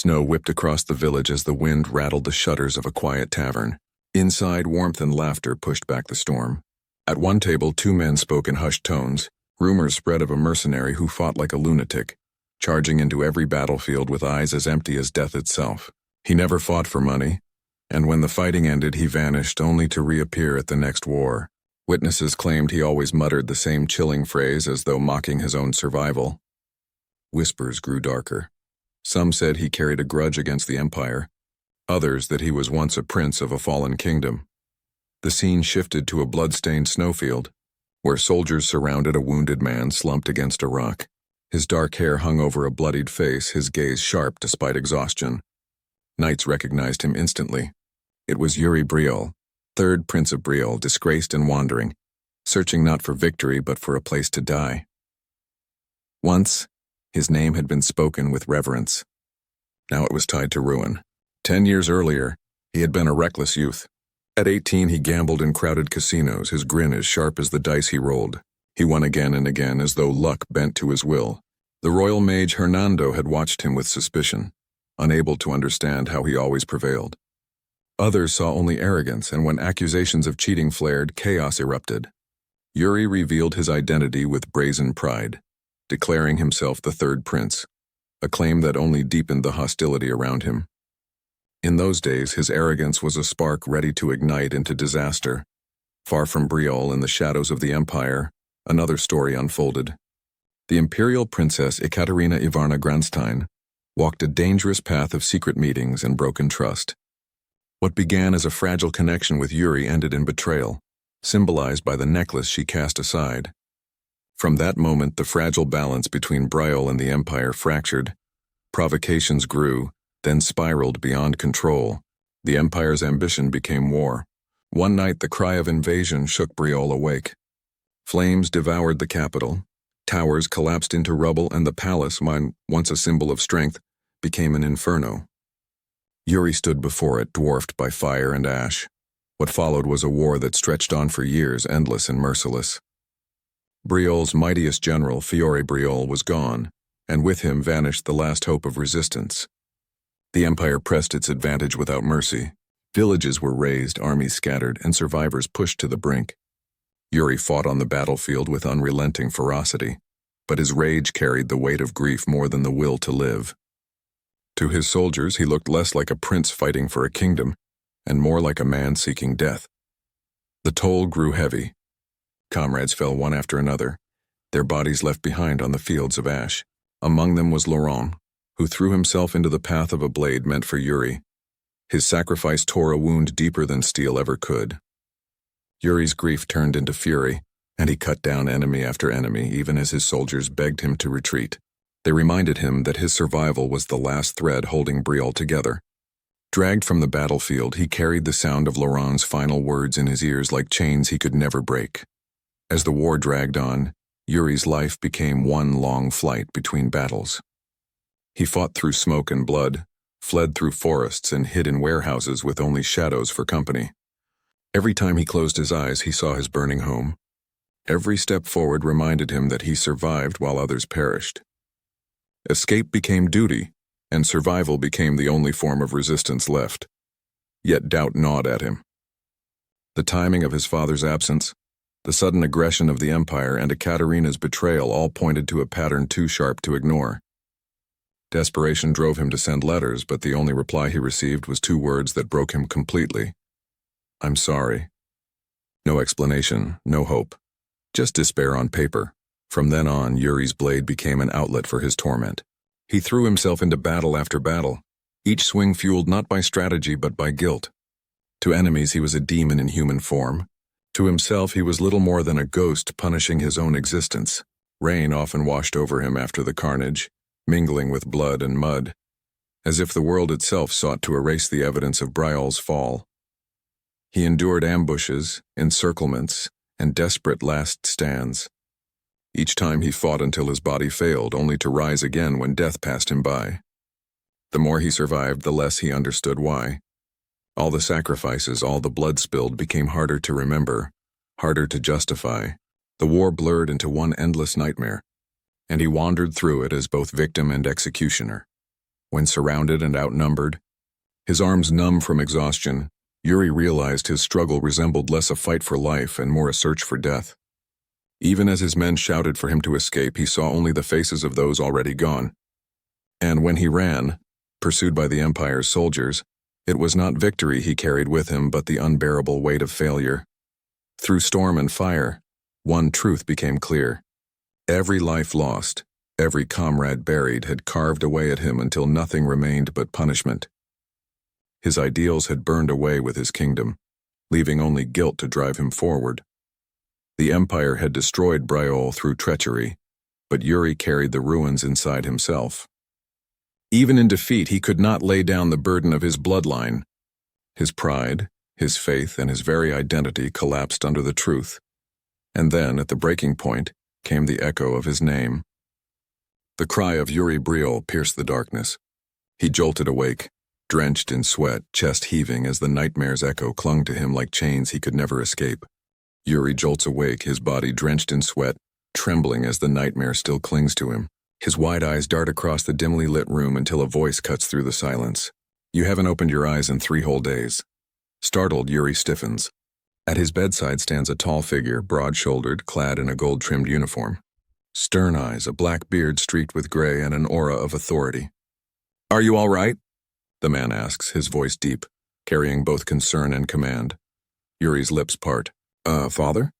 Snow whipped across the village as the wind rattled the shutters of a quiet tavern. Inside, warmth and laughter pushed back the storm. At one table, two men spoke in hushed tones. Rumors spread of a mercenary who fought like a lunatic, charging into every battlefield with eyes as empty as death itself. He never fought for money, and when the fighting ended, he vanished only to reappear at the next war. Witnesses claimed he always muttered the same chilling phrase as though mocking his own survival. Whispers grew darker. Some said he carried a grudge against the empire, others that he was once a prince of a fallen kingdom. The scene shifted to a blood-stained snowfield, where soldiers surrounded a wounded man slumped against a rock. His dark hair hung over a bloodied face, his gaze sharp despite exhaustion. Knights recognized him instantly. It was Yuri Briol, Third Prince of Briol, disgraced and wandering, searching not for victory but for a place to die. Once, his name had been spoken with reverence. Now it was tied to ruin. 10 years earlier, he had been a reckless youth. At 18, he gambled in crowded casinos, his grin as sharp as the dice he rolled. He won again and again as though luck bent to his will. The royal mage Hernando had watched him with suspicion, unable to understand how he always prevailed. Others saw only arrogance, and when accusations of cheating flared, chaos erupted. Yuri revealed his identity with brazen pride, declaring himself the Third Prince, a claim that only deepened the hostility around him. In those days, his arrogance was a spark ready to ignite into disaster. Far from Briel, in the shadows of the empire, another story unfolded. The imperial princess Ekaterina Ivarna Granstein walked a dangerous path of secret meetings and broken trust. What began as a fragile connection with Yuri ended in betrayal, symbolized by the necklace she cast aside. From that moment, the fragile balance between Briel and the empire fractured. Provocations grew, then spiraled beyond control. The empire's ambition became war. One night, the cry of invasion shook Briol awake. Flames devoured the capital. Towers collapsed into rubble, and the palace, once a symbol of strength, became an inferno. Yuri stood before it, dwarfed by fire and ash. What followed was a war that stretched on for years, endless and merciless. Briol's mightiest general, Yuri Briol, was gone, and with him vanished the last hope of resistance. The empire pressed its advantage without mercy. Villages were razed, armies scattered, and survivors pushed to the brink. Yuri fought on the battlefield with unrelenting ferocity, but his rage carried the weight of grief more than the will to live. To his soldiers, he looked less like a prince fighting for a kingdom, and more like a man seeking death. The toll grew heavy. Comrades fell one after another, their bodies left behind on the fields of ash. Among them was Laurent, who threw himself into the path of a blade meant for Yuri. His sacrifice tore a wound deeper than steel ever could. Yuri's grief turned into fury, and he cut down enemy after enemy, even as his soldiers begged him to retreat. They reminded him that his survival was the last thread holding Briel together. Dragged from the battlefield, he carried the sound of Laurent's final words in his ears like chains he could never break. As the war dragged on, Yuri's life became one long flight between battles. He fought through smoke and blood, fled through forests, and hid in warehouses with only shadows for company. Every time he closed his eyes, he saw his burning home. Every step forward reminded him that he survived while others perished. Escape became duty, and survival became the only form of resistance left. Yet doubt gnawed at him. The timing of his father's absence, the sudden aggression of the empire, and Ekaterina's betrayal all pointed to a pattern too sharp to ignore. Desperation drove him to send letters, but the only reply he received was 2 words that broke him completely. "I'm sorry." No explanation, no hope, just despair on paper. From then on, Yuri's blade became an outlet for his torment. He threw himself into battle after battle, each swing fueled not by strategy but by guilt. To enemies, he was a demon in human form. To himself, he was little more than a ghost punishing his own existence. Rain often washed over him after the carnage, mingling with blood and mud, as if the world itself sought to erase the evidence of Briol's fall. He endured ambushes, encirclements, and desperate last stands. Each time he fought until his body failed, only to rise again when death passed him by. The more he survived, the less he understood why. All the sacrifices, all the blood spilled became harder to remember, harder to justify. The war blurred into one endless nightmare, and he wandered through it as both victim and executioner. When surrounded and outnumbered, his arms numb from exhaustion, Yuri realized his struggle resembled less a fight for life and more a search for death. Even as his men shouted for him to escape, he saw only the faces of those already gone. And when he ran, pursued by the Empire's soldiers, it was not victory he carried with him but the unbearable weight of failure. Through storm and fire, one truth became clear. Every life lost, every comrade buried had carved away at him until nothing remained but punishment. His ideals had burned away with his kingdom, leaving only guilt to drive him forward. The Empire had destroyed Briel through treachery, but Yuri carried the ruins inside himself. Even in defeat, he could not lay down the burden of his bloodline. His pride, his faith, and his very identity collapsed under the truth. And then, at the breaking point, came the echo of his name. The cry of Yuri Briol pierced the darkness. He jolted awake, drenched in sweat, chest heaving as the nightmare's echo clung to him like chains he could never escape. Yuri jolts awake, his body drenched in sweat, trembling as the nightmare still clings to him. His wide eyes dart across the dimly lit room until a voice cuts through the silence. "You haven't opened your eyes in 3 whole days." Startled, Yuri stiffens. At his bedside stands a tall figure, broad-shouldered, clad in a gold-trimmed uniform. Stern eyes, a black beard streaked with gray, and an aura of authority. "Are you all right?" the man asks, his voice deep, carrying both concern and command. Yuri's lips part. Father?"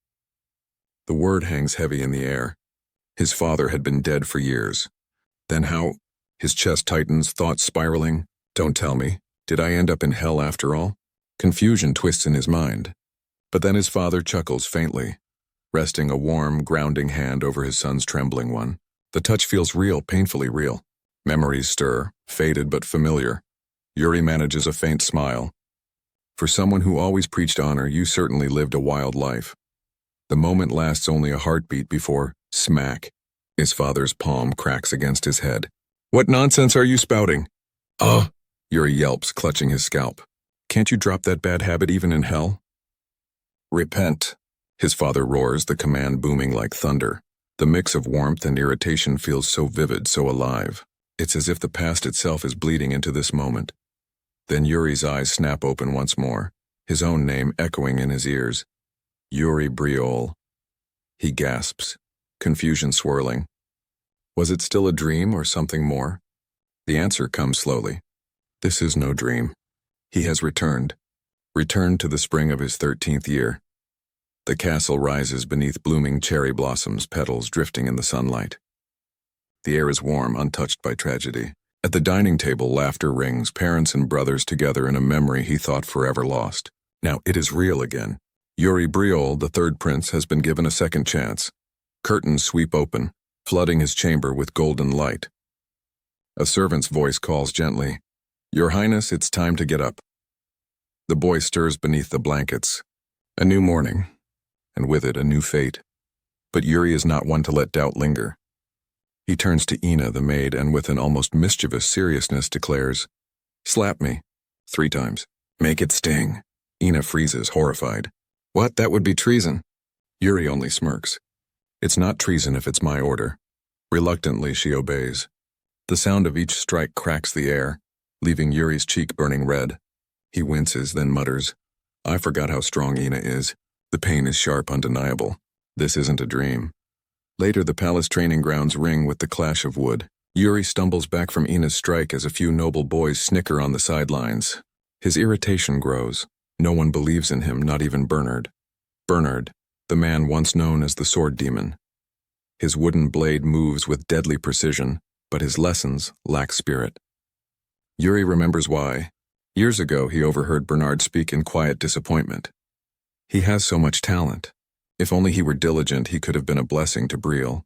The word hangs heavy in the air. His father had been dead for years. Then how? His chest tightens, thoughts spiraling. Don't tell me. Did I end up in hell after all? Confusion twists in his mind. But then his father chuckles faintly, resting a warm, grounding hand over his son's trembling one. The touch feels real, painfully real. Memories stir, faded but familiar. Yuri manages a faint smile. "For someone who always preached honor, you certainly lived a wild life." The moment lasts only a heartbeat before, smack, his father's palm cracks against his head. "What nonsense are you spouting?" "Ugh," Yuri yelps, clutching his scalp. "Can't you drop that bad habit even in hell?" "Repent," his father roars, the command booming like thunder. The mix of warmth and irritation feels so vivid, so alive. It's as if the past itself is bleeding into this moment. Then Yuri's eyes snap open once more, his own name echoing in his ears. Yuri Briol. He gasps, confusion swirling. Was it still a dream or something more? The answer comes slowly. This is no dream. He has returned to the spring of his 13th year. The castle rises beneath blooming cherry blossoms, petals drifting in the sunlight. The air is warm, untouched by tragedy. At the dining table, laughter rings, parents and brothers together in a memory he thought forever lost. Now it is real again. Yuri Briol, the third prince, has been given a second chance. Curtains sweep open, flooding his chamber with golden light. A servant's voice calls gently, "Your Highness, it's time to get up." The boy stirs beneath the blankets. A new morning, and with it a new fate. But Yuri is not one to let doubt linger. He turns to Ina, the maid, and with an almost mischievous seriousness declares, "Slap me." 3 times. "Make it sting." Ina freezes, horrified. "What? That would be treason." Yuri only smirks. "It's not treason if it's my order." Reluctantly, she obeys. The sound of each strike cracks the air, leaving Yuri's cheek burning red. He winces, then mutters, "I forgot how strong Ina is. The pain is sharp, undeniable. This isn't a dream." Later, the palace training grounds ring with the clash of wood. Yuri stumbles back from Ina's strike as a few noble boys snicker on the sidelines. His irritation grows. No one believes in him, not even Bernard. Bernard, the man once known as the sword demon. His wooden blade moves with deadly precision, but his lessons lack spirit. Yuri remembers why. Years ago, he overheard Bernard speak in quiet disappointment. He has so much talent. If only he were diligent, he could have been a blessing to Briel.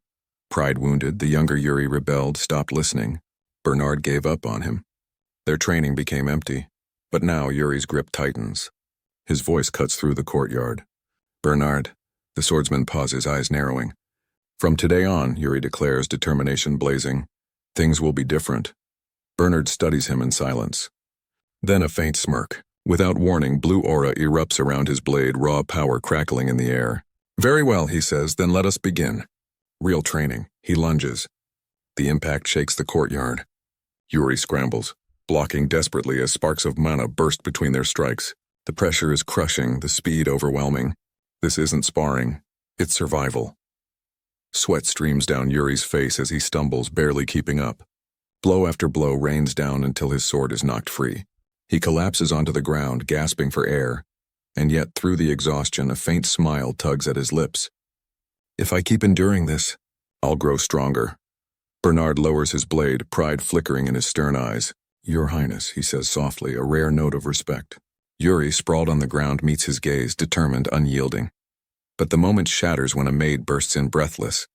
Pride wounded, the younger Yuri rebelled, stopped listening. Bernard gave up on him. Their training became empty. But now Yuri's grip tightens. His voice cuts through the courtyard. "Bernard," the swordsman pauses, eyes narrowing. "From today on," Yuri declares, determination blazing, "things will be different." Bernard studies him in silence. Then a faint smirk. Without warning, blue aura erupts around his blade, raw power crackling in the air. "Very well," he says, "then let us begin." Real training. He lunges. The impact shakes the courtyard. Yuri scrambles, blocking desperately as sparks of mana burst between their strikes. The pressure is crushing, the speed overwhelming. This isn't sparring, it's survival. Sweat streams down Yuri's face as he stumbles, barely keeping up. Blow after blow rains down until his sword is knocked free. He collapses onto the ground, gasping for air, and yet through the exhaustion a faint smile tugs at his lips. If I keep enduring this, I'll grow stronger. Bernard lowers his blade, pride flickering in his stern eyes. Your Highness, he says softly, a rare note of respect. Yuri, sprawled on the ground, meets his gaze, determined, unyielding. But the moment shatters when a maid bursts in breathless.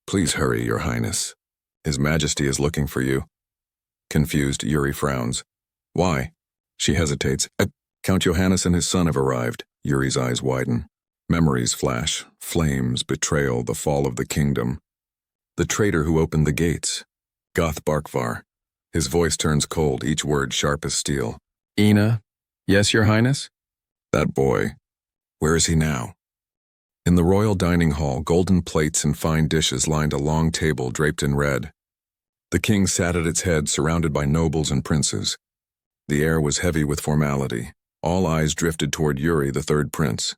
Please hurry, Your Highness. His Majesty is looking for you. Confused, Yuri frowns. Why? She hesitates. Count Johannes and his son have arrived. Yuri's eyes widen. Memories flash. Flames, betrayal, the fall of the kingdom. The traitor who opened the gates. Goth Barkvar. His voice turns cold, each word sharp as steel. Ina? Yes, Your Highness? That boy. Where is he now? In the royal dining hall, golden plates and fine dishes lined a long table draped in red. The king sat at its head, surrounded by nobles and princes. The air was heavy with formality. All eyes drifted toward Yuri, the third prince.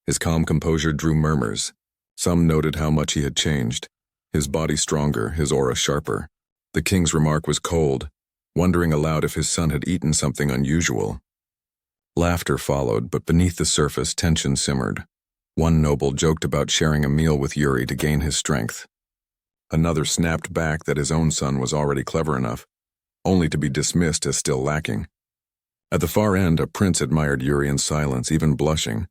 His calm composure drew murmurs. Some noted how much he had changed. His body stronger, his aura sharper. The king's remark was cold, wondering aloud if his son had eaten something unusual. Laughter followed, but beneath the surface tension simmered. One noble joked about sharing a meal with Yuri to gain his strength. Another snapped back that his own son was already clever enough, only to be dismissed as still lacking. At the far end, a prince admired Yuri in silence, even blushing,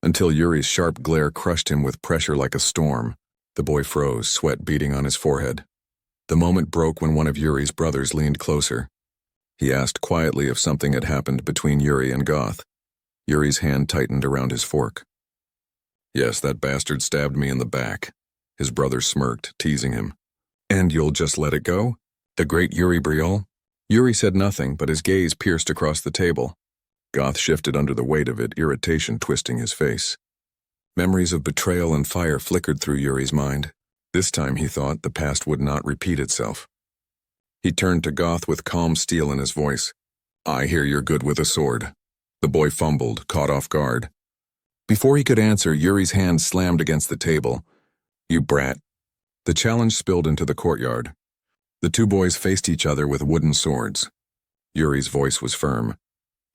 until Yuri's sharp glare crushed him with pressure like a storm. The boy froze, sweat beading on his forehead. The moment broke when one of Yuri's brothers leaned closer. He asked quietly if something had happened between Yuri and Goth. Yuri's hand tightened around his fork. Yes, that bastard stabbed me in the back. His brother smirked, teasing him. And you'll just let it go? The great Yuri Briol? Yuri said nothing, but his gaze pierced across the table. Goth shifted under the weight of it, irritation twisting his face. Memories of betrayal and fire flickered through Yuri's mind. This time, he thought, the past would not repeat itself. He turned to Goth with calm steel in his voice. I hear you're good with a sword. The boy fumbled, caught off guard. Before he could answer, Yuri's hand slammed against the table. You brat. The challenge spilled into the courtyard. The two boys faced each other with wooden swords. Yuri's voice was firm.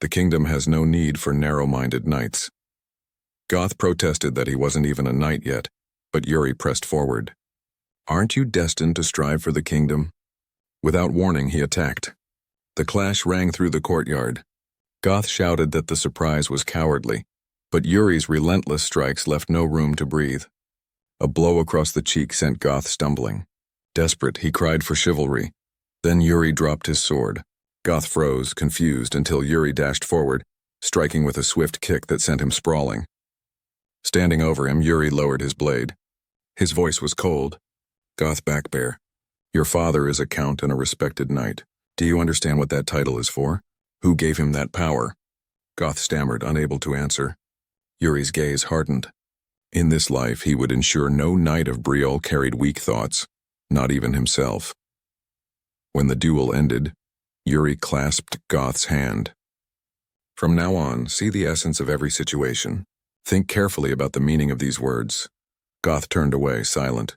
The kingdom has no need for narrow-minded knights. Goth protested that he wasn't even a knight yet, but Yuri pressed forward. Aren't you destined to strive for the kingdom? Without warning, he attacked. The clash rang through the courtyard. Goth shouted that the surprise was cowardly, but Yuri's relentless strikes left no room to breathe. A blow across the cheek sent Goth stumbling. Desperate, he cried for chivalry. Then Yuri dropped his sword. Goth froze, confused, until Yuri dashed forward, striking with a swift kick that sent him sprawling. Standing over him, Yuri lowered his blade. His voice was cold. Goth Backbear, your father is a count and a respected knight. Do you understand what that title is for? Who gave him that power? Goth stammered, unable to answer. Yuri's gaze hardened. In this life, he would ensure no knight of Briel carried weak thoughts, not even himself. When the duel ended, Yuri clasped Goth's hand. From now on, see the essence of every situation. Think carefully about the meaning of these words. Goth turned away, silent.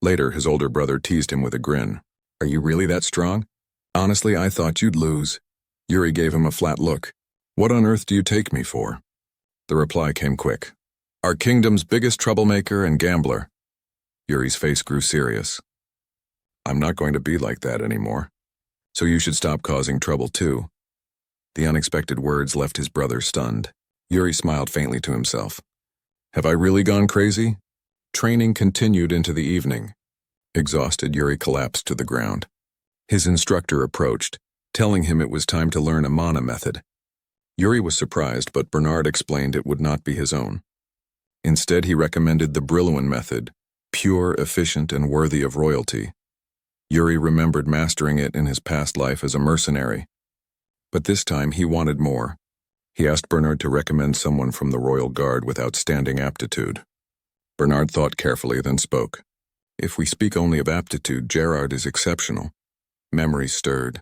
Later, his older brother teased him with a grin. Are you really that strong? Honestly, I thought you'd lose. Yuri gave him a flat look. What on earth do you take me for? The reply came quick. Our kingdom's biggest troublemaker and gambler. Yuri's face grew serious. I'm not going to be like that anymore. So you should stop causing trouble too. The unexpected words left his brother stunned. Yuri smiled faintly to himself. Have I really gone crazy? Training continued into the evening. Exhausted, Yuri collapsed to the ground. His instructor approached, telling him it was time to learn a mana method. Yuri was surprised, but Bernard explained it would not be his own. Instead, he recommended the Briluan method, pure, efficient, and worthy of royalty. Yuri remembered mastering it in his past life as a mercenary. But this time, he wanted more. He asked Bernard to recommend someone from the royal guard with outstanding aptitude. Bernard thought carefully, then spoke. If we speak only of aptitude, Gerard is exceptional. Memory stirred.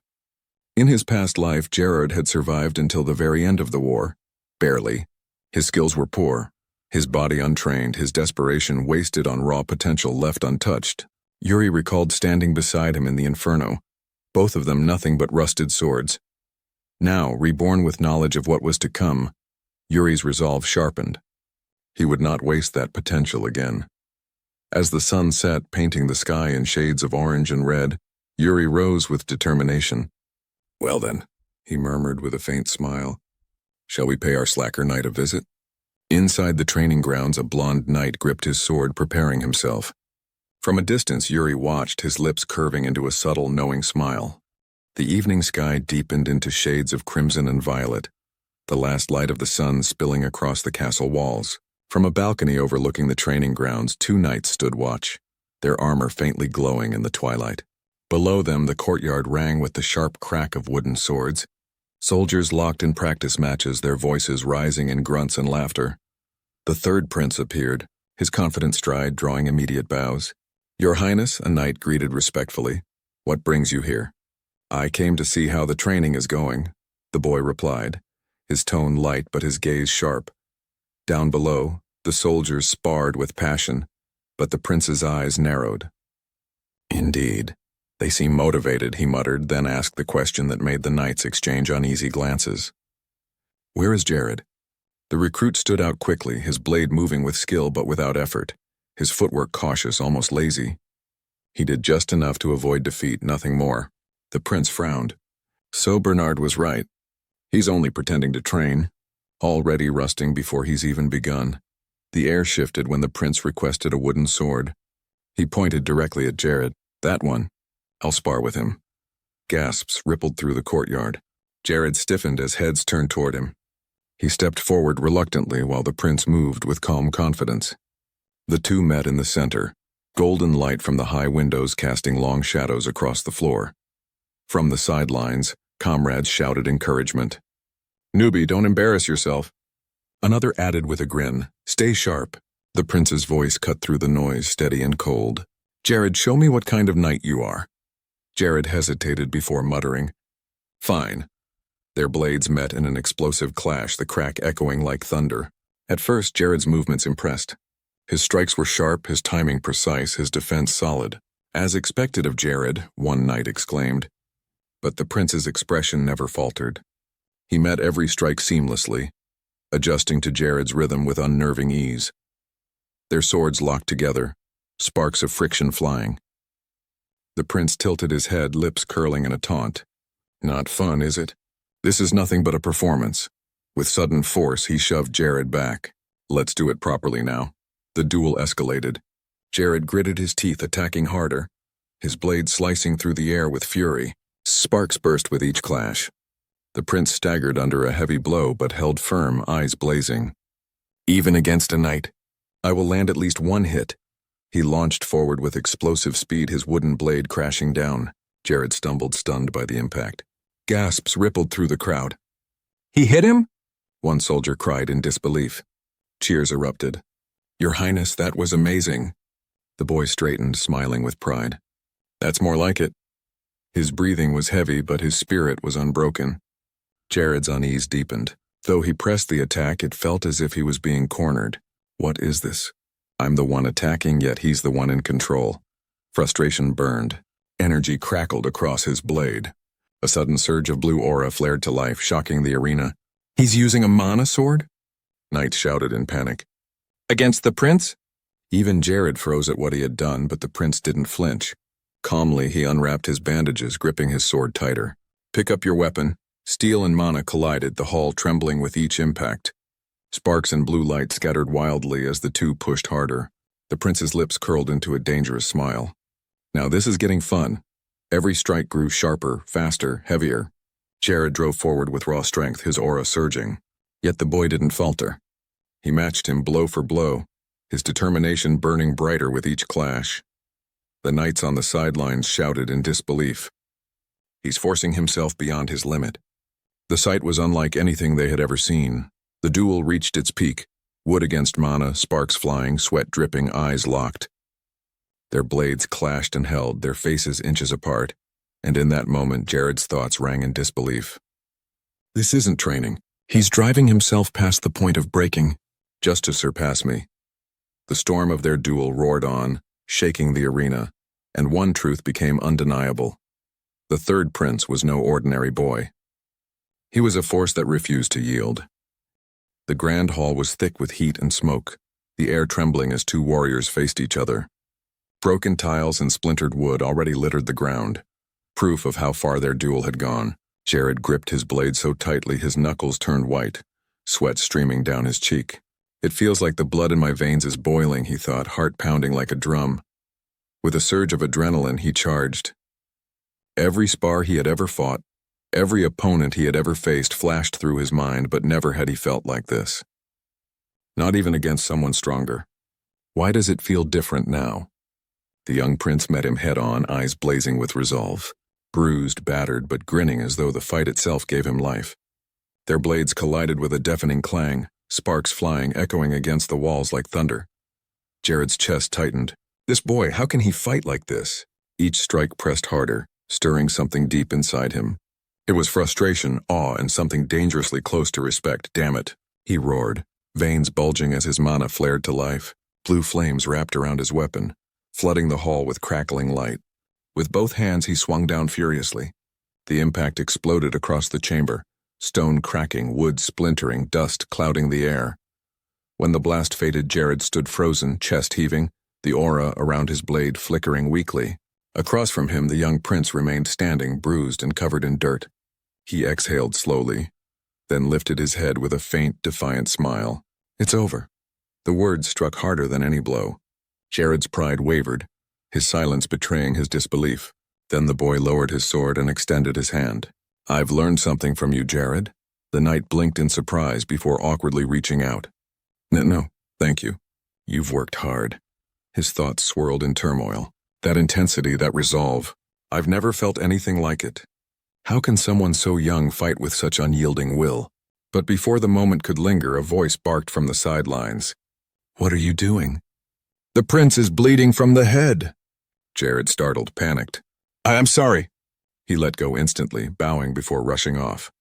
In his past life, Jared had survived until the very end of the war. Barely. His skills were poor, his body untrained, his desperation wasted on raw potential left untouched. Yuri recalled standing beside him in the inferno, both of them nothing but rusted swords. Now, reborn with knowledge of what was to come, Yuri's resolve sharpened. He would not waste that potential again. As the sun set, painting the sky in shades of orange and red, Yuri rose with determination. "Well then," he murmured with a faint smile, "shall we pay our slacker knight a visit?" Inside the training grounds, a blond knight gripped his sword, preparing himself. From a distance, Yuri watched, his lips curving into a subtle, knowing smile. The evening sky deepened into shades of crimson and violet, the last light of the sun spilling across the castle walls. From a balcony overlooking the training grounds, two knights stood watch, their armor faintly glowing in the twilight. Below them, the courtyard rang with the sharp crack of wooden swords. Soldiers locked in practice matches, their voices rising in grunts and laughter. The third prince appeared, his confident stride drawing immediate bows. "Your Highness," a knight greeted respectfully. "What brings you here?" "I came to see how the training is going," the boy replied, his tone light but his gaze sharp. Down below, the soldiers sparred with passion, but the prince's eyes narrowed. "Indeed. They seem motivated," he muttered, then asked the question that made the knights exchange uneasy glances. "Where is Jared?" The recruit stood out quickly, his blade moving with skill but without effort, his footwork cautious, almost lazy. He did just enough to avoid defeat, nothing more. The prince frowned. So Bernard was right. He's only pretending to train, already rusting before he's even begun. The air shifted when the prince requested a wooden sword. He pointed directly at Jared. "That one. I'll spar with him." Gasps rippled through the courtyard. Jared stiffened as heads turned toward him. He stepped forward reluctantly while the prince moved with calm confidence. The two met in the center, golden light from the high windows casting long shadows across the floor. From the sidelines, comrades shouted encouragement. "Newbie, don't embarrass yourself." Another added with a grin, "Stay sharp." The prince's voice cut through the noise, steady and cold. "Jared, show me what kind of knight you are." Jared hesitated before muttering, "Fine." Their blades met in an explosive clash, the crack echoing like thunder. At first, Jared's movements impressed. His strikes were sharp, his timing precise, his defense solid. "As expected of Jared," one knight exclaimed. But the prince's expression never faltered. He met every strike seamlessly, adjusting to Jared's rhythm with unnerving ease. Their swords locked together, sparks of friction flying. The prince tilted his head, lips curling in a taunt. "Not fun, is it? This is nothing but a performance." With sudden force, he shoved Jared back. "Let's do it properly now." The duel escalated. Jared gritted his teeth, attacking harder, his blade slicing through the air with fury. Sparks burst with each clash. The prince staggered under a heavy blow but held firm, eyes blazing. "Even against a knight, I will land at least one hit." He launched forward with explosive speed, his wooden blade crashing down. Jared stumbled, stunned by the impact. Gasps rippled through the crowd. "He hit him?" one soldier cried in disbelief. Cheers erupted. "Your Highness, that was amazing." The boy straightened, smiling with pride. "That's more like it." His breathing was heavy, but his spirit was unbroken. Jared's unease deepened. Though he pressed the attack, it felt as if he was being cornered. What is this? I'm the one attacking, yet he's the one in control. Frustration burned. Energy crackled across his blade. A sudden surge of blue aura flared to life, shocking the arena. "He's using a mana sword?" Knights shouted in panic. "Against the prince?" Even Jared froze at what he had done, but the prince didn't flinch. Calmly, he unwrapped his bandages, gripping his sword tighter. "Pick up your weapon." Steel and mana collided, the hall trembling with each impact. Sparks and blue light scattered wildly as the two pushed harder. The prince's lips curled into a dangerous smile. "Now this is getting fun." Every strike grew sharper, faster, heavier. Jared drove forward with raw strength, his aura surging. Yet the boy didn't falter. He matched him blow for blow, his determination burning brighter with each clash. The knights on the sidelines shouted in disbelief. He's forcing himself beyond his limit. The sight was unlike anything they had ever seen. The duel reached its peak, wood against mana, sparks flying, sweat dripping, eyes locked. Their blades clashed and held, their faces inches apart. And in that moment, Jared's thoughts rang in disbelief. This isn't training. He's driving himself past the point of breaking, just to surpass me. The storm of their duel roared on, shaking the arena, and one truth became undeniable. The third prince was no ordinary boy. He was a force that refused to yield. The grand hall was thick with heat and smoke, the air trembling as two warriors faced each other. Broken tiles and splintered wood already littered the ground, proof of how far their duel had gone. Jared gripped his blade so tightly his knuckles turned white, sweat streaming down his cheek. It feels like the blood in my veins is boiling, he thought, heart pounding like a drum. With a surge of adrenaline, he charged. Every spar he had ever fought, every opponent he had ever faced flashed through his mind, but never had he felt like this. Not even against someone stronger. Why does it feel different now? The young prince met him head-on, eyes blazing with resolve. Bruised, battered, but grinning as though the fight itself gave him life. Their blades collided with a deafening clang, sparks flying, echoing against the walls like thunder. Jared's chest tightened. This boy, how can he fight like this? Each strike pressed harder, stirring something deep inside him. It was frustration, awe, and something dangerously close to respect. Damn it, he roared, veins bulging as his mana flared to life. Blue flames wrapped around his weapon, flooding the hall with crackling light. With both hands he swung down furiously. The impact exploded across the chamber, stone cracking, wood splintering, dust clouding the air. When the blast faded, Jared stood frozen, chest heaving, the aura around his blade flickering weakly. Across from him, the young prince remained standing, bruised and covered in dirt. He exhaled slowly, then lifted his head with a faint, defiant smile. It's over. The words struck harder than any blow. Jared's pride wavered, his silence betraying his disbelief. Then the boy lowered his sword and extended his hand. I've learned something from you, Jared. The knight blinked in surprise before awkwardly reaching out. No, thank you. You've worked hard. His thoughts swirled in turmoil. That intensity, that resolve. I've never felt anything like it. How can someone so young fight with such unyielding will? But before the moment could linger, a voice barked from the sidelines. What are you doing? The prince is bleeding from the head. Jared, startled, panicked. I'm sorry. He let go instantly, bowing before rushing off.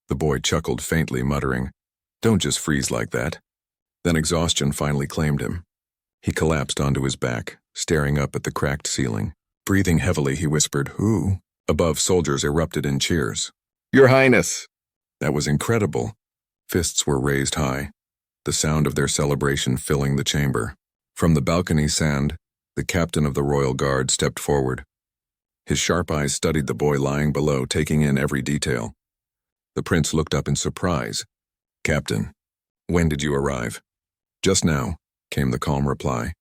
The boy chuckled faintly, muttering, Don't just freeze like that. Then exhaustion finally claimed him. He collapsed onto his back, staring up at the cracked ceiling. Breathing heavily, he whispered, Who? Above, soldiers erupted in cheers. Your Highness! That was incredible. Fists were raised high, the sound of their celebration filling the chamber. From the balcony sand, the captain of the royal guard stepped forward. His sharp eyes studied the boy lying below, taking in every detail. The prince looked up in surprise. Captain, when did you arrive? Just now, came the calm reply.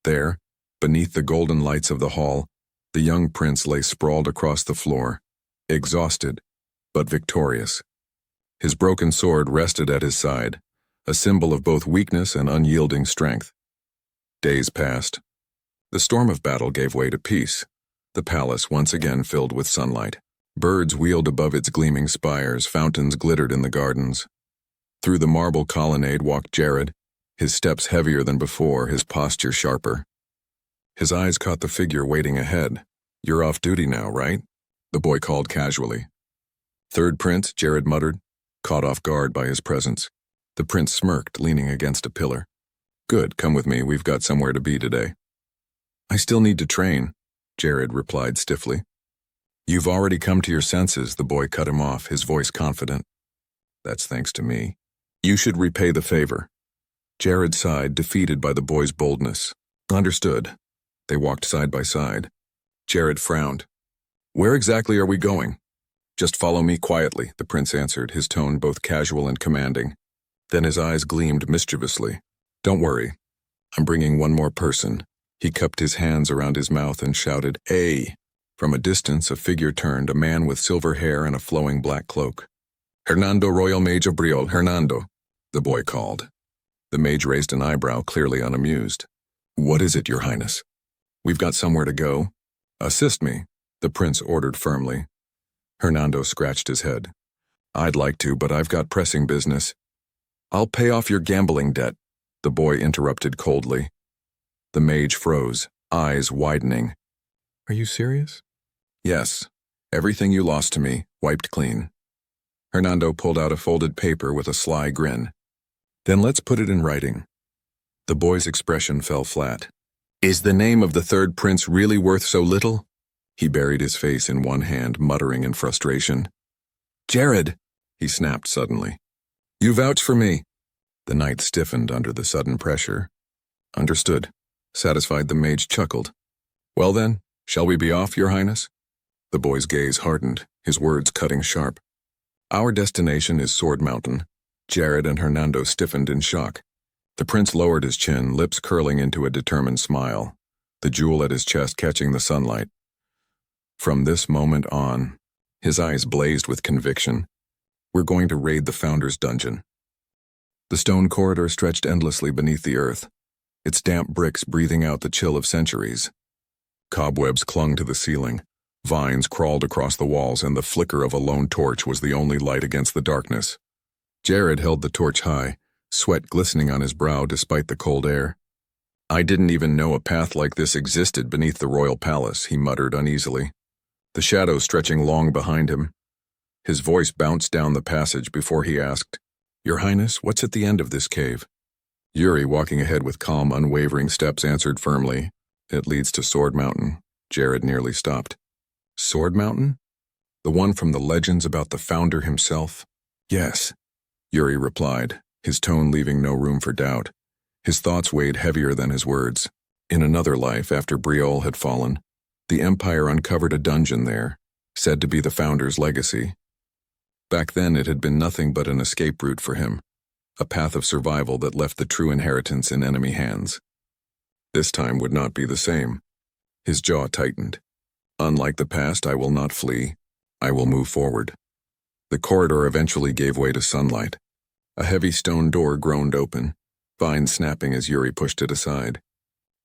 There, beneath the golden lights of the hall, the young prince lay sprawled across the floor, exhausted, but victorious. His broken sword rested at his side, a symbol of both weakness and unyielding strength. Days passed. The storm of battle gave way to peace, the palace once again filled with sunlight. Birds wheeled above its gleaming spires, fountains glittered in the gardens. Through the marble colonnade walked Jared, his steps heavier than before, his posture sharper. His eyes caught the figure waiting ahead. You're off duty now, right? The boy called casually. Third Prince, Jared muttered, caught off guard by his presence. The prince smirked, leaning against a pillar. Good, come with me, we've got somewhere to be today. I still need to train, Jared replied stiffly. You've already come to your senses, the boy cut him off, his voice confident. That's thanks to me. You should repay the favor. Jared sighed, defeated by the boy's boldness. Understood. They walked side by side. Jared frowned. Where exactly are we going? Just follow me quietly, the prince answered, his tone both casual and commanding. Then his eyes gleamed mischievously. Don't worry. I'm bringing one more person. He cupped his hands around his mouth and shouted, Ay! From a distance, a figure turned, a man with silver hair and a flowing black cloak. Hernando, Royal Mage of Briol, Hernando, the boy called. The mage raised an eyebrow, clearly unamused. What is it, Your Highness? We've got somewhere to go. Assist me, the prince ordered firmly. Hernando scratched his head. I'd like to, but I've got pressing business. I'll pay off your gambling debt, the boy interrupted coldly. The mage froze, eyes widening. Are you serious? Yes. Everything you lost to me, wiped clean. Hernando pulled out a folded paper with a sly grin. Then let's put it in writing. The boy's expression fell flat. Is the name of the third prince really worth so little? He buried his face in one hand, muttering in frustration. Jared, he snapped suddenly. You vouch for me. The knight stiffened under the sudden pressure. Understood. Satisfied, the mage chuckled. Well then, shall we be off, your highness? The boy's gaze hardened, his words cutting sharp. Our destination is Sword Mountain. Jared and Hernando stiffened in shock. The prince lowered his chin, lips curling into a determined smile, the jewel at his chest catching the sunlight. From this moment on, his eyes blazed with conviction. We're going to raid the Founder's dungeon. The stone corridor stretched endlessly beneath the earth, its damp bricks breathing out the chill of centuries. Cobwebs clung to the ceiling, vines crawled across the walls, and the flicker of a lone torch was the only light against the darkness. Jared held the torch high, sweat glistening on his brow despite the cold air. I didn't even know a path like this existed beneath the royal palace, he muttered uneasily, the shadows stretching long behind him. His voice bounced down the passage before he asked, Your Highness, what's at the end of this cave? Yuri, walking ahead with calm, unwavering steps, answered firmly, It leads to Sword Mountain. Jared nearly stopped. Sword Mountain? The one from the legends about the Founder himself? Yes, Yuri replied, his tone leaving no room for doubt. His thoughts weighed heavier than his words. In another life, after Briel had fallen, the Empire uncovered a dungeon there, said to be the Founder's legacy. Back then it had been nothing but an escape route for him, a path of survival that left the true inheritance in enemy hands. This time would not be the same. His jaw tightened. Unlike the past, I will not flee. I will move forward. The corridor eventually gave way to sunlight. A heavy stone door groaned open, vines snapping as Yuri pushed it aside.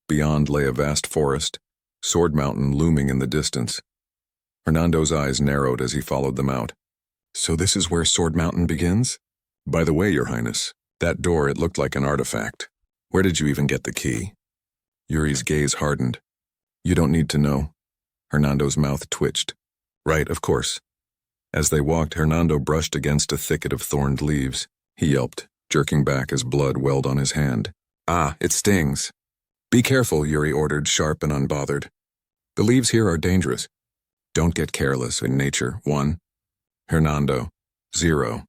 Beyond lay a vast forest, Sword Mountain looming in the distance. Hernando's eyes narrowed as he followed them out. So this is where Sword Mountain begins? By the way, Your Highness, that door, it looked like an artifact. Where did you even get the key? Yuri's gaze hardened. You don't need to know. Hernando's mouth twitched. Right, of course. As they walked, Hernando brushed against a thicket of thorned leaves. He yelped, jerking back as blood welled on his hand. Ah, it stings. Be careful, Yuri ordered, sharp and unbothered. The leaves here are dangerous. Don't get careless in nature, 1. Hernando, 0.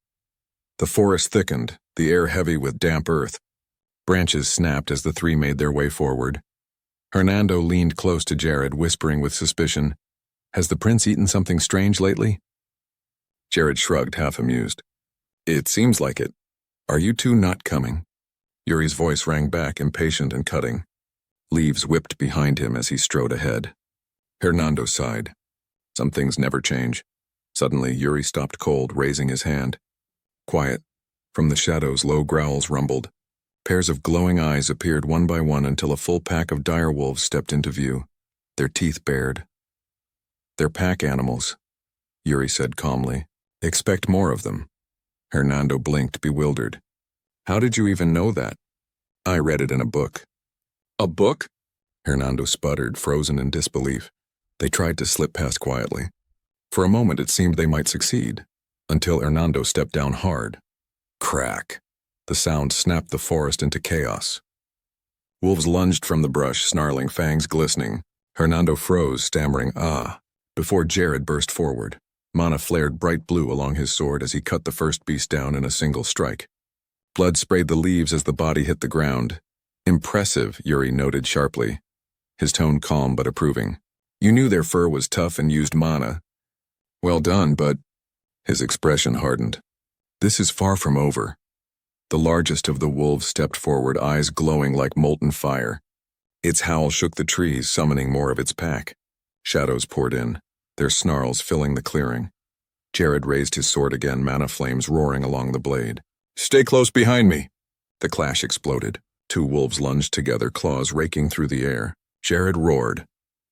The forest thickened, the air heavy with damp earth. Branches snapped as the three made their way forward. Hernando leaned close to Jared, whispering with suspicion, Has the prince eaten something strange lately? Jared shrugged, half amused. It seems like it. Are you two not coming? Yuri's voice rang back, impatient and cutting. Leaves whipped behind him as he strode ahead. Hernando sighed. Some things never change. Suddenly, Yuri stopped cold, raising his hand. Quiet. From the shadows, low growls rumbled. Pairs of glowing eyes appeared one by one until a full pack of direwolves stepped into view, their teeth bared. They're pack animals, Yuri said calmly. Expect more of them. Hernando blinked, bewildered. How did you even know that? I read it in a book. A book? Hernando sputtered, frozen in disbelief. They tried to slip past quietly. For a moment it seemed they might succeed, until Hernando stepped down hard. Crack. The sound snapped the forest into chaos. Wolves lunged from the brush, snarling, fangs glistening. Hernando froze, stammering, ah, before Jared burst forward. Mana flared bright blue along his sword as he cut the first beast down in a single strike. Blood sprayed the leaves as the body hit the ground. Impressive, Yuri noted sharply, his tone calm but approving. You knew their fur was tough and used mana. Well done, but... His expression hardened. This is far from over. The largest of the wolves stepped forward, eyes glowing like molten fire. Its howl shook the trees, summoning more of its pack. Shadows poured in, their snarls filling the clearing. Jared raised his sword again, mana flames roaring along the blade. Stay close behind me! The clash exploded. Two wolves lunged together, claws raking through the air. Jared roared,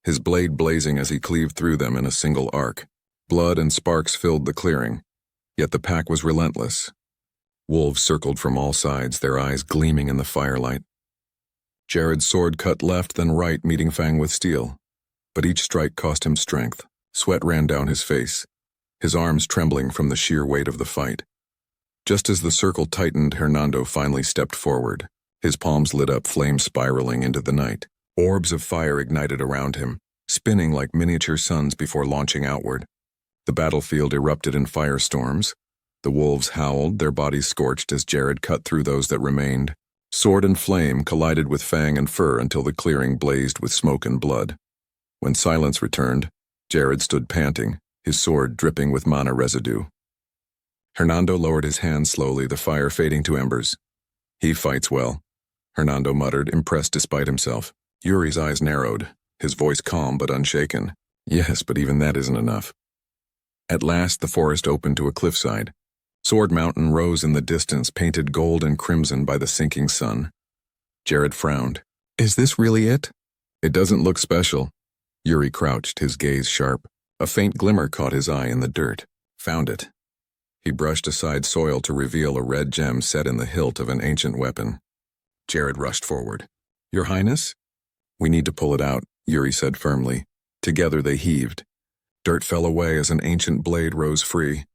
his blade blazing as he cleaved through them in a single arc. Blood and sparks filled the clearing, yet the pack was relentless. Wolves circled from all sides, their eyes gleaming in the firelight. Jared's sword cut left then right, meeting fang with steel, but each strike cost him strength. Sweat ran down his face, his arms trembling from the sheer weight of the fight. Just as the circle tightened, Hernando finally stepped forward. His palms lit up, flames spiraling into the night. Orbs of fire ignited around him, spinning like miniature suns before launching outward. The battlefield erupted in firestorms. The wolves howled, their bodies scorched as Jared cut through those that remained. Sword and flame collided with fang and fur until the clearing blazed with smoke and blood. When silence returned, Jared stood panting, his sword dripping with mana residue. Hernando lowered his hand slowly, the fire fading to embers. "He fights well," Hernando muttered, impressed despite himself. Yuri's eyes narrowed, his voice calm but unshaken. "Yes, but even that isn't enough." At last the forest opened to a cliffside. Sword Mountain rose in the distance, painted gold and crimson by the sinking sun. Jared frowned. "Is this really it?" "It doesn't look special." Yuri crouched, his gaze sharp. A faint glimmer caught his eye in the dirt. "Found it." He brushed aside soil to reveal a red gem set in the hilt of an ancient weapon. Jared rushed forward. "Your Highness?" "We need to pull it out," Yuri said firmly. Together they heaved. Dirt fell away as an ancient blade rose free,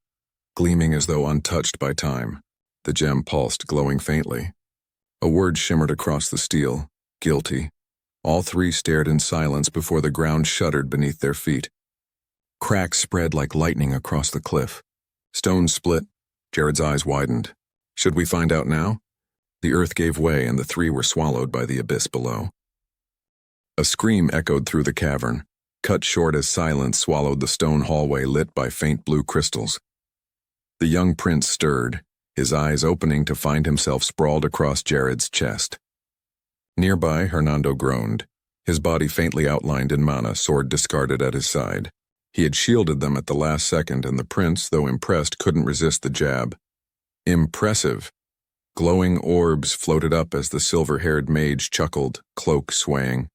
gleaming as though untouched by time. The gem pulsed, glowing faintly. A word shimmered across the steel: "Guilty." All three stared in silence before the ground shuddered beneath their feet. Cracks spread like lightning across the cliff. Stones split. Jared's eyes widened. "Should we find out now?" The earth gave way and the three were swallowed by the abyss below. A scream echoed through the cavern, cut short as silence swallowed the stone hallway lit by faint blue crystals. The young prince stirred, his eyes opening to find himself sprawled across Jared's chest. Nearby, Hernando groaned, his body faintly outlined in mana, sword discarded at his side. He had shielded them at the last second, and the prince, though impressed, couldn't resist the jab. Impressive. Glowing orbs floated up as the silver-haired mage chuckled, cloak swaying.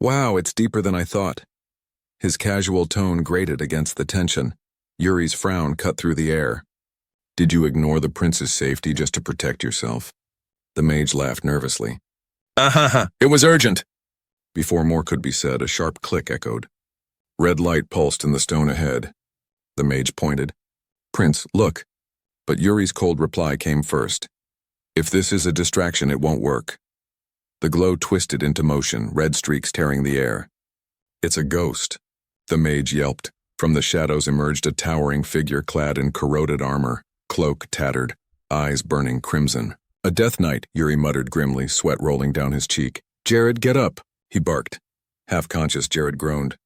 "Wow, it's deeper than I thought." His casual tone grated against the tension. Yuri's frown cut through the air. "Did you ignore the prince's safety just to protect yourself?" The mage laughed nervously. It was urgent." Before more could be said, a sharp click echoed. Red light pulsed in the stone ahead. The mage pointed. "Prince, look." But Yuri's cold reply came first. "If this is a distraction, it won't work." The glow twisted into motion, red streaks tearing the air. "It's a ghost," the mage yelped. From the shadows emerged a towering figure clad in corroded armor, cloak tattered, eyes burning crimson. "A death knight," Yuri muttered grimly, sweat rolling down his cheek. "Jared, get up," he barked. Half-conscious, Jared groaned.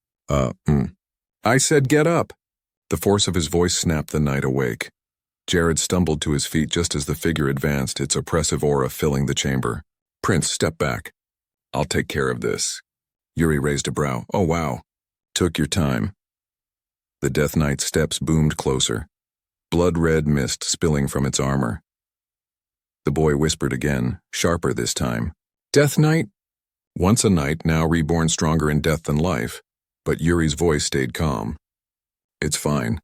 I said get up." The force of his voice snapped the night awake. Jared stumbled to his feet just as the figure advanced, its oppressive aura filling the chamber. "Prince, step back. I'll take care of this." Yuri raised a brow. "Oh, wow. Took your time." The Death Knight's steps boomed closer, blood-red mist spilling from its armor. The boy whispered again, sharper this time. "Death Knight?" Once a knight, now reborn stronger in death than life, but Yuri's voice stayed calm. "It's fine.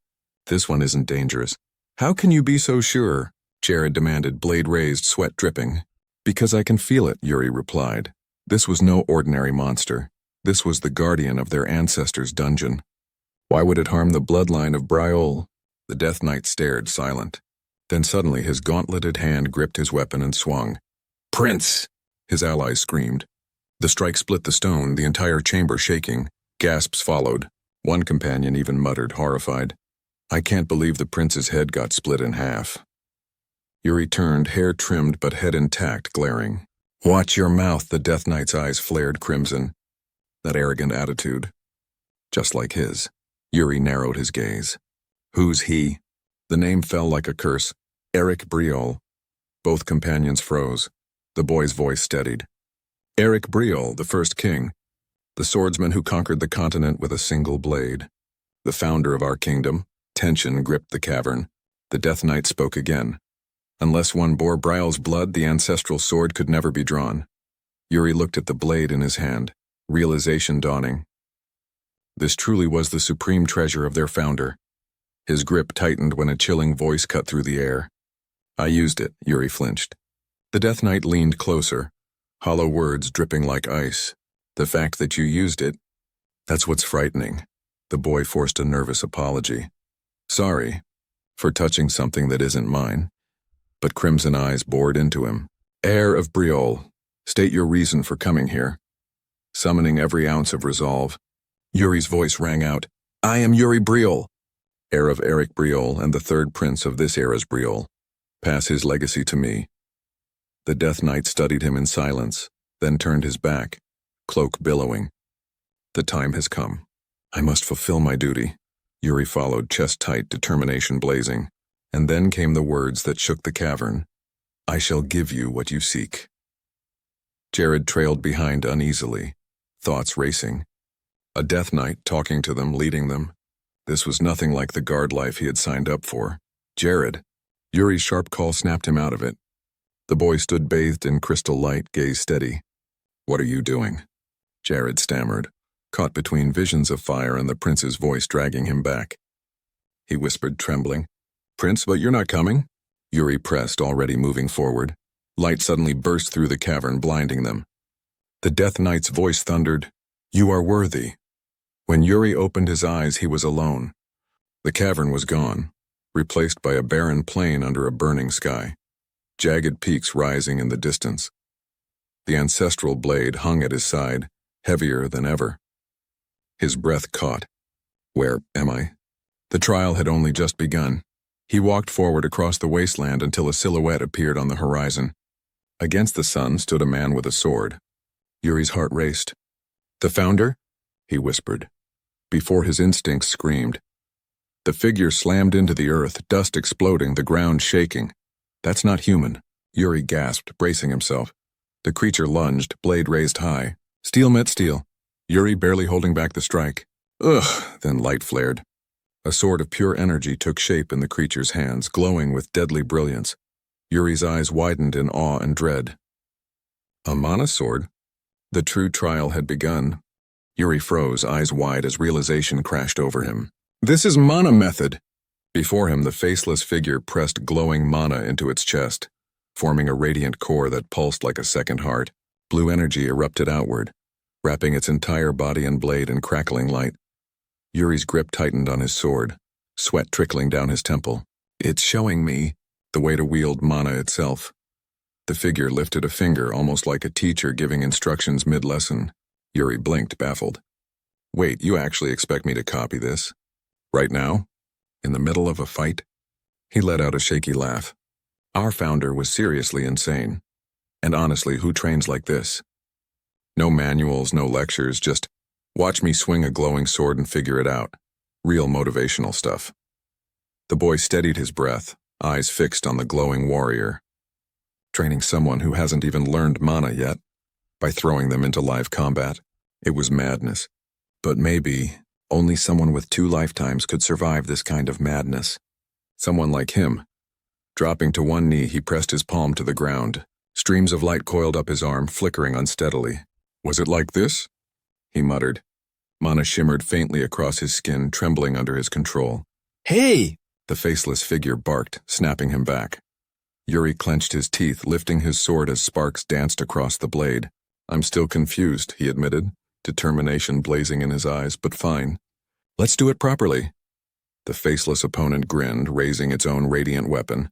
This one isn't dangerous." "How can you be so sure?" Jared demanded, blade raised, sweat dripping. "Because I can feel it," Yuri replied. This was no ordinary monster. This was the guardian of their ancestors' dungeon. Why would it harm the bloodline of Briel? The Death Knight stared, silent. Then suddenly his gauntleted hand gripped his weapon and swung. "Prince!" His allies screamed. The strike split the stone, the entire chamber shaking. Gasps followed. One companion even muttered, horrified, "I can't believe the prince's head got split in half." Yuri turned, hair trimmed but head intact, glaring. "Watch your mouth," the Death Knight's eyes flared crimson. That arrogant attitude. Just like his. Yuri narrowed his gaze. "Who's he?" The name fell like a curse. Yuri Briol. Both companions froze. The boy's voice steadied. Yuri Briol, the first king. The swordsman who conquered the continent with a single blade. The founder of our kingdom. Tension gripped the cavern. The Death Knight spoke again. Unless one bore Briel's blood, the ancestral sword could never be drawn. Yuri looked at the blade in his hand, realization dawning. This truly was the supreme treasure of their founder. His grip tightened when a chilling voice cut through the air. "I used it," Yuri flinched. The Death Knight leaned closer, hollow words dripping like ice. "The fact that you used it, that's what's frightening." The boy forced a nervous apology. Sorry, for touching something that isn't mine. But crimson eyes bored into him. Heir of Briol, state your reason for coming here. Summoning every ounce of resolve, Yuri's voice rang out, I am Yuri Briol, heir of Eric Briol and the third prince of this era's Briol. Pass his legacy to me. The Death Knight studied him in silence, then turned his back, cloak billowing. The time has come. I must fulfill my duty. Yuri followed, chest tight, determination blazing. And then came the words that shook the cavern. I shall give you what you seek. Jared trailed behind uneasily, thoughts racing. A Death Knight talking to them, leading them. This was nothing like the guard life he had signed up for. Jared. Yuri's sharp call snapped him out of it. The boy stood bathed in crystal light, gaze steady. What are you doing? Jared stammered, caught between visions of fire and the prince's voice dragging him back. He whispered, trembling. Prince, but you're not coming? Yuri pressed, already moving forward. Light suddenly burst through the cavern, blinding them. The Death Knight's voice thundered, You are worthy. When Yuri opened his eyes, he was alone. The cavern was gone, replaced by a barren plain under a burning sky, jagged peaks rising in the distance. The ancestral blade hung at his side, heavier than ever. His breath caught. Where am I? The trial had only just begun. He walked forward across the wasteland until a silhouette appeared on the horizon. Against the sun stood a man with a sword. Yuri's heart raced. The Founder? He whispered, before his instincts screamed. The figure slammed into the earth, dust exploding, the ground shaking. That's not human, Yuri gasped, bracing himself. The creature lunged, blade raised high. Steel met steel, Yuri barely holding back the strike. Ugh, then light flared. A sword of pure energy took shape in the creature's hands, glowing with deadly brilliance. Yuri's eyes widened in awe and dread. A mana sword? The true trial had begun. Yuri froze, eyes wide as realization crashed over him. This is mana method! Before him, the faceless figure pressed glowing mana into its chest, forming a radiant core that pulsed like a second heart. Blue energy erupted outward, wrapping its entire body and blade in crackling light. Yuri's grip tightened on his sword, sweat trickling down his temple. It's showing me the way to wield mana itself. The figure lifted a finger, almost like a teacher giving instructions mid-lesson. Yuri blinked, baffled. Wait, you actually expect me to copy this? Right now? In the middle of a fight? He let out a shaky laugh. Our founder was seriously insane. And honestly, who trains like this? No manuals, no lectures, just watch me swing a glowing sword and figure it out. Real motivational stuff. The boy steadied his breath, eyes fixed on the glowing warrior. Training someone who hasn't even learned mana yet, by throwing them into live combat. It was madness. But maybe only someone with 2 lifetimes could survive this kind of madness. Someone like him. Dropping to one knee, he pressed his palm to the ground. Streams of light coiled up his arm, flickering unsteadily. Was it like this? He muttered. Mana shimmered faintly across his skin, trembling under his control. Hey! The faceless figure barked, snapping him back. Yuri clenched his teeth, lifting his sword as sparks danced across the blade. I'm still confused, he admitted, determination blazing in his eyes, but fine. Let's do it properly. The faceless opponent grinned, raising its own radiant weapon.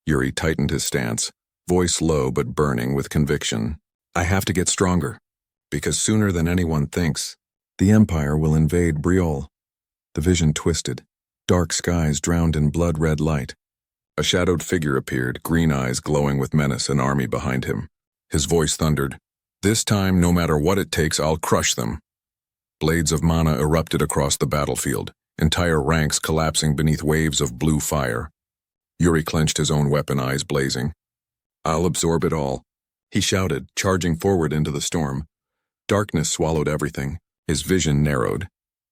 Yuri tightened his stance, voice low but burning with conviction. I have to get stronger. Because sooner than anyone thinks, the Empire will invade Briel. The vision twisted. Dark skies drowned in blood-red light. A shadowed figure appeared, green eyes glowing with menace, an army behind him. His voice thundered. This time, no matter what it takes, I'll crush them. Blades of mana erupted across the battlefield, entire ranks collapsing beneath waves of blue fire. Yuri clenched his own weapon, eyes blazing. I'll absorb it all, he shouted, charging forward into the storm. Darkness swallowed everything. His vision narrowed,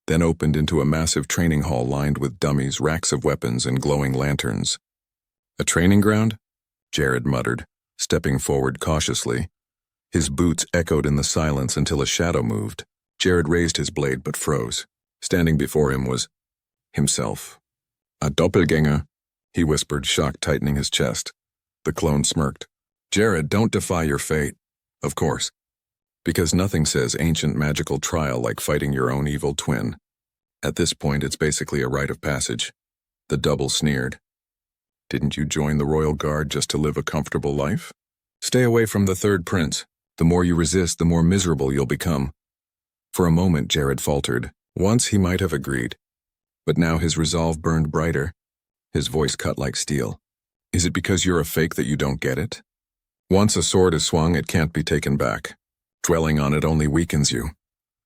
then opened into a massive training hall lined with dummies, racks of weapons, and glowing lanterns. A training ground? Jared muttered, stepping forward cautiously. His boots echoed in the silence until a shadow moved. Jared raised his blade but froze. Standing before him was himself. A doppelganger, he whispered, shock tightening his chest. The clone smirked. Jared, don't defy your fate. Of course. Because nothing says ancient magical trial like fighting your own evil twin. At this point, it's basically a rite of passage. The double sneered. Didn't you join the royal guard just to live a comfortable life? Stay away from the third prince. The more you resist, the more miserable you'll become. For a moment, Jared faltered. Once he might have agreed. But now his resolve burned brighter. His voice cut like steel. Is it because you're a fake that you don't get it? Once a sword is swung, it can't be taken back. Dwelling on it only weakens you.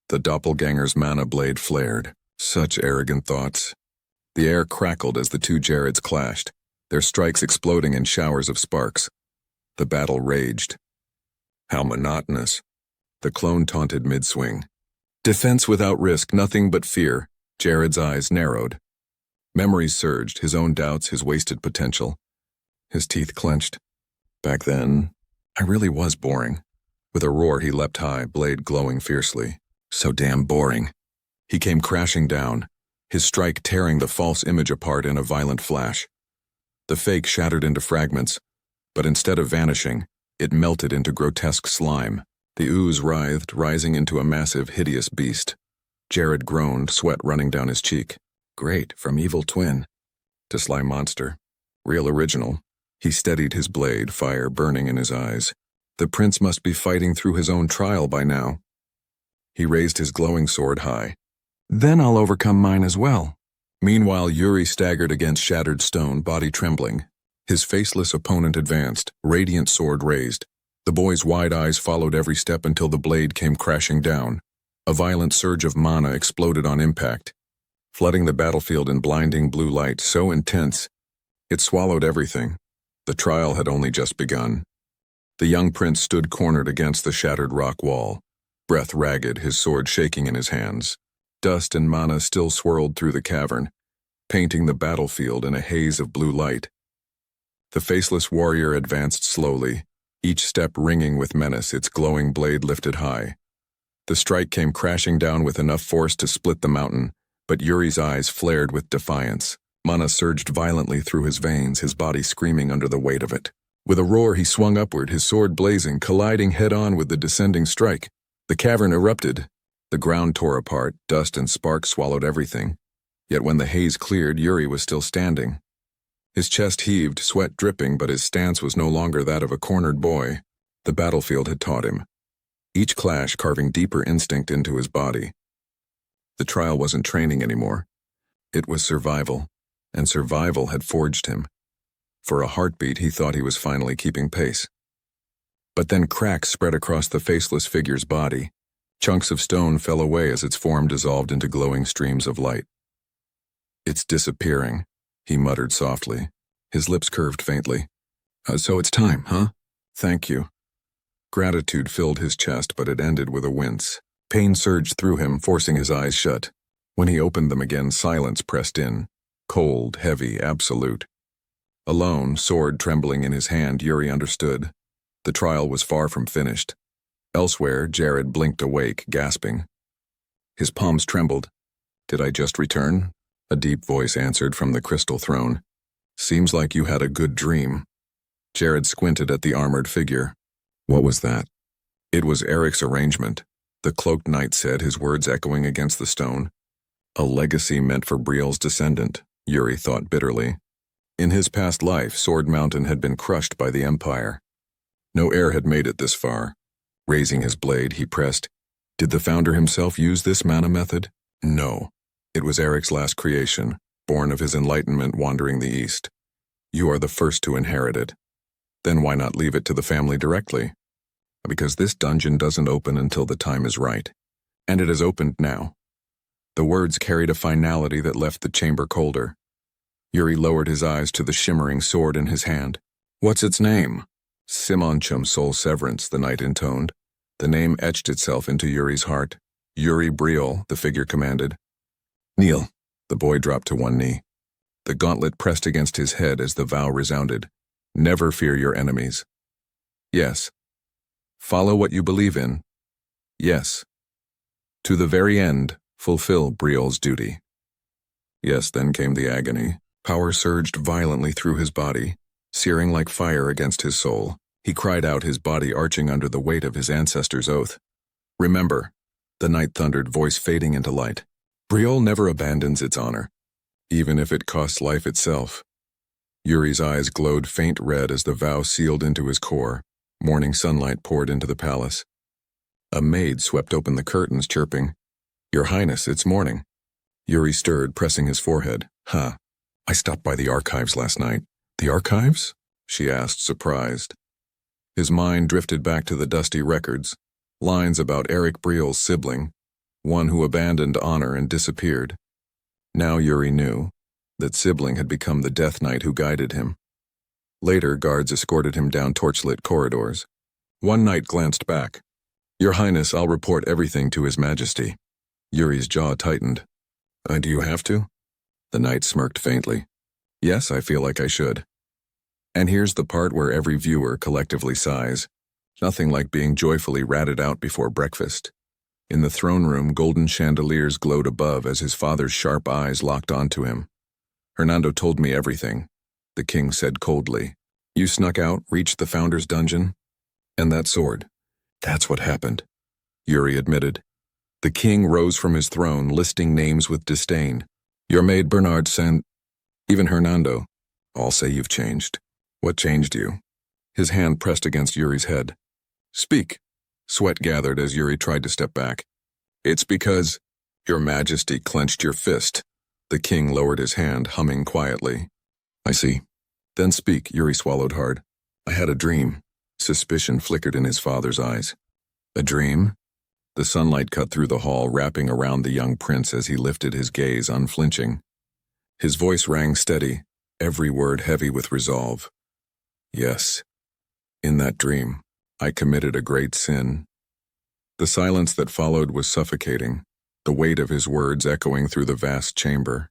The doppelganger's mana blade flared. Such arrogant thoughts. The air crackled as the two Jareds clashed, their strikes exploding in showers of sparks. The battle raged. How monotonous. The clone taunted mid-swing. Defense without risk, nothing but fear. Jared's eyes narrowed. Memories surged, his own doubts, his wasted potential. His teeth clenched. Back then, I really was boring. With a roar, he leapt high, blade glowing fiercely. So damn boring. He came crashing down, his strike tearing the false image apart in a violent flash. The fake shattered into fragments, but instead of vanishing, it melted into grotesque slime. The ooze writhed, rising into a massive, hideous beast. Jared groaned, sweat running down his cheek. Great, from evil twin to sly monster. Real original. He steadied his blade, fire burning in his eyes. The prince must be fighting through his own trial by now. He raised his glowing sword high. Then I'll overcome mine as well. Meanwhile, Yuri staggered against shattered stone, body trembling. His faceless opponent advanced, radiant sword raised. The boy's wide eyes followed every step until the blade came crashing down. A violent surge of mana exploded on impact, flooding the battlefield in blinding blue light so intense it swallowed everything. The trial had only just begun. The young prince stood cornered against the shattered rock wall, breath ragged, his sword shaking in his hands. Dust and mana still swirled through the cavern, painting the battlefield in a haze of blue light. The faceless warrior advanced slowly, each step ringing with menace, its glowing blade lifted high. The strike came crashing down with enough force to split the mountain, but Yuri's eyes flared with defiance. Mana surged violently through his veins, his body screaming under the weight of it. With a roar, he swung upward, his sword blazing, colliding head-on with the descending strike. The cavern erupted. The ground tore apart, dust and sparks swallowed everything. Yet when the haze cleared, Yuri was still standing. His chest heaved, sweat dripping, but his stance was no longer that of a cornered boy. The battlefield had taught him, each clash carving deeper instinct into his body. The trial wasn't training anymore. It was survival, and survival had forged him. For a heartbeat, he thought he was finally keeping pace. But then cracks spread across the faceless figure's body. Chunks of stone fell away as its form dissolved into glowing streams of light. It's disappearing, he muttered softly. His lips curved faintly. So it's time, huh? Thank you. Gratitude filled his chest, but it ended with a wince. Pain surged through him, forcing his eyes shut. When he opened them again, silence pressed in. Cold, heavy, absolute. Alone, sword trembling in his hand, Yuri understood. The trial was far from finished. Elsewhere, Jared blinked awake, gasping. His palms trembled. Did I just return? A deep voice answered from the crystal throne. Seems like you had a good dream. Jared squinted at the armored figure. What was that? It was Eric's arrangement, the cloaked knight said, his words echoing against the stone. A legacy meant for Briel's descendant, Yuri thought bitterly. In his past life, Sword Mountain had been crushed by the Empire. No heir had made it this far. Raising his blade, he pressed. Did the founder himself use this mana method? No. It was Eric's last creation, born of his enlightenment wandering the east. You are the first to inherit it. Then why not leave it to the family directly? Because this dungeon doesn't open until the time is right. And it has opened now. The words carried a finality that left the chamber colder. Yuri lowered his eyes to the shimmering sword in his hand. What's its name? Simonchum Soul Severance, the knight intoned. The name etched itself into Yuri's heart. Yuri Briol, the figure commanded. Kneel. The boy dropped to one knee. The gauntlet pressed against his head as the vow resounded. Never fear your enemies. Yes. Follow what you believe in. Yes. To the very end, fulfill Briol's duty. Yes, then came the agony. Power surged violently through his body, searing like fire against his soul. He cried out, his body arching under the weight of his ancestors' oath. Remember, the knight thundered, voice fading into light. Briol never abandons its honor, even if it costs life itself. Yuri's eyes glowed faint red as the vow sealed into his core. Morning sunlight poured into the palace. A maid swept open the curtains, chirping, "Your Highness, it's morning." Yuri stirred, pressing his forehead. I stopped by the archives last night." "The archives?" she asked, surprised. His mind drifted back to the dusty records, lines about Eric Briel's sibling, one who abandoned honor and disappeared. Now Yuri knew that sibling had become the Death Knight who guided him. Later, guards escorted him down torchlit corridors. One knight glanced back. "Your Highness, I'll report everything to His Majesty." Yuri's jaw tightened. Do you have to?" The knight smirked faintly. "Yes, I feel like I should." And here's the part where every viewer collectively sighs. Nothing like being joyfully ratted out before breakfast. In the throne room, golden chandeliers glowed above as his father's sharp eyes locked onto him. "Hernando told me everything," the king said coldly. "You snuck out, reached the founder's dungeon? And that sword. That's what happened," Yuri admitted. The king rose from his throne, listing names with disdain. "Your maid Bernard sent, even Hernando. All say you've changed. What changed you?" His hand pressed against Yuri's head. "Speak." Sweat gathered as Yuri tried to step back. "It's because Your Majesty clenched your fist." The king lowered his hand, humming quietly. "I see." "Then speak." Yuri swallowed hard. "I had a dream." Suspicion flickered in his father's eyes. "A dream?" The sunlight cut through the hall, wrapping around the young prince as he lifted his gaze, unflinching. His voice rang steady, every word heavy with resolve. "Yes. In that dream, I committed a great sin." The silence that followed was suffocating, the weight of his words echoing through the vast chamber.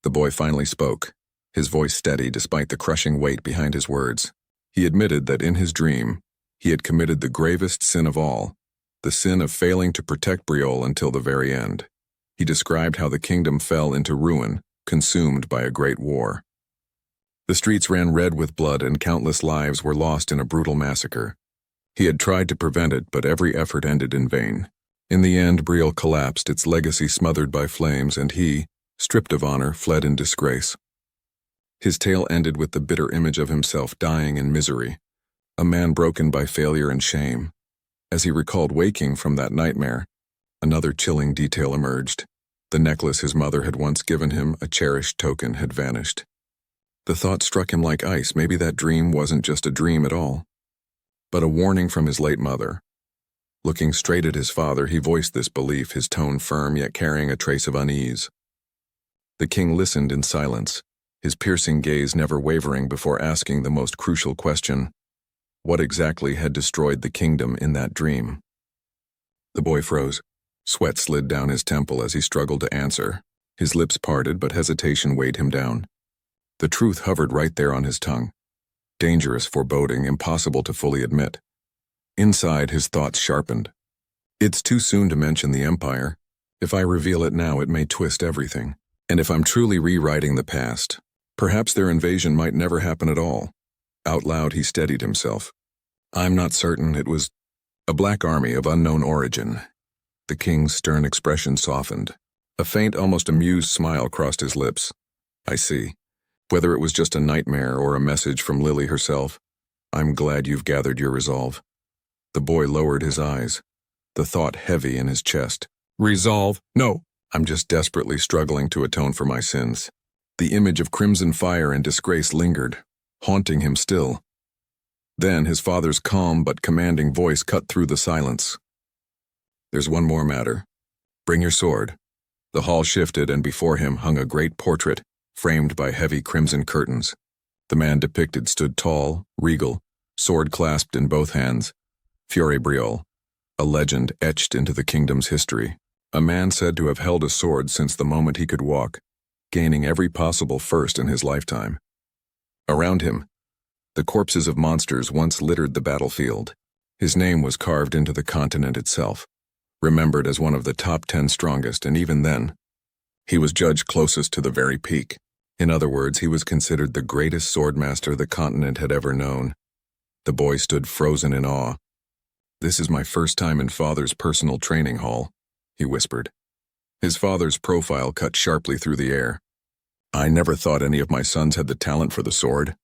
The boy finally spoke, his voice steady despite the crushing weight behind his words. He admitted that in his dream, he had committed the gravest sin of all, the sin of failing to protect Briol until the very end. He described how the kingdom fell into ruin, consumed by a great war. The streets ran red with blood and countless lives were lost in a brutal massacre. He had tried to prevent it, but every effort ended in vain. In the end, Briel collapsed, its legacy smothered by flames, and he, stripped of honor, fled in disgrace. His tale ended with the bitter image of himself dying in misery, a man broken by failure and shame. As he recalled waking from that nightmare, another chilling detail emerged. The necklace his mother had once given him, a cherished token, had vanished. The thought struck him like ice. Maybe that dream wasn't just a dream at all, but a warning from his late mother. Looking straight at his father, he voiced this belief, his tone firm yet carrying a trace of unease. The king listened in silence, his piercing gaze never wavering before asking the most crucial question: what exactly had destroyed the kingdom in that dream? The boy froze. Sweat slid down his temple as he struggled to answer. His lips parted, but hesitation weighed him down. The truth hovered right there on his tongue. Dangerous foreboding, impossible to fully admit. Inside, his thoughts sharpened. It's too soon to mention the Empire. If I reveal it now, it may twist everything. And if I'm truly rewriting the past, perhaps their invasion might never happen at all. Out loud, he steadied himself. "I'm not certain. It was a black army of unknown origin." The king's stern expression softened. A faint, almost amused smile crossed his lips. "I see. Whether it was just a nightmare or a message from Lily herself, I'm glad you've gathered your resolve." The boy lowered his eyes, the thought heavy in his chest. "Resolve? No, I'm just desperately struggling to atone for my sins." The image of crimson fire and disgrace lingered, haunting him still. Then his father's calm but commanding voice cut through the silence. "There's one more matter. Bring your sword." The hall shifted, and before him hung a great portrait, framed by heavy crimson curtains. The man depicted stood tall, regal, sword clasped in both hands. Yuri Briol, a legend etched into the kingdom's history. A man said to have held a sword since the moment he could walk, gaining every possible first in his lifetime. Around him, the corpses of monsters once littered the battlefield. His name was carved into the continent itself, remembered as one of the top 10 strongest, and even then, he was judged closest to the very peak. In other words, he was considered the greatest swordmaster the continent had ever known. The boy stood frozen in awe. "This is my first time in Father's personal training hall," he whispered. His father's profile cut sharply through the air. I never thought any of my sons had the talent for the sword.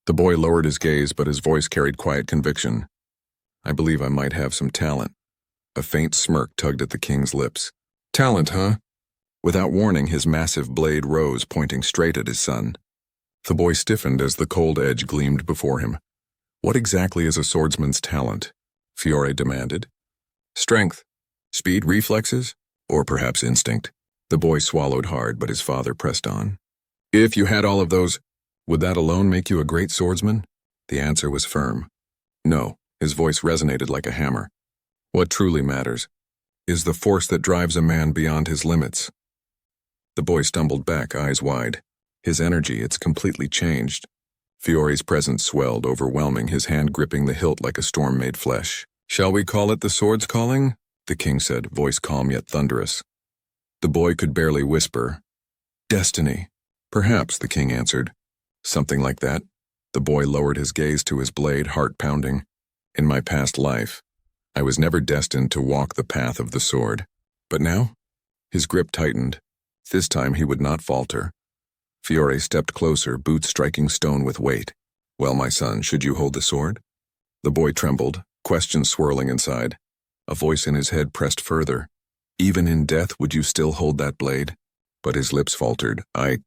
The boy lowered his gaze, but his voice carried quiet conviction. I believe I might have some talent. A faint smirk tugged at the king's lips. Talent, huh? Without warning, his massive blade rose, pointing straight at his son. The boy stiffened as the cold edge gleamed before him. What exactly is a swordsman's talent? Fiore demanded. Strength, speed, reflexes, or perhaps instinct. The boy swallowed hard, but his father pressed on. If you had all of those, would that alone make you a great swordsman? The answer was firm. No, his voice resonated like a hammer. What truly matters is the force that drives a man beyond his limits. The boy stumbled back, eyes wide. His energy, it's completely changed. Fiore's presence swelled, overwhelming, his hand gripping the hilt like a storm made flesh. Shall we call it the sword's calling? The king said, voice calm yet thunderous. The boy could barely whisper. Destiny. Perhaps, the king answered. Something like that. The boy lowered his gaze to his blade, heart pounding. In my past life, I was never destined to walk the path of the sword. But now? His grip tightened. This time he would not falter. Fiore stepped closer, boots striking stone with weight. Well, my son, should you hold the sword? The boy trembled, questions swirling inside. A voice in his head pressed further. Even in death, would you still hold that blade? But his lips faltered. I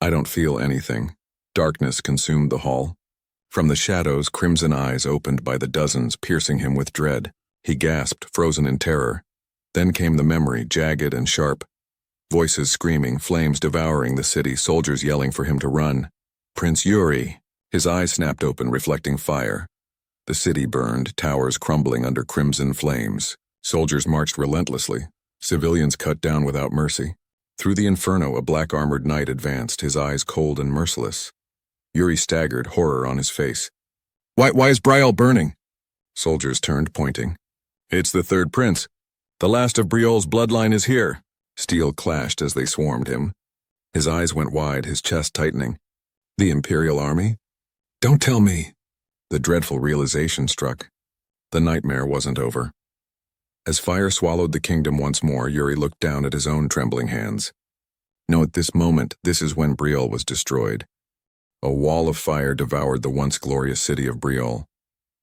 don't feel anything. Darkness consumed the hall. From the shadows, crimson eyes opened by the dozens, piercing him with dread. He gasped, frozen in terror. Then came the memory, jagged and sharp. Voices screaming, flames devouring the city, soldiers yelling for him to run. Prince Yuri. His eyes snapped open, reflecting fire. The city burned, towers crumbling under crimson flames. Soldiers marched relentlessly. Civilians cut down without mercy. Through the inferno, a black-armored knight advanced, his eyes cold and merciless. Yuri staggered, horror on his face. Why is Briel burning? Soldiers turned, pointing. It's the Third Prince. The last of Briol's bloodline is here. Steel clashed as they swarmed him. His eyes went wide, his chest tightening. The Imperial Army? Don't tell me. The dreadful realization struck. The nightmare wasn't over. As fire swallowed the kingdom once more, Yuri looked down at his own trembling hands. No, at this moment, this is when Briel was destroyed. A wall of fire devoured the once glorious city of Briol.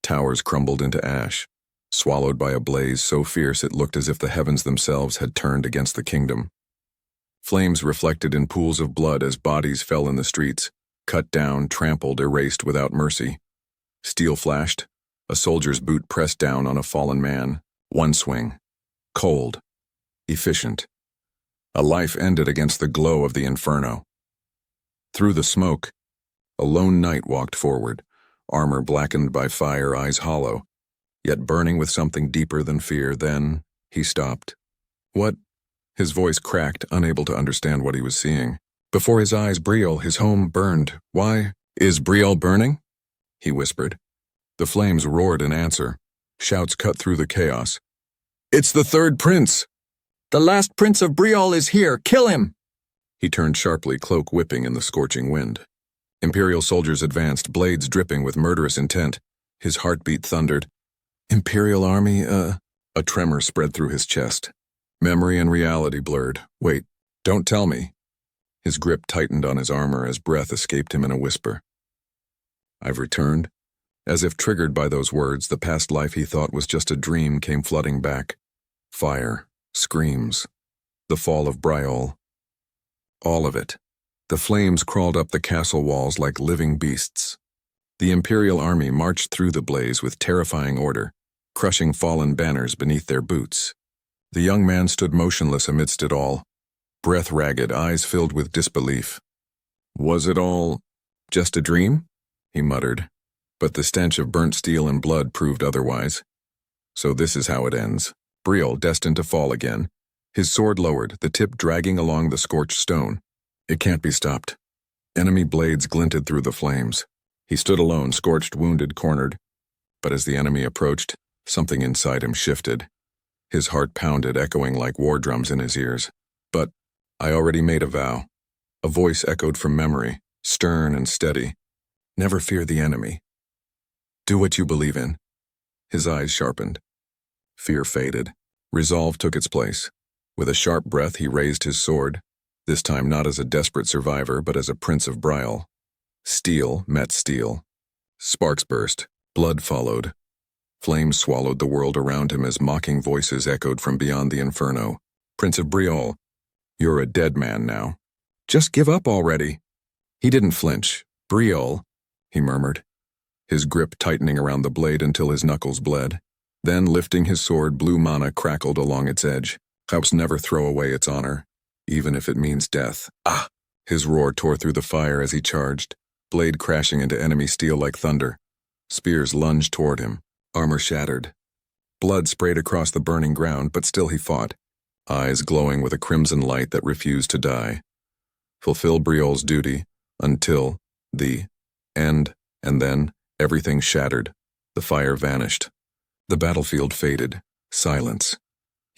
Towers crumbled into ash, swallowed by a blaze so fierce it looked as if the heavens themselves had turned against the kingdom. Flames reflected in pools of blood as bodies fell in the streets, cut down, trampled, erased without mercy. Steel flashed, a soldier's boot pressed down on a fallen man. One swing. Cold. Efficient. A life ended against the glow of the inferno. Through the smoke, a lone knight walked forward, armor blackened by fire, eyes hollow, yet burning with something deeper than fear. Then he stopped. What? His voice cracked, unable to understand what he was seeing. Before his eyes, Briel, his home, burned. Why? Is Briel burning? He whispered. The flames roared in answer. Shouts cut through the chaos. It's the Third Prince! The last Prince of Briol is here! Kill him! He turned sharply, cloak whipping in the scorching wind. Imperial soldiers advanced, blades dripping with murderous intent. His heartbeat thundered. Imperial army, A tremor spread through his chest. Memory and reality blurred. Wait, don't tell me. His grip tightened on his armor as breath escaped him in a whisper. I've returned. As if triggered by those words, the past life he thought was just a dream came flooding back. Fire, screams, the fall of Briel. All of it. The flames crawled up the castle walls like living beasts. The Imperial army marched through the blaze with terrifying order, crushing fallen banners beneath their boots. The young man stood motionless amidst it all, breath ragged, eyes filled with disbelief. Was it all just a dream? He muttered. But the stench of burnt steel and blood proved otherwise. So this is how it ends. Briel destined to fall again. His sword lowered, the tip dragging along the scorched stone. It can't be stopped. Enemy blades glinted through the flames. He stood alone, scorched, wounded, cornered. But as the enemy approached, something inside him shifted. His heart pounded, echoing like war drums in his ears. But I already made a vow. A voice echoed from memory, stern and steady. Never fear the enemy. Do what you believe in. His eyes sharpened. Fear faded. Resolve took its place. With a sharp breath, he raised his sword, this time not as a desperate survivor, but as a Prince of Briel. Steel met steel. Sparks burst. Blood followed. Flames swallowed the world around him as mocking voices echoed from beyond the inferno. Prince of Briol, you're a dead man now. Just give up already. He didn't flinch. Briel, he murmured, his grip tightening around the blade until his knuckles bled. Then, lifting his sword, blue mana crackled along its edge. House never throw away its honor, even if it means death. Ah! His roar tore through the fire as he charged, blade crashing into enemy steel like thunder. Spears lunged toward him, armor shattered. Blood sprayed across the burning ground, but still he fought, eyes glowing with a crimson light that refused to die. Fulfill Briol's duty until the end, and then everything shattered. The fire vanished. The battlefield faded. Silence.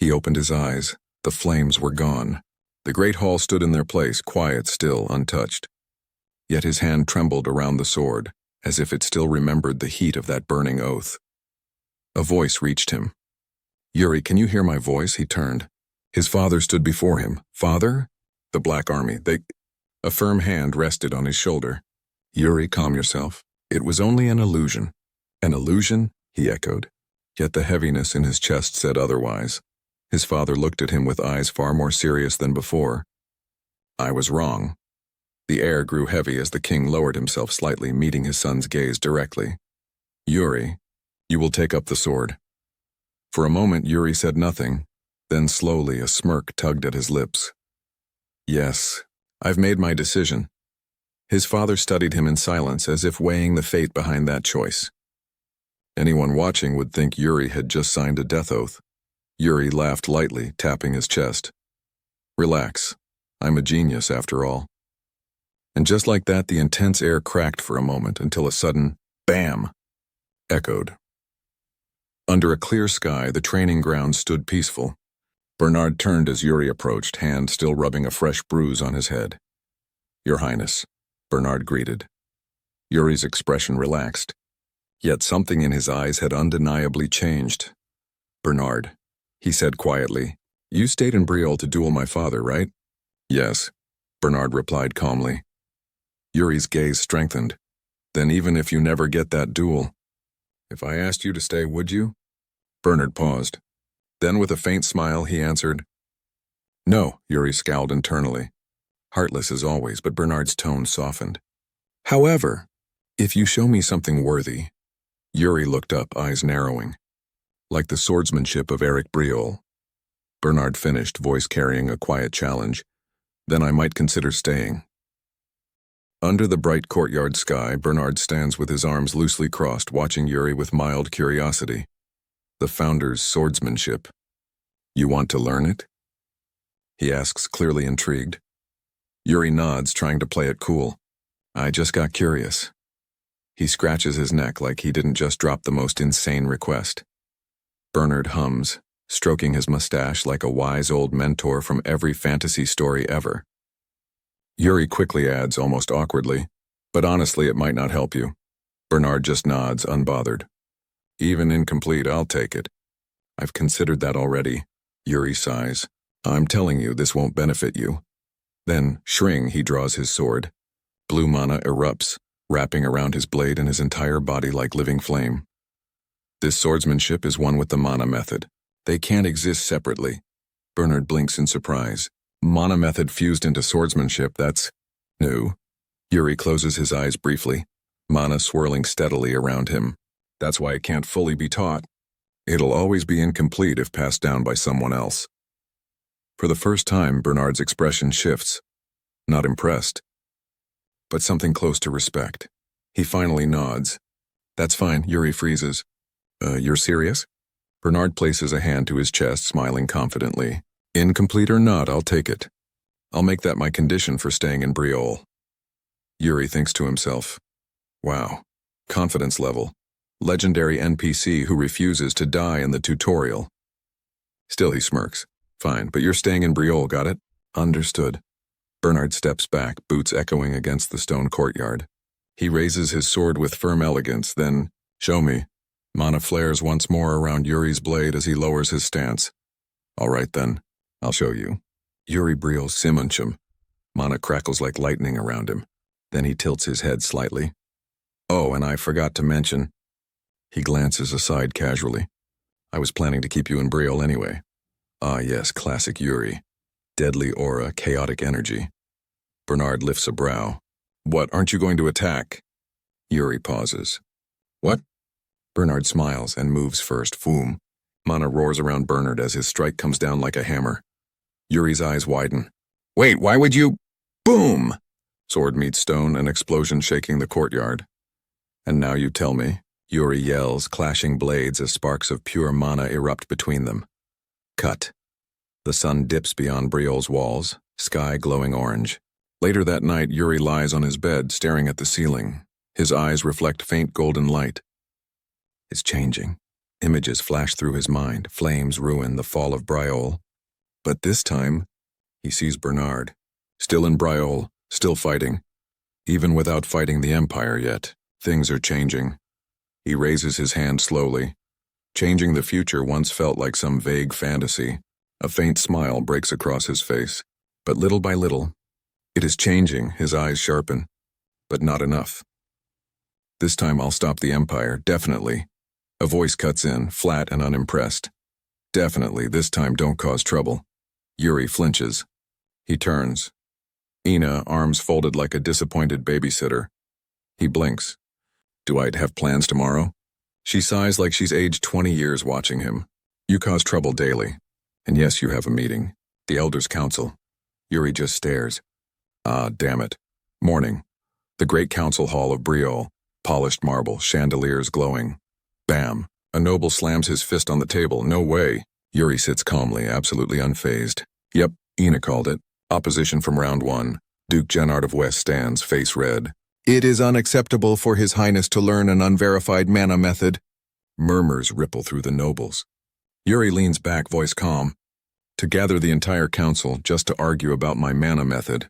He opened his eyes. The flames were gone. The great hall stood in their place, quiet, still, untouched. Yet his hand trembled around the sword, as if it still remembered the heat of that burning oath. A voice reached him. Yuri, can you hear my voice? He turned. His father stood before him. Father? The Black Army. A firm hand rested on his shoulder. Yuri, calm yourself. It was only an illusion. An illusion? He echoed. Yet the heaviness in his chest said otherwise. His father looked at him with eyes far more serious than before. I was wrong. The air grew heavy as the king lowered himself slightly, meeting his son's gaze directly. Yuri, you will take up the sword. For a moment Yuri said nothing, then slowly a smirk tugged at his lips. Yes, I've made my decision. His father studied him in silence, as if weighing the fate behind that choice. Anyone watching would think Yuri had just signed a death oath. Yuri laughed lightly, tapping his chest. Relax. I'm a genius, after all. And just like that, the intense air cracked for a moment until a sudden bam echoed. Under a clear sky, the training ground stood peaceful. Bernard turned as Yuri approached, hand still rubbing a fresh bruise on his head. Your Highness, Bernard greeted. Yuri's expression relaxed. Yet something in his eyes had undeniably changed. Bernard, he said quietly, you stayed in Briel to duel my father, right? Yes, Bernard replied calmly. Yuri's gaze strengthened. Then even if you never get that duel, if I asked you to stay, would you? Bernard paused. Then with a faint smile, he answered, No, Yuri scowled internally. Heartless as always, but Bernard's tone softened. However, if you show me something worthy. Yuri looked up, eyes narrowing. Like the swordsmanship of Yuri Briol. Bernard finished, voice carrying a quiet challenge. Then I might consider staying. Under the bright courtyard sky, Bernard stands with his arms loosely crossed, watching Yuri with mild curiosity. The founder's swordsmanship. You want to learn it? He asks, clearly intrigued. Yuri nods, trying to play it cool. I just got curious. He scratches his neck like he didn't just drop the most insane request. Bernard hums, stroking his mustache like a wise old mentor from every fantasy story ever. Yuri quickly adds, almost awkwardly, but honestly it might not help you. Bernard just nods, unbothered. Even incomplete, I'll take it. I've considered that already. Yuri sighs. I'm telling you, this won't benefit you. Then, shring, he draws his sword. Blue mana erupts, wrapping around his blade and his entire body like living flame. This swordsmanship is one with the mana method. They can't exist separately. Bernard blinks in surprise. Mana method fused into swordsmanship, that's new. Yuri closes his eyes briefly, mana swirling steadily around him. That's why it can't fully be taught. It'll always be incomplete if passed down by someone else. For the first time, Bernard's expression shifts. Not impressed, but something close to respect. He finally nods. That's fine, Yuri freezes. You're serious? Bernard places a hand to his chest, smiling confidently. Incomplete or not, I'll take it. I'll make that my condition for staying in Briol. Yuri thinks to himself. Wow. Confidence level. Legendary NPC who refuses to die in the tutorial. Still he smirks. Fine, but you're staying in Briol, got it? Understood. Bernard steps back, boots echoing against the stone courtyard. He raises his sword with firm elegance, then, show me. Mana flares once more around Yuri's blade as he lowers his stance. All right then, I'll show you. Yuri Briol Simunchum. Mana crackles like lightning around him. Then he tilts his head slightly. Oh, and I forgot to mention. He glances aside casually. I was planning to keep you in Briel anyway. Ah yes, classic Yuri. Deadly aura, chaotic energy. Bernard lifts a brow. What, aren't you going to attack? Yuri pauses. What? Bernard smiles and moves first. Foom. Mana roars around Bernard as his strike comes down like a hammer. Yuri's eyes widen. Wait, why would you? Boom! Sword meets stone, an explosion shaking the courtyard. And now you tell me, Yuri yells, clashing blades as sparks of pure mana erupt between them. Cut. The sun dips beyond Briol's walls, sky glowing orange. Later that night, Yuri lies on his bed, staring at the ceiling. His eyes reflect faint golden light. It's changing. Images flash through his mind, flames ruin the fall of Briol. But this time, he sees Bernard, still in Briol, still fighting. Even without fighting the Empire yet, things are changing. He raises his hand slowly. Changing the future once felt like some vague fantasy. A faint smile breaks across his face. But little by little, it is changing. His eyes sharpen. But not enough. This time I'll stop the Empire, definitely. A voice cuts in, flat and unimpressed. Definitely, this time don't cause trouble. Yuri flinches. He turns. Ina, arms folded like a disappointed babysitter. He blinks. Do I have plans tomorrow? She sighs like she's aged 20 years watching him. You cause trouble daily. And yes, you have a meeting. The Elders' Council. Yuri just stares. Ah, damn it. Morning. The great council hall of Briol. Polished marble, chandeliers glowing. Bam. A noble slams his fist on the table. No way. Yuri sits calmly, absolutely unfazed. Yep, Ina called it. Opposition from round one. Duke Gennard of West stands, face red. It is unacceptable for His Highness to learn an unverified mana method. Murmurs ripple through the nobles. Yuri leans back, voice calm. To gather the entire council just to argue about my mana method.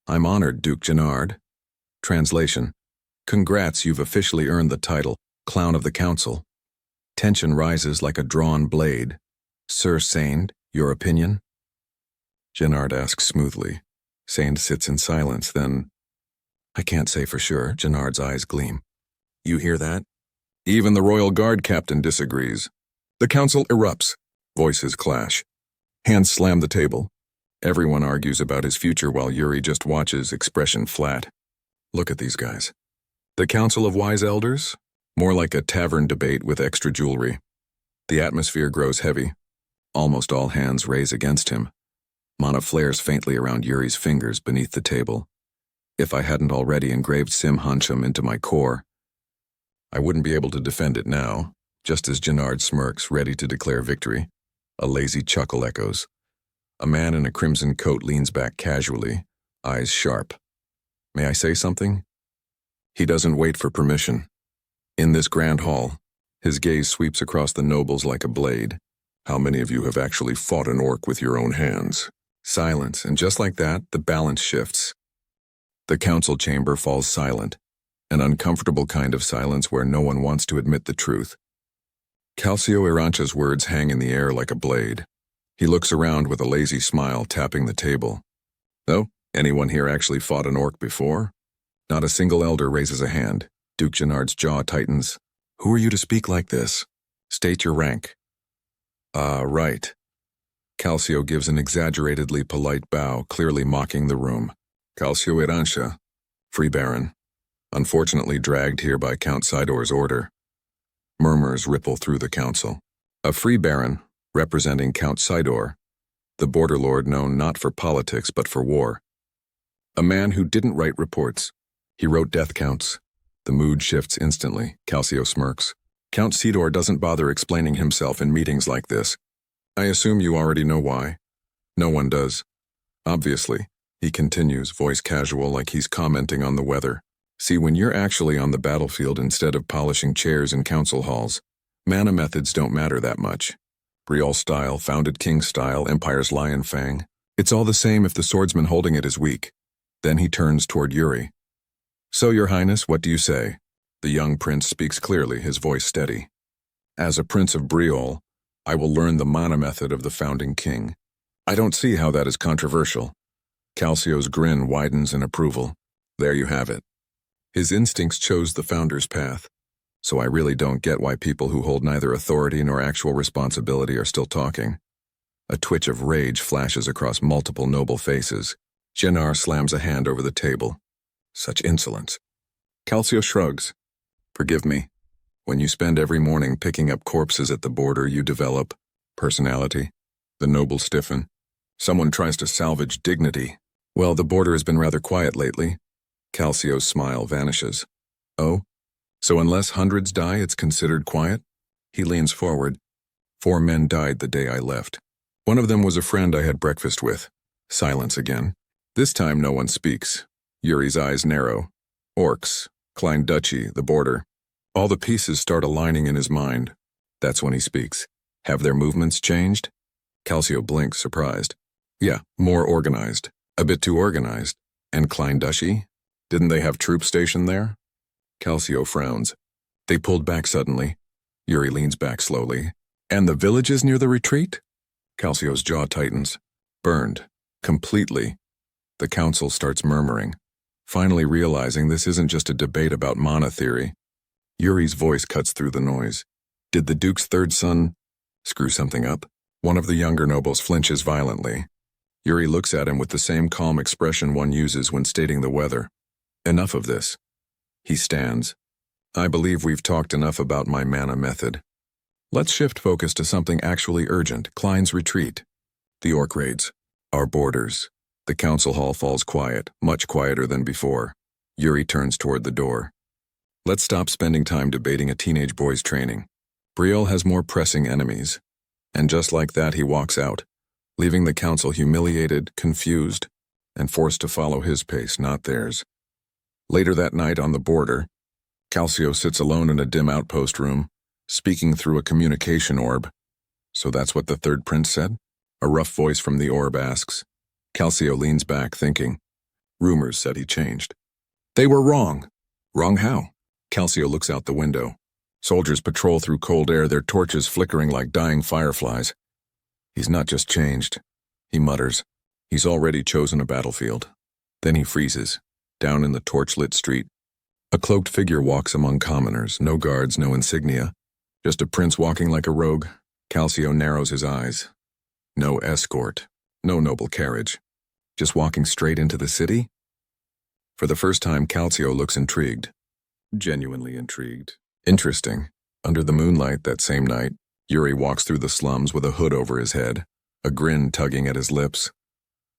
I'm honored, Duke Gennard. Translation. Congrats, you've officially earned the title, Clown of the Council. Tension rises like a drawn blade. Sir Sand, your opinion? Gennard asks smoothly. Sand sits in silence, then... I can't say for sure, Gennard's eyes gleam. You hear that? Even the Royal Guard captain disagrees. The council erupts. Voices clash. Hands slam the table. Everyone argues about his future while Yuri just watches, expression flat. Look at these guys. The Council of Wise Elders? More like a tavern debate with extra jewelry. The atmosphere grows heavy. Almost all hands raise against him. Mana flares faintly around Yuri's fingers beneath the table. If I hadn't already engraved Sim Hunchum into my core, I wouldn't be able to defend it now, just as Gennard smirks, ready to declare victory. A lazy chuckle echoes. A man in a crimson coat leans back casually, eyes sharp. May I say something? He doesn't wait for permission. In this grand hall, his gaze sweeps across the nobles like a blade. How many of you have actually fought an orc with your own hands? Silence, and just like that, the balance shifts. The council chamber falls silent, an uncomfortable kind of silence where no one wants to admit the truth. Calcio Irancha's words hang in the air like a blade. He looks around with a lazy smile, tapping the table. Oh, anyone here actually fought an orc before? Not a single elder raises a hand. Duke Gennard's jaw tightens. Who are you to speak like this? State your rank. Right. Calcio gives an exaggeratedly polite bow, clearly mocking the room. Calcio Irancha, Free Baron. Unfortunately dragged here by Count Sidor's order. Murmurs ripple through the council. A Free Baron, representing Count Sidor, the border lord known not for politics but for war. A man who didn't write reports. He wrote death counts. The mood shifts instantly. Calcio smirks. Count Sidor doesn't bother explaining himself in meetings like this. I assume you already know why. No one does. Obviously, he continues, voice casual like he's commenting on the weather. See, when you're actually on the battlefield instead of polishing chairs in council halls, mana methods don't matter that much. Briel style, founded king style, Empire's lion fang. It's all the same if the swordsman holding it is weak. Then he turns toward Yuri. So, Your Highness, what do you say? The young prince speaks clearly, his voice steady. As a prince of Briol, I will learn the mana method of the founding king. I don't see how that is controversial. Calcio's grin widens in approval. There you have it. His instincts chose the founder's path, so I really don't get why people who hold neither authority nor actual responsibility are still talking. A twitch of rage flashes across multiple noble faces. Jenar slams a hand over the table. Such insolence. Calcio shrugs. Forgive me. When you spend every morning picking up corpses at the border, you develop personality. The nobles stiffen. Someone tries to salvage dignity. Well, the border has been rather quiet lately. Calcio's smile vanishes. Oh? So unless hundreds die, it's considered quiet? He leans forward. 4 men died the day I left. One of them was a friend I had breakfast with. Silence again. This time no one speaks. Yuri's eyes narrow. Orcs, Klein Duchy, the border. All the pieces start aligning in his mind. That's when he speaks. Have their movements changed? Calcio blinks, surprised. Yeah, more organized. A bit too organized. And Klein Duchy? Didn't they have troops stationed there? Calcio frowns. They pulled back suddenly. Yuri leans back slowly. And the villages near the retreat? Calcio's jaw tightens. Burned. Completely. The council starts murmuring, finally realizing this isn't just a debate about mana theory. Yuri's voice cuts through the noise. Did the Duke's third son screw something up? One of the younger nobles flinches violently. Yuri looks at him with the same calm expression one uses when stating the weather. Enough of this. He stands. I believe we've talked enough about my mana method. Let's shift focus to something actually urgent, Klein's retreat. The orc raids. Our borders. The council hall falls quiet, much quieter than before. Yuri turns toward the door. Let's stop spending time debating a teenage boy's training. Briel has more pressing enemies. And just like that he walks out, leaving the council humiliated, confused, and forced to follow his pace, not theirs. Later that night on the border, Calcio sits alone in a dim outpost room, speaking through a communication orb. So that's what the third prince said? A rough voice from the orb asks. Calcio leans back, thinking. Rumors said he changed. They were wrong. Wrong how? Calcio looks out the window. Soldiers patrol through cold air, their torches flickering like dying fireflies. He's not just changed, he mutters. He's already chosen a battlefield. Then he freezes, down in the torch-lit street. A cloaked figure walks among commoners, no guards, no insignia. Just a prince walking like a rogue. Calcio narrows his eyes. No escort, no noble carriage. Just walking straight into the city? For the first time, Calcio looks intrigued. Genuinely intrigued. Interesting. Under the moonlight that same night, Yuri walks through the slums with a hood over his head, a grin tugging at his lips.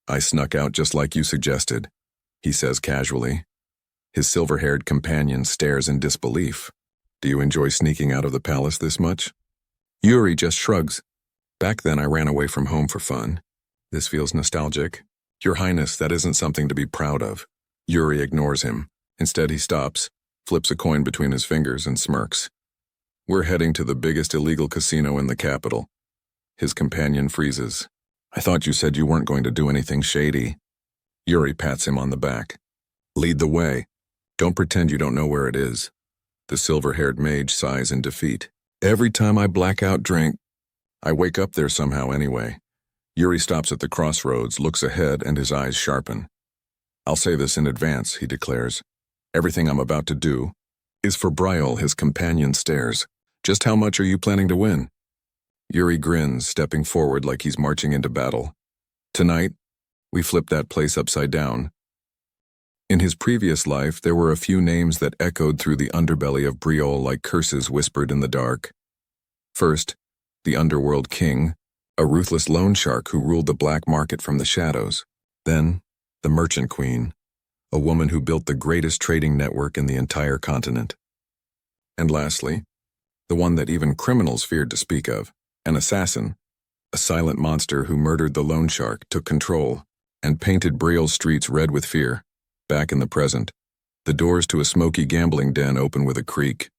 I snuck out just like you suggested, he says casually. His silver-haired companion stares in disbelief. Do you enjoy sneaking out of the palace this much? Yuri just shrugs. Back then I ran away from home for fun. This feels nostalgic. Your Highness, that isn't something to be proud of. Yuri ignores him. Instead he stops, flips a coin between his fingers and smirks. We're heading to the biggest illegal casino in the capital. His companion freezes. I thought you said you weren't going to do anything shady. Yuri pats him on the back. Lead the way. Don't pretend you don't know where it is. The silver-haired mage sighs in defeat. Every time I black out drink, I wake up there somehow anyway. Yuri stops at the crossroads, looks ahead, and his eyes sharpen. I'll say this in advance, he declares. Everything I'm about to do is for Briel. His companion stares. Just how much are you planning to win? Yuri grins, stepping forward like he's marching into battle. Tonight, we flip that place upside down. In his previous life, there were a few names that echoed through the underbelly of Briol like curses whispered in the dark. First, the underworld king, a ruthless loan shark who ruled the black market from the shadows. Then, the merchant queen, a woman who built the greatest trading network in the entire continent. And lastly, the one that even criminals feared to speak of, an assassin, a silent monster who murdered the loan shark, took control, and painted Briel's streets red with fear. Back in the present, the doors to a smoky gambling den open with a creak.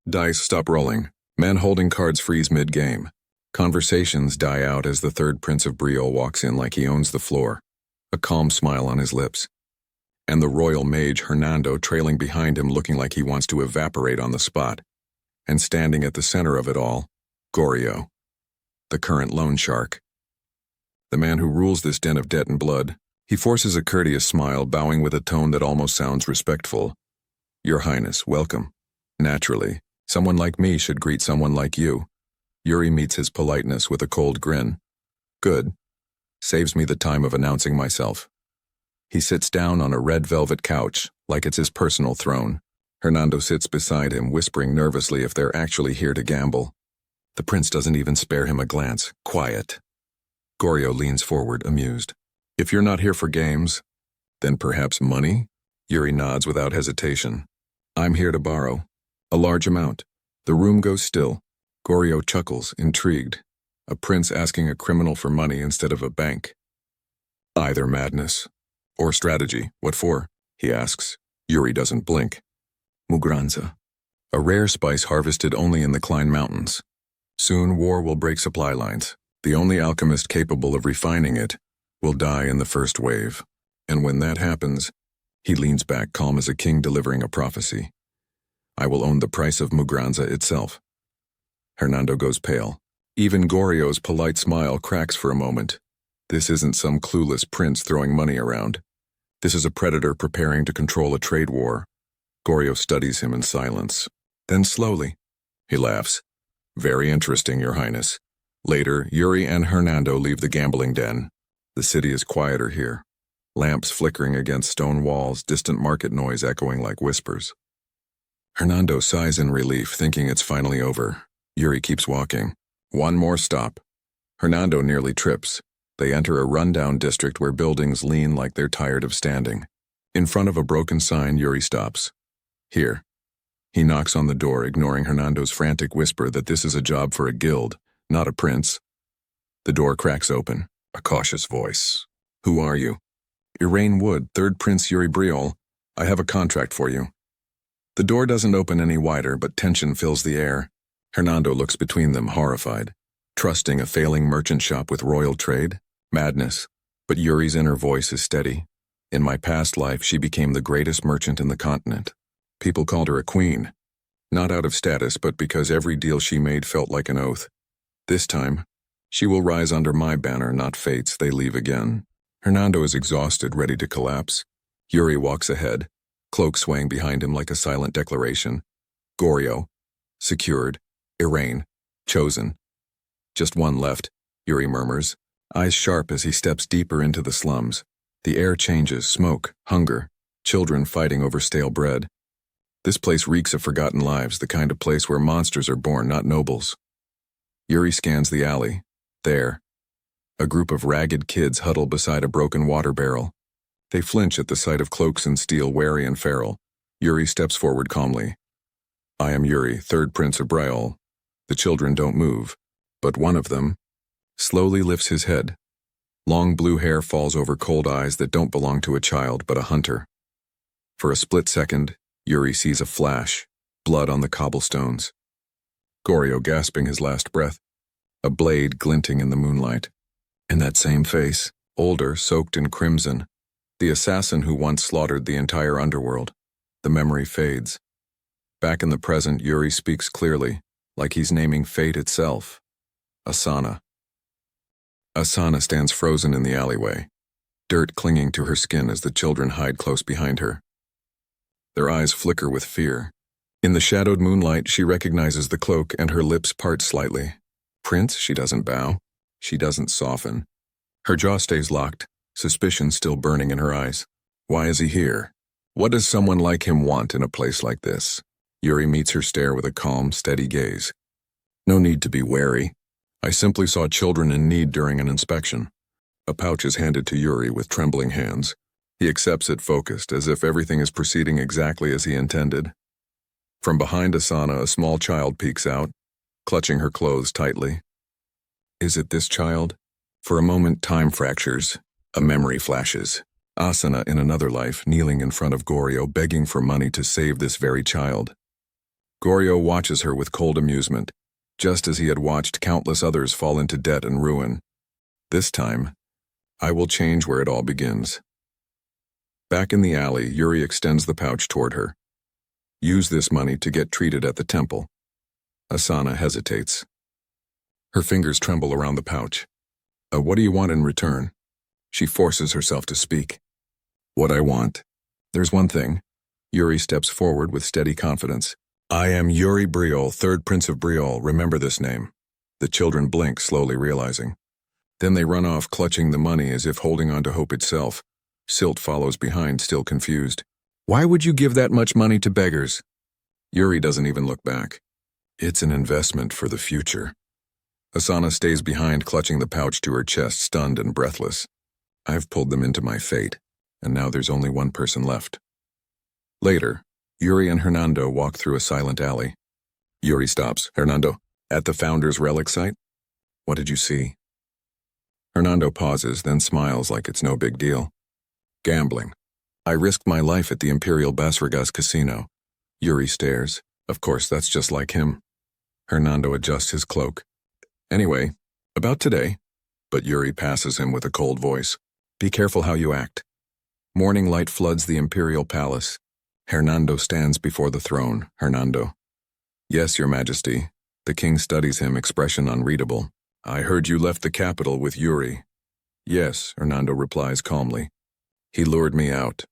Dice stop rolling. Men holding cards freeze mid-game. Conversations die out as the third Prince of Briol walks in like he owns the floor, a calm smile on his lips. And the royal mage Hernando trailing behind him looking like he wants to evaporate on the spot. And standing at the center of it all, Goryo, the current loan shark. the man who rules this den of debt and blood. He forces a courteous smile, bowing with a tone that almost sounds respectful. Your Highness, welcome. Naturally, someone like me should greet someone like you. Yuri meets his politeness with a cold grin. Good. Saves me the time of announcing myself. He sits down on a red velvet couch, like it's his personal throne. Hernando sits beside him, whispering nervously if they're actually here to gamble. The prince doesn't even spare him a glance. Quiet. Goryeo leans forward, amused. If you're not here for games, then perhaps money? Yuri nods without hesitation. I'm here to borrow. A large amount. The room goes still. Goryeo chuckles, intrigued. A prince asking a criminal for money instead of a bank. Either madness or strategy. What for? He asks. Yuri doesn't blink. Mugranza. A rare spice harvested only in the Klein Mountains. Soon war will break supply lines. The only alchemist capable of refining it will die in the first wave. And when that happens, he leans back, calm as a king delivering a prophecy. I will own the price of Mugranza itself. Hernando goes pale. Even Goryeo's polite smile cracks for a moment. This isn't some clueless prince throwing money around. This is a predator preparing to control a trade war. Goryeo studies him in silence. Then slowly, he laughs. Very interesting, Your Highness. Later, Yuri and Hernando leave the gambling den. The city is quieter here. Lamps flickering against stone walls, distant market noise echoing like whispers. Hernando sighs in relief, thinking it's finally over. Yuri keeps walking. One more stop. Hernando nearly trips. They enter a rundown district where buildings lean like they're tired of standing. In front of a broken sign, Yuri stops. Here. He knocks on the door, ignoring Hernando's frantic whisper that this is a job for a guild, not a prince. The door cracks open. A cautious voice. Who are you? Iraine Wood, Third Prince Yuri Briol. I have a contract for you. The door doesn't open any wider, but tension fills the air. Hernando looks between them, horrified. Trusting a failing merchant shop with royal trade? Madness. But Yuri's inner voice is steady. In my past life, she became the greatest merchant in the continent. People called her a queen. Not out of status, but because every deal she made felt like an oath. This time, she will rise under my banner, not fate's. They leave again. Hernando is exhausted, ready to collapse. Yuri walks ahead, cloak swaying behind him like a silent declaration. Goryeo. Secured. Iraine. Chosen. Just one left, Yuri murmurs, eyes sharp as he steps deeper into the slums. The air changes, smoke, hunger, children fighting over stale bread. This place reeks of forgotten lives, the kind of place where monsters are born, not nobles. Yuri scans the alley. There. A group of ragged kids huddle beside a broken water barrel. They flinch at the sight of cloaks and steel, wary and feral. Yuri steps forward calmly. I am Yuri, Third Prince of Briol. The children don't move, but one of them slowly lifts his head. Long blue hair falls over cold eyes that don't belong to a child but a hunter. For a split second, Yuri sees a flash, blood on the cobblestones. Goryeo gasping his last breath, a blade glinting in the moonlight. In that same face, older, soaked in crimson, the assassin who once slaughtered the entire underworld. The memory fades. Back in the present, Yuri speaks clearly, like he's naming fate itself. Asana. Asana stands frozen in the alleyway, dirt clinging to her skin as the children hide close behind her. Their eyes flicker with fear. In the shadowed moonlight, she recognizes the cloak and her lips part slightly. Prince, she doesn't bow. She doesn't soften. Her jaw stays locked, suspicion still burning in her eyes. Why is he here? What does someone like him want in a place like this? Yuri meets her stare with a calm, steady gaze. No need to be wary. I simply saw children in need during an inspection. A pouch is handed to Yuri with trembling hands. He accepts it focused, as if everything is proceeding exactly as he intended. From behind Asana, a small child peeks out, clutching her clothes tightly. Is it this child? For a moment, time fractures. A memory flashes. Asana in another life, kneeling in front of Goryeo, begging for money to save this very child. Goryeo watches her with cold amusement, just as he had watched countless others fall into debt and ruin. This time, I will change where it all begins. Back in the alley, Yuri extends the pouch toward her. Use this money to get treated at the temple. Asana hesitates. Her fingers tremble around the pouch. What do you want in return? She forces herself to speak. What I want. There's one thing. Yuri steps forward with steady confidence. I am Yuri Briol, Third Prince of Briol. Remember this name. The children blink, slowly realizing. Then they run off, clutching the money as if holding on to hope itself. Silt follows behind, still confused. Why would you give that much money to beggars? Yuri doesn't even look back. It's an investment for the future. Asana stays behind, clutching the pouch to her chest, stunned and breathless. I've pulled them into my fate, and now there's only one person left. Later, Yuri and Hernando walk through a silent alley. Yuri stops. Hernando, at the Founder's relic site? What did you see? Hernando pauses, then smiles like it's no big deal. Gambling. I risked my life at the Imperial Basragas casino. Yuri stares. Of course, that's just like him. Hernando adjusts his cloak. Anyway, about today. But Yuri passes him with a cold voice. Be careful how you act. Morning light floods the Imperial Palace. Hernando stands before the throne. Hernando. Yes, Your Majesty. The king studies him, expression unreadable. I heard you left the capital with Yuri. Yes, Hernando replies calmly. He lured me out.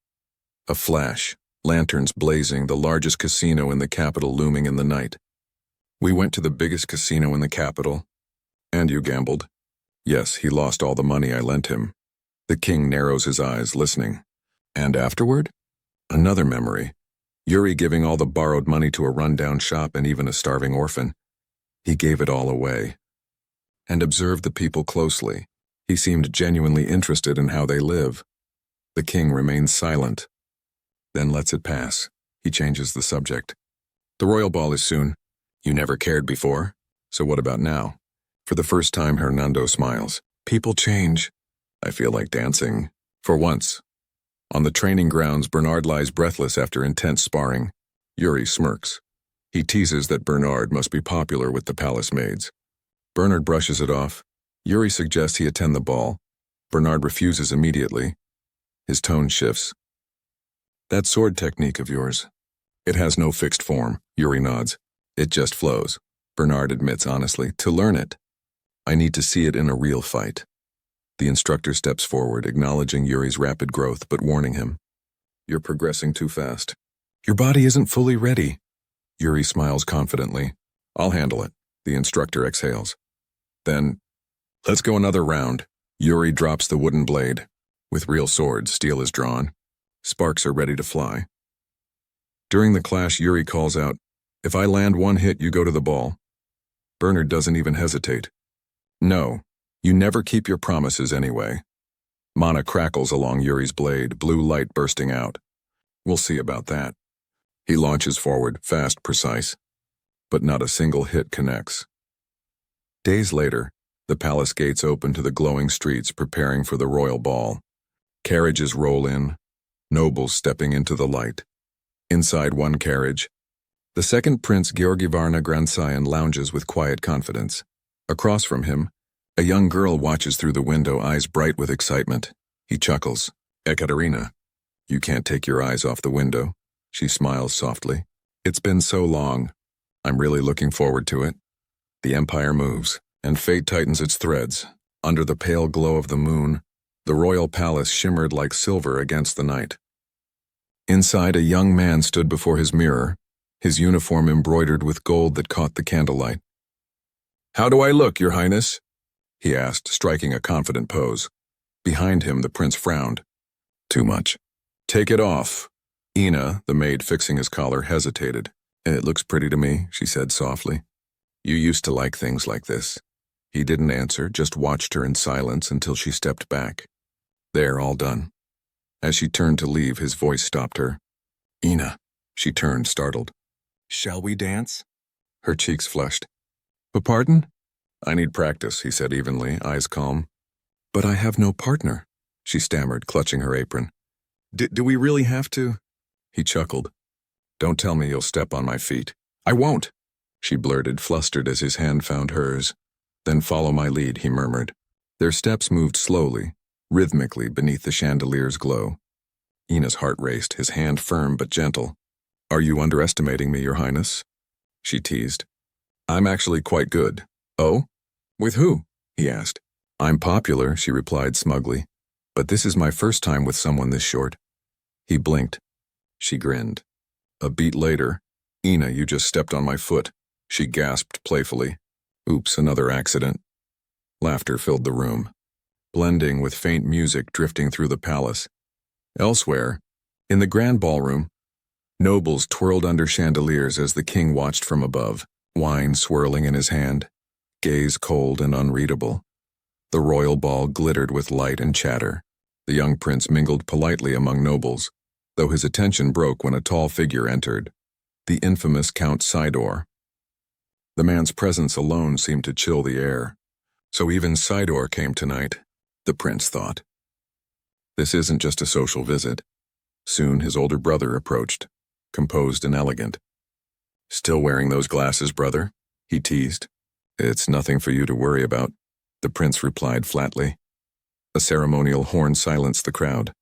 A flash, lanterns blazing, the largest casino in the capital looming in the night. We went to the biggest casino in the capital. And you gambled? Yes, he lost all the money I lent him. The king narrows his eyes, listening. And afterward? Another memory. Yuri giving all the borrowed money to a rundown shop and even a starving orphan. He gave it all away. And observed the people closely. He seemed genuinely interested in how they live. The king remains silent. Then lets it pass. He changes the subject. The royal ball is soon. You never cared before. So what about now? For the first time, Hernando smiles. People change. I feel like dancing. For once. On the training grounds, Bernard lies breathless after intense sparring. Yuri smirks. He teases that Bernard must be popular with the palace maids. Bernard brushes it off. Yuri suggests he attend the ball. Bernard refuses immediately. His tone shifts. That sword technique of yours. It has no fixed form, Yuri nods. It just flows. Bernard admits honestly, to learn it. I need to see it in a real fight. The instructor steps forward, acknowledging Yuri's rapid growth, but warning him. You're progressing too fast. Your body isn't fully ready. Yuri smiles confidently. I'll handle it. The instructor exhales. Then, let's go another round. Yuri drops the wooden blade. With real swords, steel is drawn. Sparks are ready to fly. During the clash, Yuri calls out, if I land one hit, you go to the ball. Bernard doesn't even hesitate. No, you never keep your promises anyway. Mana crackles along Yuri's blade, blue light bursting out. We'll see about that. He launches forward, fast, precise. But not a single hit connects. Days later, the palace gates open to the glowing streets preparing for the royal ball. Carriages roll in, nobles stepping into the light. Inside one carriage, the second Prince Georgi Varna Grandsion lounges with quiet confidence. Across from him, a young girl watches through the window, eyes bright with excitement. He chuckles. Ekaterina, you can't take your eyes off the window. She smiles softly. It's been so long. I'm really looking forward to it. The empire moves, and fate tightens its threads. Under the pale glow of the moon, the royal palace shimmered like silver against the night. Inside, a young man stood before his mirror, his uniform embroidered with gold that caught the candlelight. How do I look, Your Highness? He asked, striking a confident pose. Behind him, the prince frowned. Too much. Take it off. Ina, the maid fixing his collar, hesitated. It looks pretty to me, she said softly. You used to like things like this. He didn't answer, just watched her in silence until she stepped back. There, all done. As she turned to leave, his voice stopped her. Ina. She turned, startled. Shall we dance? Her cheeks flushed. Pardon? I need practice, he said evenly, eyes calm. But I have no partner, she stammered, clutching her apron. Do we really have to? He chuckled. Don't tell me you'll step on my feet. I won't, she blurted, flustered as his hand found hers. Then follow my lead, he murmured. Their steps moved slowly, rhythmically beneath the chandelier's glow. Ina's heart raced, his hand firm but gentle. Are you underestimating me, Your Highness? She teased. I'm actually quite good. Oh? With who? He asked. I'm popular, she replied smugly, but this is my first time with someone this short. He blinked. She grinned. A beat later, Ina, you just stepped on my foot, she gasped playfully. Oops, another accident. Laughter filled the room, blending with faint music drifting through the palace. Elsewhere, in the grand ballroom, nobles twirled under chandeliers as the king watched from above, wine swirling in his hand, gaze cold and unreadable. The royal ball glittered with light and chatter. The young prince mingled politely among nobles, though his attention broke when a tall figure entered, the infamous Count Sidor. The man's presence alone seemed to chill the air. So even Sidor came tonight, the prince thought. This isn't just a social visit. Soon his older brother approached, composed and elegant. Still wearing those glasses, brother? He teased. It's nothing for you to worry about, the prince replied flatly. A ceremonial horn silenced the crowd.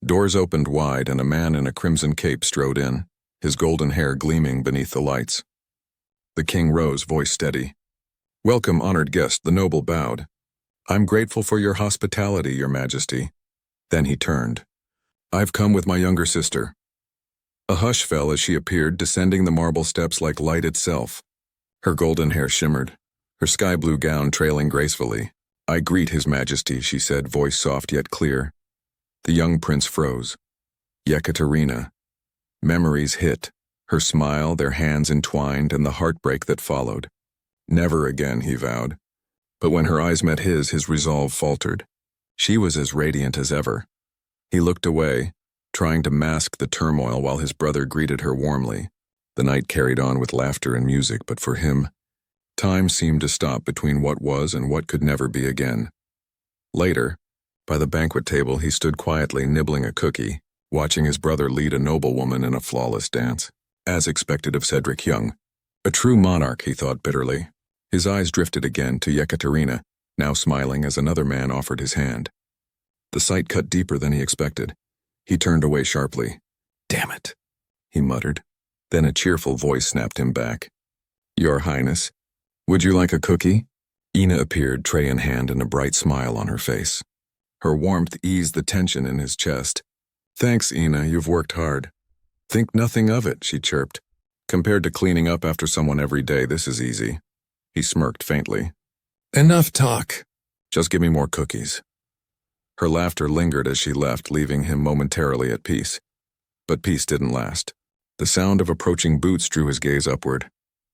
Doors opened wide and a man in a crimson cape strode in, his golden hair gleaming beneath the lights. The king rose, voice steady. Welcome, honored guest, the noble bowed. I'm grateful for your hospitality, your majesty. Then he turned. I've come with my younger sister. A hush fell as she appeared, descending the marble steps like light itself. Her golden hair shimmered, her sky-blue gown trailing gracefully. I greet his majesty, she said, voice soft yet clear. The young prince froze. Yekaterina. Memories hit, her smile, their hands entwined, and the heartbreak that followed. Never again, he vowed. But when her eyes met his resolve faltered. She was as radiant as ever. He looked away, trying to mask the turmoil while his brother greeted her warmly. The night carried on with laughter and music, but for him, time seemed to stop between what was and what could never be again. Later, by the banquet table, he stood quietly nibbling a cookie, watching his brother lead a noblewoman in a flawless dance, as expected of Cedric Young. A true monarch, he thought bitterly. His eyes drifted again to Yekaterina, now smiling as another man offered his hand. The sight cut deeper than he expected. He turned away sharply. Damn it, he muttered. Then a cheerful voice snapped him back. Your Highness, would you like a cookie? Ina appeared, tray in hand, and a bright smile on her face. Her warmth eased the tension in his chest. Thanks, Ina, you've worked hard. Think nothing of it, she chirped. Compared to cleaning up after someone every day, this is easy. He smirked faintly. Enough talk. Just give me more cookies. Her laughter lingered as she left, leaving him momentarily at peace. But peace didn't last. The sound of approaching boots drew his gaze upward.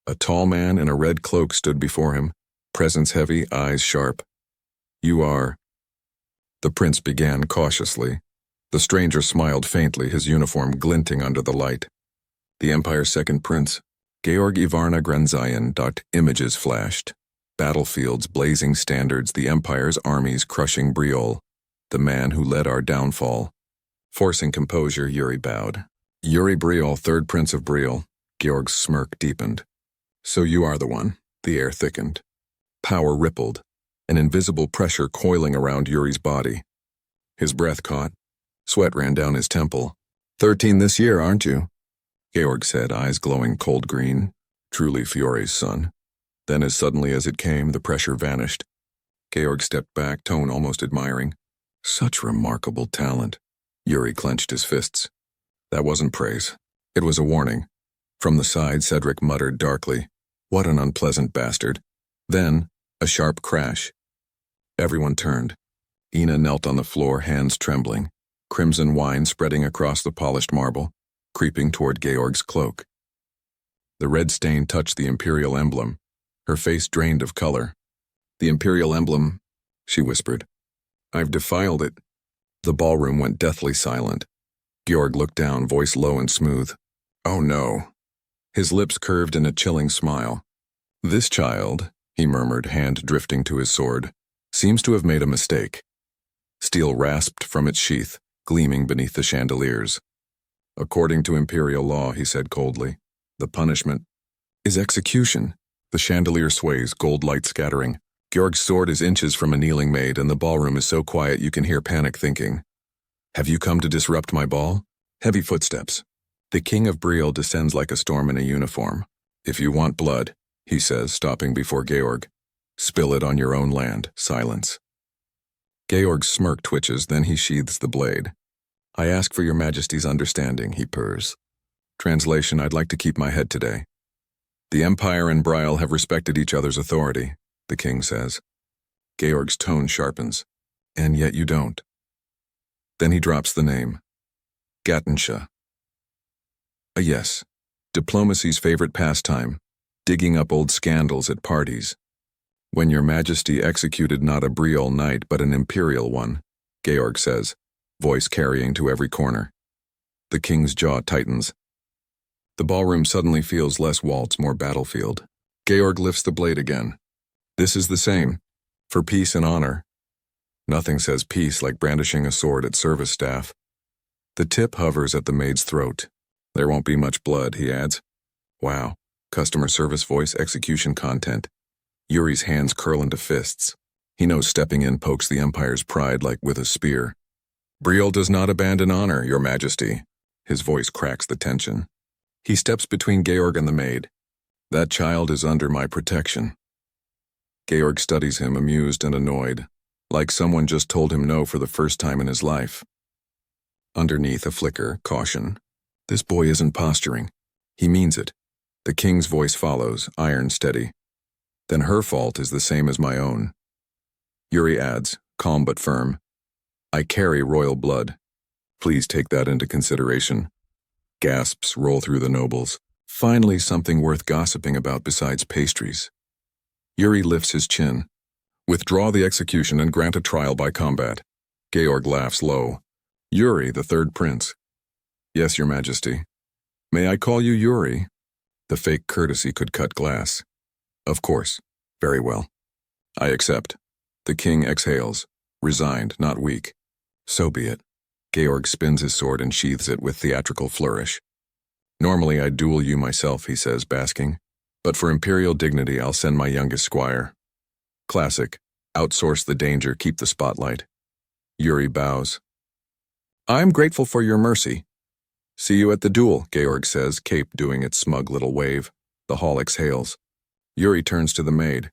A tall man in a red cloak stood before him, presence heavy, eyes sharp. You are... The prince began cautiously. The stranger smiled faintly, his uniform glinting under the light. The Empire's second prince, Georg Ivarna Granzayan. Images flashed. Battlefields, blazing standards, the Empire's armies crushing Briel, the man who led our downfall. Forcing composure, Yuri bowed. Yuri Briol, Third Prince of Briol. Georg's smirk deepened. So you are the one. The air thickened. Power rippled, an invisible pressure coiling around Yuri's body. His breath caught. Sweat ran down his temple. 13 this year, aren't you? Georg said, eyes glowing cold green. Truly Fiore's son. Then as suddenly as it came, the pressure vanished. Georg stepped back, tone almost admiring. Such remarkable talent. Yuri clenched his fists. That wasn't praise. It was a warning. From the side, Cedric muttered darkly, What an unpleasant bastard. Then, a sharp crash. Everyone turned. Ina knelt on the floor, hands trembling, crimson wine spreading across the polished marble, creeping toward Georg's cloak. The red stain touched the imperial emblem. Her face drained of color. The imperial emblem, she whispered. I've defiled it. The ballroom went deathly silent. Georg looked down, voice low and smooth. Oh no. His lips curved in a chilling smile. This child, he murmured, hand drifting to his sword, seems to have made a mistake. Steel rasped from its sheath, gleaming beneath the chandeliers. According to imperial law, he said coldly, the punishment is execution. The chandelier sways, gold light scattering. Georg's sword is inches from a kneeling maid, and the ballroom is so quiet you can hear panic thinking. Have you come to disrupt my ball? Heavy footsteps. The king of Briel descends like a storm in a uniform. If you want blood, he says, stopping before Georg, spill it on your own land. Silence. Georg's smirk twitches, then he sheathes the blade. I ask for your majesty's understanding, he purrs. Translation, I'd like to keep my head today. The Empire and Briel have respected each other's authority, the king says. Georg's tone sharpens. And yet you don't. Then he drops the name. Gattensha. A yes. Diplomacy's favorite pastime, digging up old scandals at parties. When your majesty executed not a Briel knight but an imperial one, Georg says, voice carrying to every corner. The king's jaw tightens. The ballroom suddenly feels less waltz, more battlefield. Georg lifts the blade again. This is the same. For peace and honor. Nothing says peace like brandishing a sword at service staff. The tip hovers at the maid's throat. There won't be much blood, he adds. Wow. Customer service voice execution content. Yuri's hands curl into fists. He knows stepping in pokes the Empire's pride like with a spear. Briel does not abandon honor, your majesty. His voice cracks the tension. He steps between Georg and the maid. That child is under my protection. Georg studies him, amused and annoyed, like someone just told him no for the first time in his life. Underneath a flicker, caution. This boy isn't posturing. He means it. The king's voice follows, iron steady. Then her fault is the same as my own. Yuri adds, calm but firm. I carry royal blood. Please take that into consideration. Gasps roll through the nobles. Finally something worth gossiping about besides pastries. Yuri lifts his chin. Withdraw the execution and grant a trial by combat. Georg laughs low. Yuri, the third prince. Yes, your majesty. May I call you Yuri? The fake courtesy could cut glass. Of course. Very well. I accept. The king exhales. Resigned, not weak. So be it. Georg spins his sword and sheathes it with theatrical flourish. Normally I'd duel you myself, he says, basking. But for imperial dignity, I'll send my youngest squire. Classic. Outsource the danger, keep the spotlight. Yuri bows. I'm grateful for your mercy. See you at the duel, Georg says, cape doing its smug little wave. The hall exhales. Yuri turns to the maid.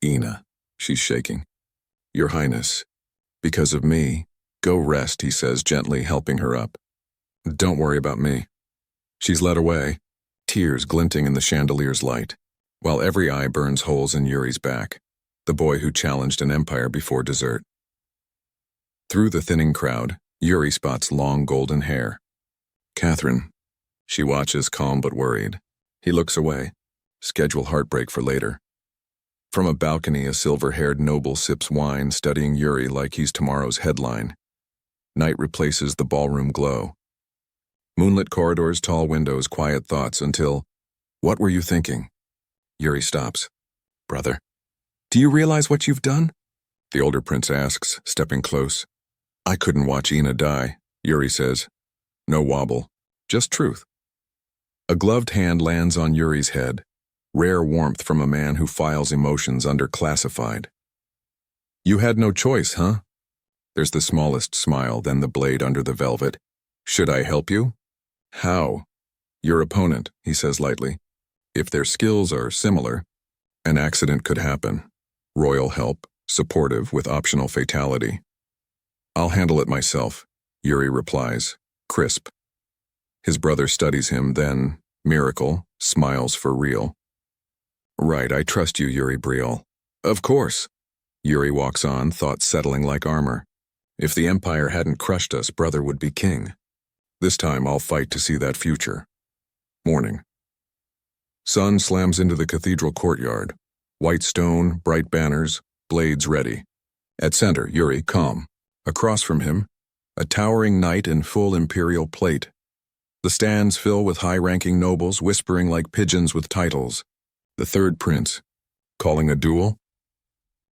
Ina. She's shaking. Your Highness. Because of me. Go rest, he says, gently helping her up. Don't worry about me. She's led away, tears glinting in the chandelier's light, while every eye burns holes in Yuri's back, the boy who challenged an empire before dessert. Through the thinning crowd, Yuri spots long golden hair. Catherine. She watches, calm but worried. He looks away. Schedule heartbreak for later. From a balcony, a silver-haired noble sips wine, studying Yuri like he's tomorrow's headline. Night replaces the ballroom glow. Moonlit corridors, tall windows, quiet thoughts until, what were you thinking? Yuri stops. Brother, do you realize what you've done? The older prince asks, stepping close. I couldn't watch Ina die, Yuri says. No wobble, just truth. A gloved hand lands on Yuri's head, rare warmth from a man who files emotions under classified. You had no choice, huh? There's the smallest smile, then the blade under the velvet. Should I help you? How? Your opponent, he says lightly. If their skills are similar, an accident could happen. Royal help, supportive with optional fatality. I'll handle it myself, Yuri replies, crisp. His brother studies him, then, miracle, smiles for real. Right, I trust you, Yuri Briol. Of course. Yuri walks on, thoughts settling like armor. If the Empire hadn't crushed us, brother would be king. This time I'll fight to see that future. Morning. Sun slams into the cathedral courtyard. White stone, bright banners, blades ready. At center, Yuri, calm. Across from him, a towering knight in full imperial plate. The stands fill with high-ranking nobles whispering like pigeons with titles. The third prince. Calling a duel?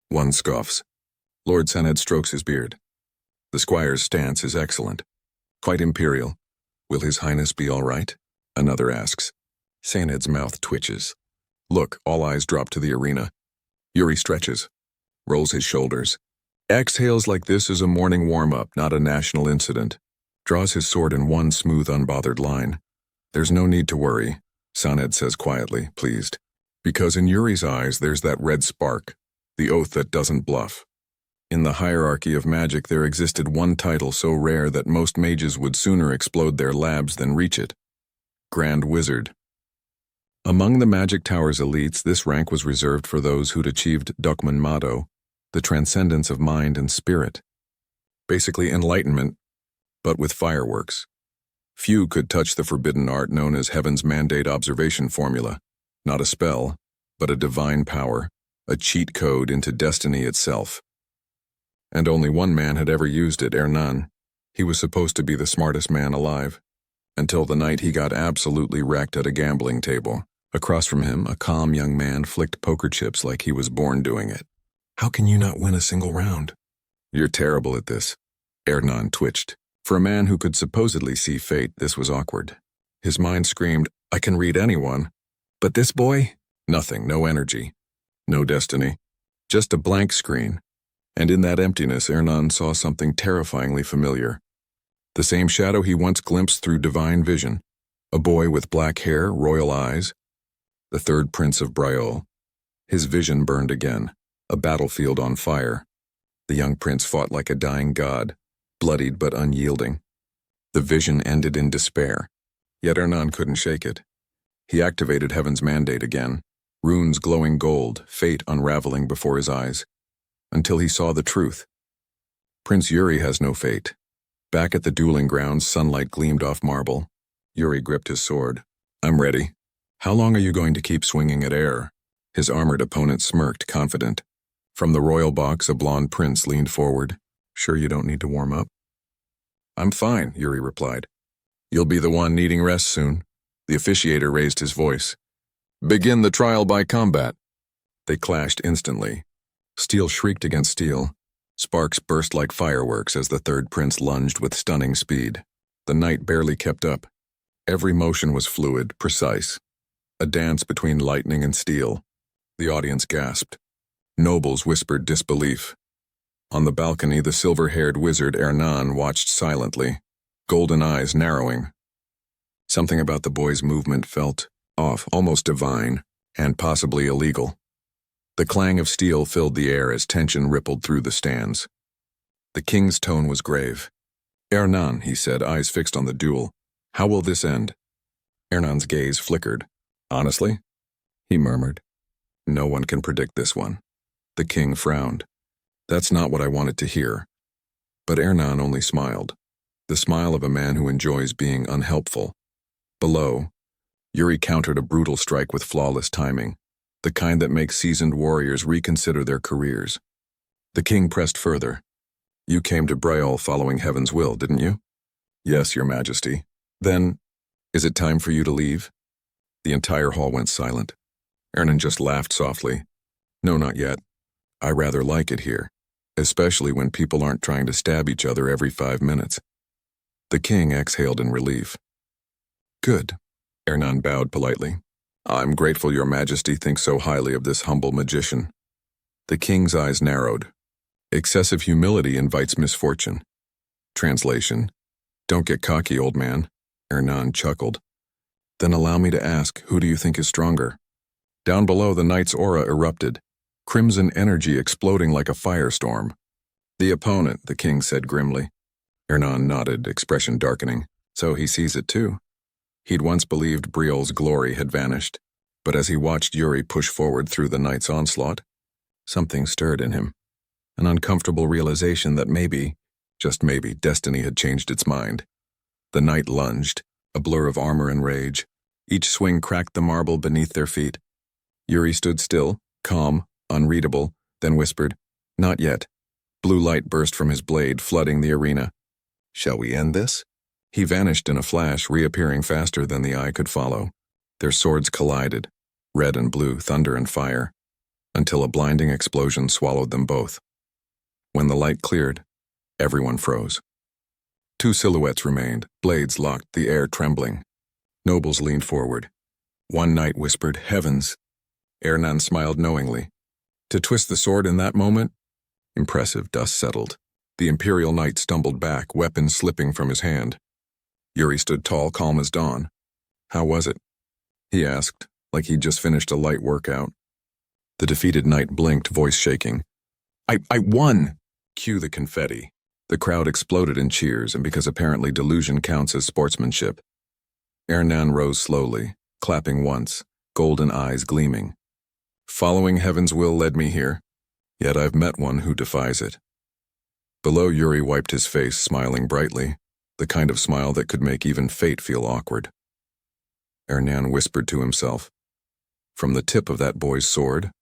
One scoffs. Lord Sened strokes his beard. The squire's stance is excellent. Quite imperial. Will his highness be all right? Another asks. Sened's mouth twitches. Look, all eyes drop to the arena. Yuri stretches. Rolls his shoulders. Exhales like this is a morning warm-up, not a national incident. Draws his sword in one smooth, unbothered line. There's no need to worry, Sened says quietly, pleased. Because in Yuri's eyes there's that red spark, the oath that doesn't bluff. In the hierarchy of magic, there existed one title so rare that most mages would sooner explode their labs than reach it: Grand Wizard. Among the Magic Tower's elites, this rank was reserved for those who'd achieved Dokman Mado, the transcendence of mind and spirit. Basically enlightenment, but with fireworks. Few could touch the forbidden art known as Heaven's Mandate observation formula, not a spell, but a divine power, a cheat code into destiny itself. And only one man had ever used it, Hernan. He was supposed to be the smartest man alive, until the night he got absolutely wrecked at a gambling table. Across from him, a calm young man flicked poker chips like he was born doing it. "How can you not win a single round?" "You're terrible at this." Hernan twitched. For a man who could supposedly see fate, this was awkward. His mind screamed, "I can read anyone. But this boy? Nothing, no energy, no destiny. Just a blank screen." And in that emptiness, Hernan saw something terrifyingly familiar. The same shadow he once glimpsed through divine vision. A boy with black hair, royal eyes. The Third Prince of Briol. His vision burned again, a battlefield on fire. The young prince fought like a dying god, bloodied but unyielding. The vision ended in despair, yet Hernan couldn't shake it. He activated Heaven's Mandate again, runes glowing gold, fate unraveling before his eyes, until he saw the truth. Prince Yuri has no fate. Back at the dueling grounds, sunlight gleamed off marble. Yuri gripped his sword. "I'm ready. How long are you going to keep swinging at air?" His armored opponent smirked, confident. From the royal box, a blonde prince leaned forward. "Sure you don't need to warm up?" "I'm fine," Yuri replied. "You'll be the one needing rest soon." The officiator raised his voice. "Begin the trial by combat." They clashed instantly. Steel shrieked against steel. Sparks burst like fireworks as the third prince lunged with stunning speed. The knight barely kept up. Every motion was fluid, precise. A dance between lightning and steel. The audience gasped. Nobles whispered disbelief. On the balcony, the silver-haired wizard Hernan watched silently, golden eyes narrowing. Something about the boy's movement felt off, almost divine, and possibly illegal. The clang of steel filled the air as tension rippled through the stands. The king's tone was grave. "Hernan," he said, eyes fixed on the duel. "How will this end?" Hernan's gaze flickered. "Honestly?" he murmured. "No one can predict this one." The king frowned. "That's not what I wanted to hear." But Hernan only smiled, the smile of a man who enjoys being unhelpful. Below, Yuri countered a brutal strike with flawless timing, the kind that makes seasoned warriors reconsider their careers. The king pressed further. "You came to Briel following Heaven's will, didn't you?" "Yes, Your Majesty." "Then, is it time for you to leave?" The entire hall went silent. Hernan just laughed softly. "No, not yet. I rather like it here, especially when people aren't trying to stab each other every 5 minutes." The king exhaled in relief. "Good." Hernan bowed politely. "I'm grateful Your Majesty thinks so highly of this humble magician." The king's eyes narrowed. "Excessive humility invites misfortune." Translation: "Don't get cocky, old man." Hernan chuckled. "Then allow me to ask, who do you think is stronger?" Down below, the knight's aura erupted, crimson energy exploding like a firestorm. "The opponent," the king said grimly. Hernan nodded, expression darkening. So he sees it too. He'd once believed Briel's glory had vanished, but as he watched Yuri push forward through the knight's onslaught, something stirred in him. An uncomfortable realization that maybe, just maybe, destiny had changed its mind. The knight lunged, a blur of armor and rage. Each swing cracked the marble beneath their feet. Yuri stood still, calm, unreadable, then whispered, "Not yet." Blue light burst from his blade, flooding the arena. "Shall we end this?" He vanished in a flash, reappearing faster than the eye could follow. Their swords collided, red and blue, thunder and fire, until a blinding explosion swallowed them both. When the light cleared, everyone froze. 2 silhouettes remained, blades locked, the air trembling. Nobles leaned forward. One knight whispered, "Heavens." Hernan smiled knowingly. To twist the sword in that moment? Impressive. Dust settled. The imperial knight stumbled back, weapon slipping from his hand. Yuri stood tall, calm as dawn. "How was it?" he asked, like he'd just finished a light workout. The defeated knight blinked, voice shaking. I won!" Cue the confetti. The crowd exploded in cheers, and because apparently delusion counts as sportsmanship. Ernan rose slowly, clapping once, golden eyes gleaming. Following heaven's will led me here, yet I've met one who defies it. Below, Yuri wiped his face, smiling brightly, the kind of smile that could make even fate feel awkward. Ernan whispered to himself, "From the tip of that boy's sword,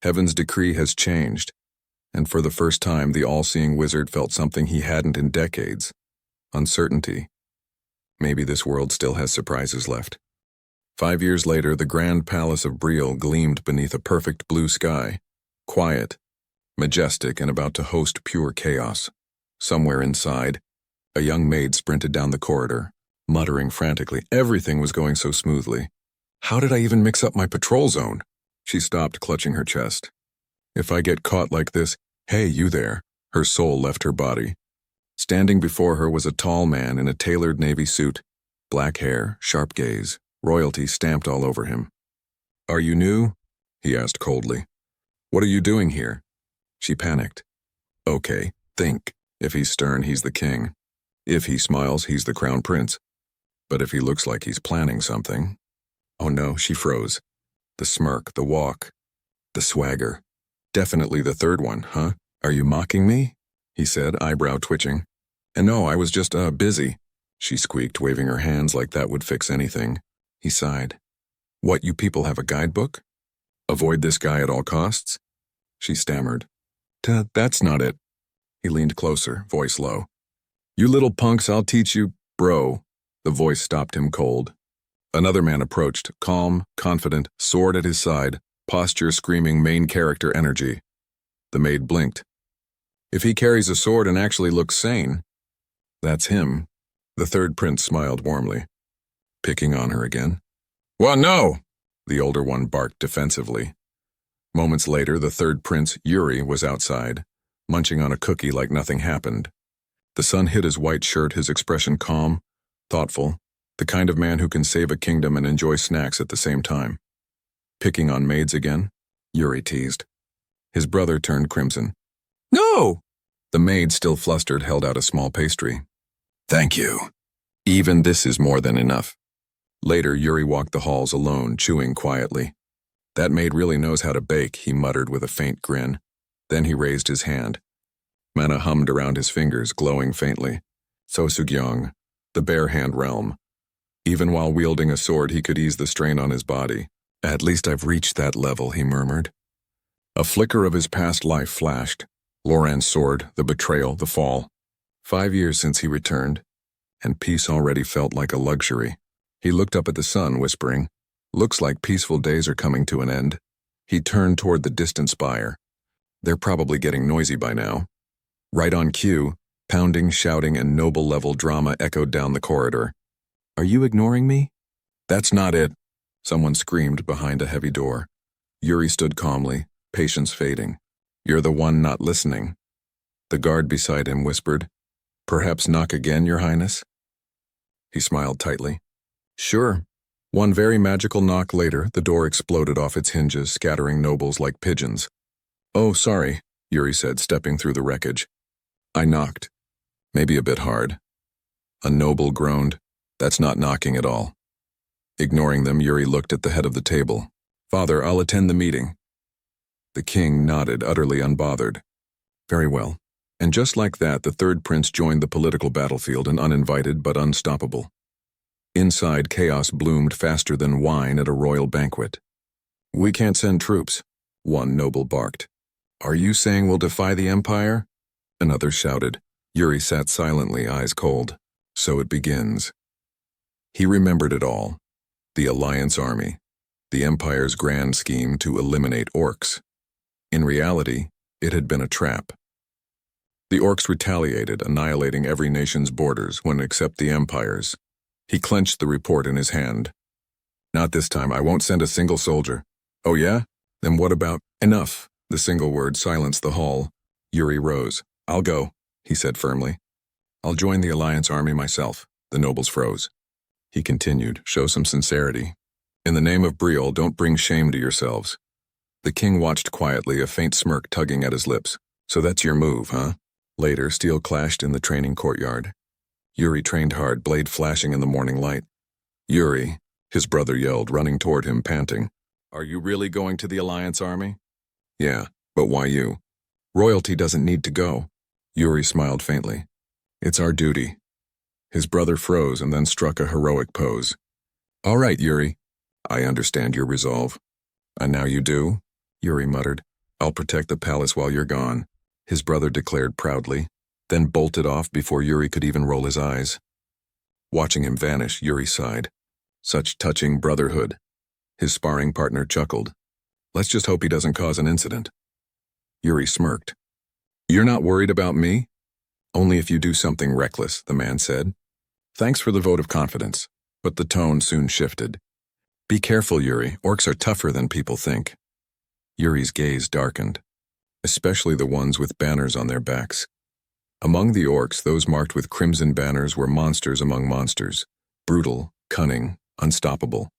heaven's decree has changed," and for the first time the all-seeing wizard felt something he hadn't in decades: uncertainty. Maybe this world still has surprises left. 5 years later, the grand palace of Briel gleamed beneath a perfect blue sky, quiet, majestic, and about to host pure chaos. Somewhere inside, a young maid sprinted down the corridor, muttering frantically. Everything was going so smoothly. How did I even mix up my patrol zone? She stopped, clutching her chest. If I get caught like this, "Hey, you there." Her soul left her body. Standing before her was a tall man in a tailored navy suit, black hair, sharp gaze, royalty stamped all over him. "Are you new?" he asked coldly. "What are you doing here?" She panicked. Okay, think. If he's stern, he's the king. If he smiles, he's the crown prince. But if he looks like he's planning something... Oh no, she froze. The smirk, the walk, the swagger. Definitely the third one, huh? "Are you mocking me?" he said, eyebrow twitching. "And no, I was just, busy," she squeaked, waving her hands like that would fix anything. He sighed. "What, you people have a guidebook? Avoid this guy at all costs?" She stammered. That's not it." He leaned closer, voice low. "You little punks, I'll teach you, bro." The voice stopped him cold. Another man approached, calm, confident, sword at his side, posture screaming main character energy. The maid blinked. If he carries a sword and actually looks sane, that's him. The third prince smiled warmly. Picking on her again? "Well, no!" the older one barked defensively. Moments later, the third prince, Yuri, was outside, munching on a cookie like nothing happened. The sun hit his white shirt, his expression calm, thoughtful, the kind of man who can save a kingdom and enjoy snacks at the same time. "Picking on maids again?" Yuri teased. His brother turned crimson. "No!" The maid, still flustered, held out a small pastry. "Thank you. Even this is more than enough." Later, Yuri walked the halls alone, chewing quietly. "That maid really knows how to bake," he muttered with a faint grin. Then he raised his hand. Mana hummed around his fingers, glowing faintly. Sosugyong, the bare hand realm. Even while wielding a sword, he could ease the strain on his body. "At least I've reached that level," he murmured. A flicker of his past life flashed. Loran's sword, the betrayal, the fall. 5 years since he returned, and peace already felt like a luxury. He looked up at the sun, whispering, "Looks like peaceful days are coming to an end." He turned toward the distant spire. They're probably getting noisy by now. Right on cue, pounding, shouting, and noble-level drama echoed down the corridor. "Are you ignoring me?" "That's not it," someone screamed behind a heavy door. Yuri stood calmly, patience fading. "You're the one not listening." The guard beside him whispered, "Perhaps knock again, Your Highness?" He smiled tightly. "Sure." One very magical knock later, the door exploded off its hinges, scattering nobles like pigeons. "Oh, sorry," Yuri said, stepping through the wreckage. "I knocked. Maybe a bit hard." A noble groaned. "That's not knocking at all." Ignoring them, Yuri looked at the head of the table. "Father, I'll attend the meeting." The king nodded, utterly unbothered. "Very well." And just like that, the third prince joined the political battlefield, and uninvited but unstoppable. Inside, chaos bloomed faster than wine at a royal banquet. "We can't send troops," one noble barked. "Are you saying we'll defy the Empire?" Another shouted. Yuri sat silently, eyes cold. So it begins. He remembered it all. The Alliance Army. The Empire's grand scheme to eliminate orcs. In reality, it had been a trap. The orcs retaliated, annihilating every nation's borders, when except the Empire's. He clenched the report in his hand. "Not this time. I won't send a single soldier." "Oh yeah? Then what about—" "Enough." The single word silenced the hall. Yuri rose. "I'll go," he said firmly. "I'll join the Alliance Army myself." The nobles froze. He continued, "Show some sincerity. In the name of Briel, don't bring shame to yourselves." The king watched quietly, a faint smirk tugging at his lips. So that's your move, huh? Later, steel clashed in the training courtyard. Yuri trained hard, blade flashing in the morning light. Yuri, his brother yelled, running toward him, panting. Are you really going to the Alliance Army? Yeah, but why you? Royalty doesn't need to go. Yuri smiled faintly. It's our duty. His brother froze and then struck a heroic pose. All right, Yuri. I understand your resolve. And now you do? Yuri muttered. I'll protect the palace while you're gone, his brother declared proudly, then bolted off before Yuri could even roll his eyes. Watching him vanish, Yuri sighed. Such touching brotherhood. His sparring partner chuckled. Let's just hope he doesn't cause an incident. Yuri smirked. You're not worried about me? Only if you do something reckless, the man said. Thanks for the vote of confidence, but the tone soon shifted. Be careful, Yuri. Orcs are tougher than people think. Yuri's gaze darkened, especially the ones with banners on their backs. Among the orcs, those marked with crimson banners were monsters among monsters, brutal, cunning, unstoppable.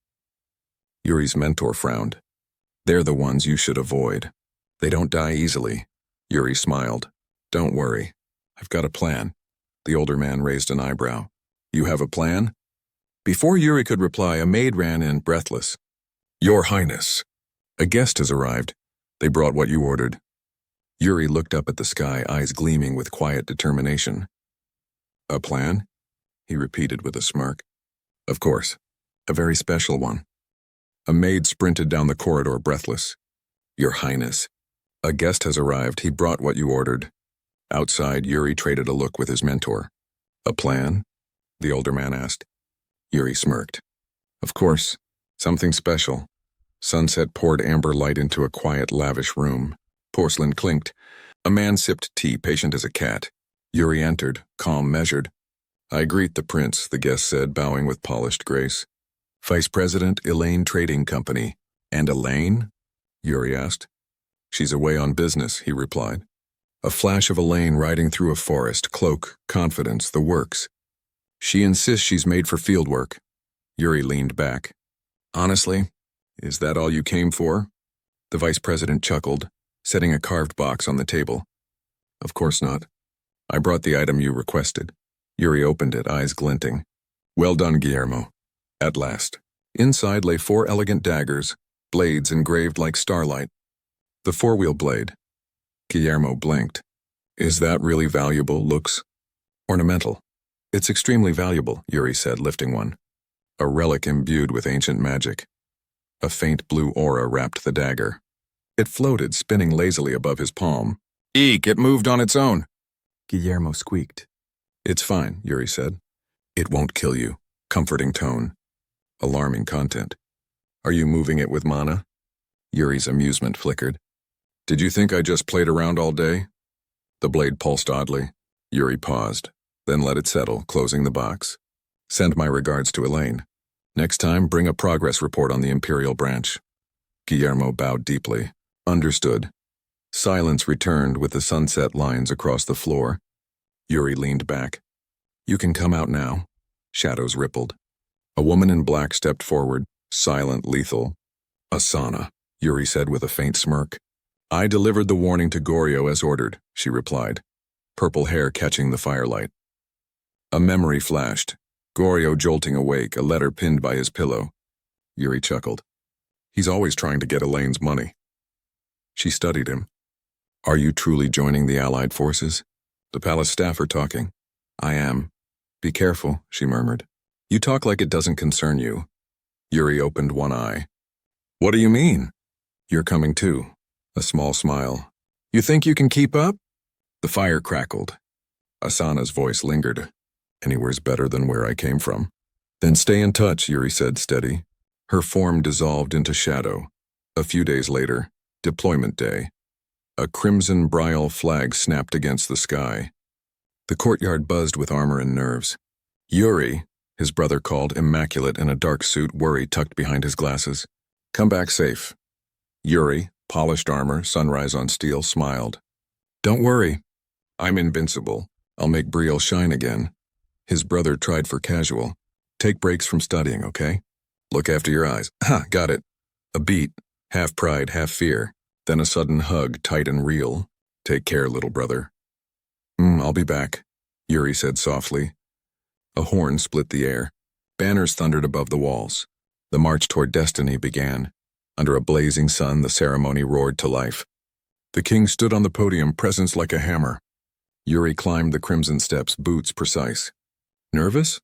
Yuri's mentor frowned. They're the ones you should avoid. They don't die easily. Yuri smiled. Don't worry. I've got a plan. The older man raised an eyebrow. You have a plan? Before Yuri could reply, a maid ran in, breathless. Your Highness. A guest has arrived. They brought what you ordered. Yuri looked up at the sky, eyes gleaming with quiet determination. A plan? He repeated with a smirk. Of course. A very special one. A maid sprinted down the corridor, breathless. Your Highness. A guest has arrived. He brought what you ordered. Outside, Yuri traded a look with his mentor. A plan? The older man asked. Yuri smirked. Of course. Something special. Sunset poured amber light into a quiet, lavish room. Porcelain clinked. A man sipped tea, patient as a cat. Yuri entered, calm, measured. I greet the prince, the guest said, bowing with polished grace. Vice President, Elaine Trading Company. And Elaine? Yuri asked. She's away on business, he replied. A flash of Elaine riding through a forest, cloak, confidence, the works. She insists she's made for field work. Yuri leaned back. Honestly, is that all you came for? The vice president chuckled, setting a carved box on the table. Of course not. I brought the item you requested. Yuri opened it, eyes glinting. Well done, Guillermo. At last. Inside lay 4 elegant daggers, blades engraved like starlight. The 4-wheel blade. Guillermo blinked. Is that really valuable, Lux? Ornamental. It's extremely valuable, Yuri said, lifting one. A relic imbued with ancient magic. A faint blue aura wrapped the dagger. It floated, spinning lazily above his palm. Eek, it moved on its own. Guillermo squeaked. It's fine, Yuri said. It won't kill you. Comforting tone. Alarming content. Are you moving it with mana? Yuri's amusement flickered. Did you think I just played around all day? The blade pulsed oddly. Yuri paused, then let it settle, closing the box. Send my regards to Elaine. Next time, bring a progress report on the Imperial branch. Guillermo bowed deeply. Understood. Silence returned with the sunset lines across the floor. Yuri leaned back. You can come out now. Shadows rippled. A woman in black stepped forward, silent, lethal. Asana, Yuri said with a faint smirk. I delivered the warning to Goryo as ordered, she replied, purple hair catching the firelight. A memory flashed. Goryo jolting awake, a letter pinned by his pillow. Yuri chuckled. He's always trying to get Elaine's money. She studied him. Are you truly joining the Allied forces? The palace staff are talking. I am. Be careful, she murmured. You talk like it doesn't concern you. Yuri opened one eye. What do you mean? You're coming too. A small smile. You think you can keep up? The fire crackled. Asana's voice lingered. Anywhere's better than where I came from. Then stay in touch, Yuri said, steady. Her form dissolved into shadow. A few days later, deployment day. A crimson Briel flag snapped against the sky. The courtyard buzzed with armor and nerves. Yuri, his brother called, immaculate in a dark suit, worry tucked behind his glasses. Come back safe. Yuri, polished armor, sunrise on steel, smiled. Don't worry. I'm invincible. I'll make Briel shine again. His brother tried for casual. Take breaks from studying, okay? Look after your eyes. Ha, got it. A beat, half pride, half fear. Then a sudden hug, tight and real. Take care, little brother. I'll be back, Yuri said softly. A horn split the air. Banners thundered above the walls. The march toward destiny began. Under a blazing sun, the ceremony roared to life. The king stood on the podium, presence like a hammer. Yuri climbed the crimson steps, boots precise. Nervous?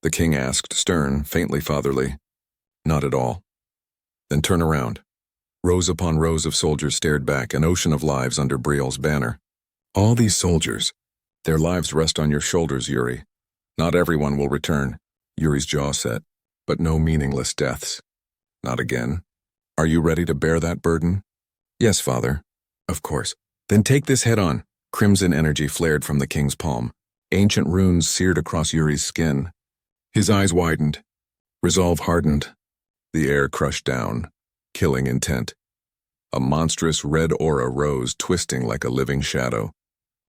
The king asked, stern, faintly fatherly. Not at all. Then turn around. Rows upon rows of soldiers stared back, an ocean of lives under Briel's banner. All these soldiers. Their lives rest on your shoulders, Yuri. Not everyone will return. Yuri's jaw set. But no meaningless deaths. Not again. Are you ready to bear that burden? Yes, father. Of course. Then take this head on. Crimson energy flared from the king's palm. Ancient runes seared across Yuri's skin. His eyes widened. Resolve hardened. The air crushed down. Killing intent. A monstrous red aura rose, twisting like a living shadow.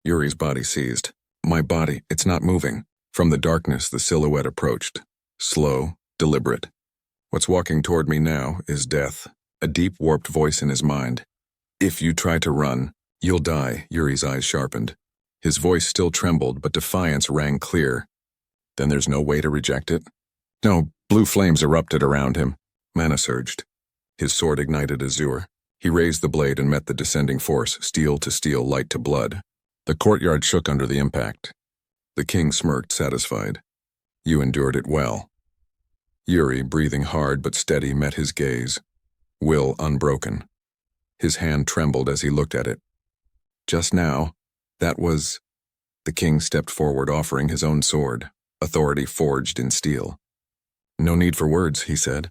Yuri's body seized. My body, it's not moving. From the darkness, the silhouette approached. Slow, deliberate. What's walking toward me now is death. A deep, warped voice in his mind. If you try to run, you'll die, Yuri's eyes sharpened. His voice still trembled, but defiance rang clear. Then there's no way to reject it? No, blue flames erupted around him. Mana surged. His sword ignited azure. He raised the blade and met the descending force, steel to steel, light to blood. The courtyard shook under the impact. The king smirked, satisfied. You endured it well. Yuri, breathing hard but steady, met his gaze. Will unbroken. His hand trembled as he looked at it. Just now, that was... The king stepped forward, offering his own sword, authority forged in steel. No need for words, he said.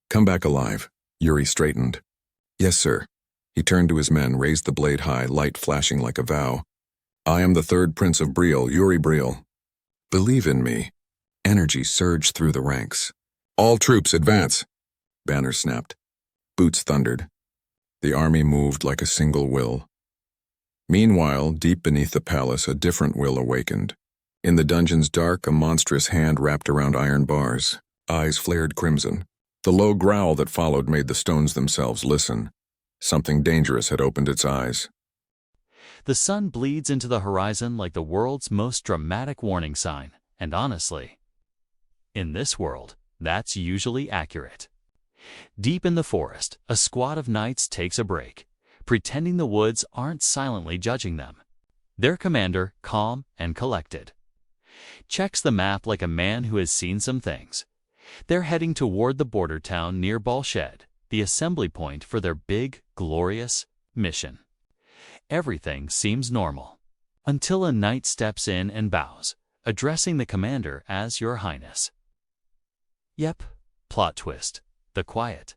Come back alive. Yuri straightened. Yes, sir. He turned to his men, raised the blade high, light flashing like a vow. I am the Third Prince of Briol, Yuri Briol. Believe in me. Energy surged through the ranks. All troops advance. Banners snapped. Boots thundered. The army moved like a single will. Meanwhile, deep beneath the palace, a different will awakened. In the dungeon's dark, a monstrous hand wrapped around iron bars. Eyes flared crimson. The low growl that followed made the stones themselves listen. Something dangerous had opened its eyes. The sun bleeds into the horizon like the world's most dramatic warning sign, and honestly, in this world, that's usually accurate. Deep in the forest, a squad of knights takes a break, pretending the woods aren't silently judging them. Their commander, calm and collected, checks the map like a man who has seen some things. They're heading toward the border town near Balshed, the assembly point for their big, glorious mission. Everything seems normal, until a knight steps in and bows, addressing the commander as Your Highness. Yep, plot twist, the quiet,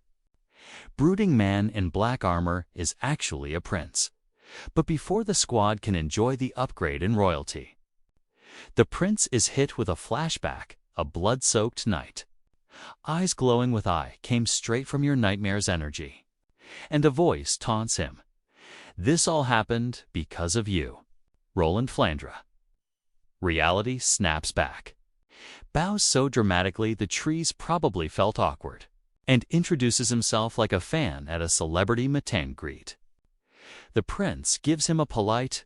brooding man in black armor is actually a prince. But before the squad can enjoy the upgrade in royalty, the prince is hit with a flashback, a blood-soaked night. Eyes glowing with eye came straight from your nightmare's energy, and a voice taunts him. This all happened because of you, Roland Flandre. Reality snaps back. Bows so dramatically the trees probably felt awkward, and introduces himself like a fan at a celebrity meet and greet. The prince gives him a polite,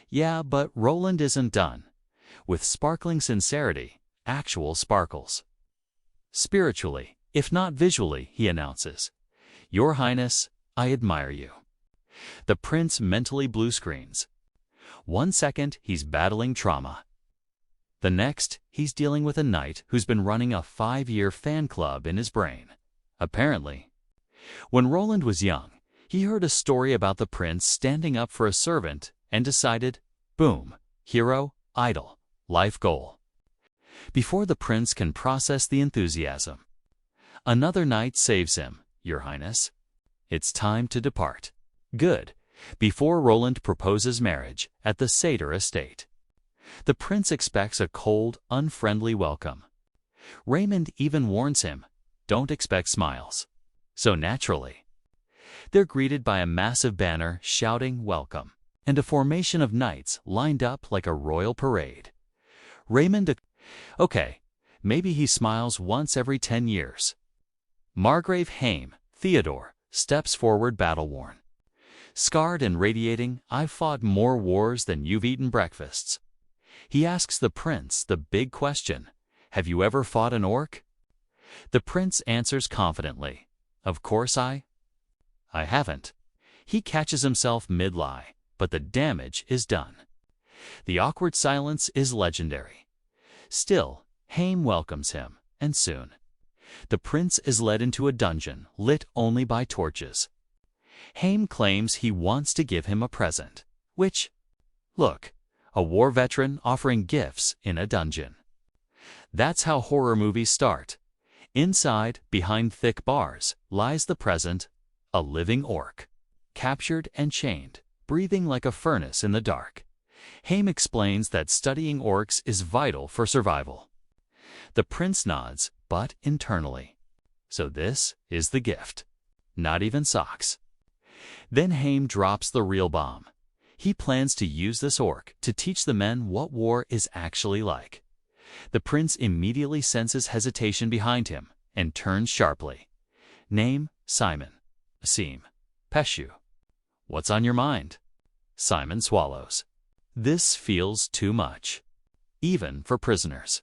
yeah, but Roland isn't done. With sparkling sincerity, actual sparkles. Spiritually, if not visually, he announces, Your Highness, I admire you. The prince mentally blue screens. 1 second, he's battling trauma. The next, he's dealing with a knight who's been running a 5-year fan club in his brain. Apparently, when Roland was young, he heard a story about the prince standing up for a servant and decided, boom, hero, idol, life goal. Before the prince can process the enthusiasm, another knight saves him, Your Highness. It's time to depart. Good. Before Roland proposes marriage at the Satyr estate, the prince expects a cold, unfriendly welcome. Raymond even warns him, don't expect smiles. So naturally, they're greeted by a massive banner shouting welcome, and a formation of knights lined up like a royal parade. Raymond, okay, maybe he smiles once every 10 years. Margrave Haim, Theodore, steps forward battle-worn. Scarred and radiating, I've fought more wars than you've eaten breakfasts. He asks the prince the big question, have you ever fought an orc? The prince answers confidently, of course I haven't. He catches himself mid-lie, but the damage is done. The awkward silence is legendary. Still, Haim welcomes him, and soon, the prince is led into a dungeon lit only by torches. Haim claims he wants to give him a present, which, look, a war veteran offering gifts in a dungeon. That's how horror movies start. Inside, behind thick bars, lies the present, a living orc, captured and chained, breathing like a furnace in the dark. Haim explains that studying orcs is vital for survival. The prince nods, but internally. So this is the gift. Not even socks. Then Haim drops the real bomb. He plans to use this orc to teach the men what war is actually like. The prince immediately senses hesitation behind him and turns sharply. Name, Simon. Asim. Peshu. What's on your mind? Simon swallows. This feels too much, even for prisoners.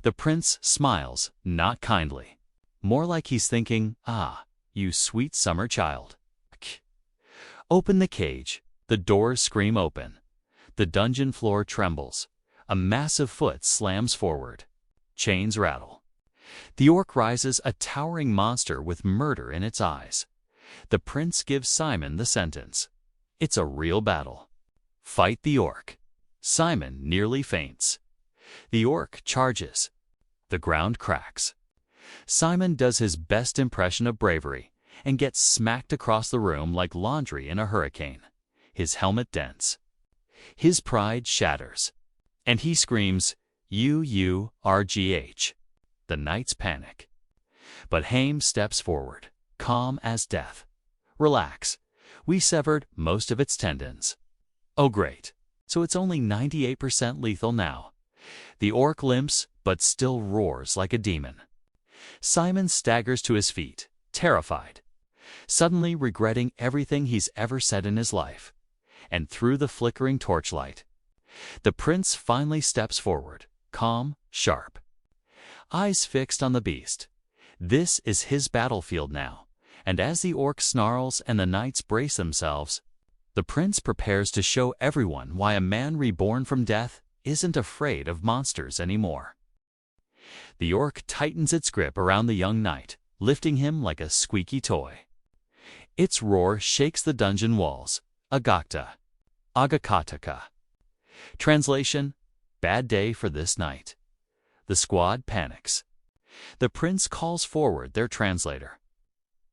The prince smiles, not kindly. More like he's thinking, ah, you sweet summer child. Open the cage. The doors scream open. The dungeon floor trembles. A massive foot slams forward. Chains rattle. The orc rises, a towering monster with murder in its eyes. The prince gives Simon the sentence. It's a real battle. Fight the orc. Simon nearly faints. The orc charges. The ground cracks. Simon does his best impression of bravery and gets smacked across the room like laundry in a hurricane. His helmet dents. His pride shatters. And he screams, U-U-R-G-H. The knights panic. But Haim steps forward, calm as death. Relax. We severed most of its tendons. Oh great. So it's only 98% lethal now. The orc limps, but still roars like a demon. Simon staggers to his feet, terrified, suddenly regretting everything he's ever said in his life. And through the flickering torchlight, the prince finally steps forward, calm, sharp. Eyes fixed on the beast. This is his battlefield now, and as the orc snarls and the knights brace themselves, the prince prepares to show everyone why a man reborn from death isn't afraid of monsters anymore. The orc tightens its grip around the young knight, lifting him like a squeaky toy. Its roar shakes the dungeon walls. Agakta. Agakataka. Translation: bad day for this knight. The squad panics. The prince calls forward their translator.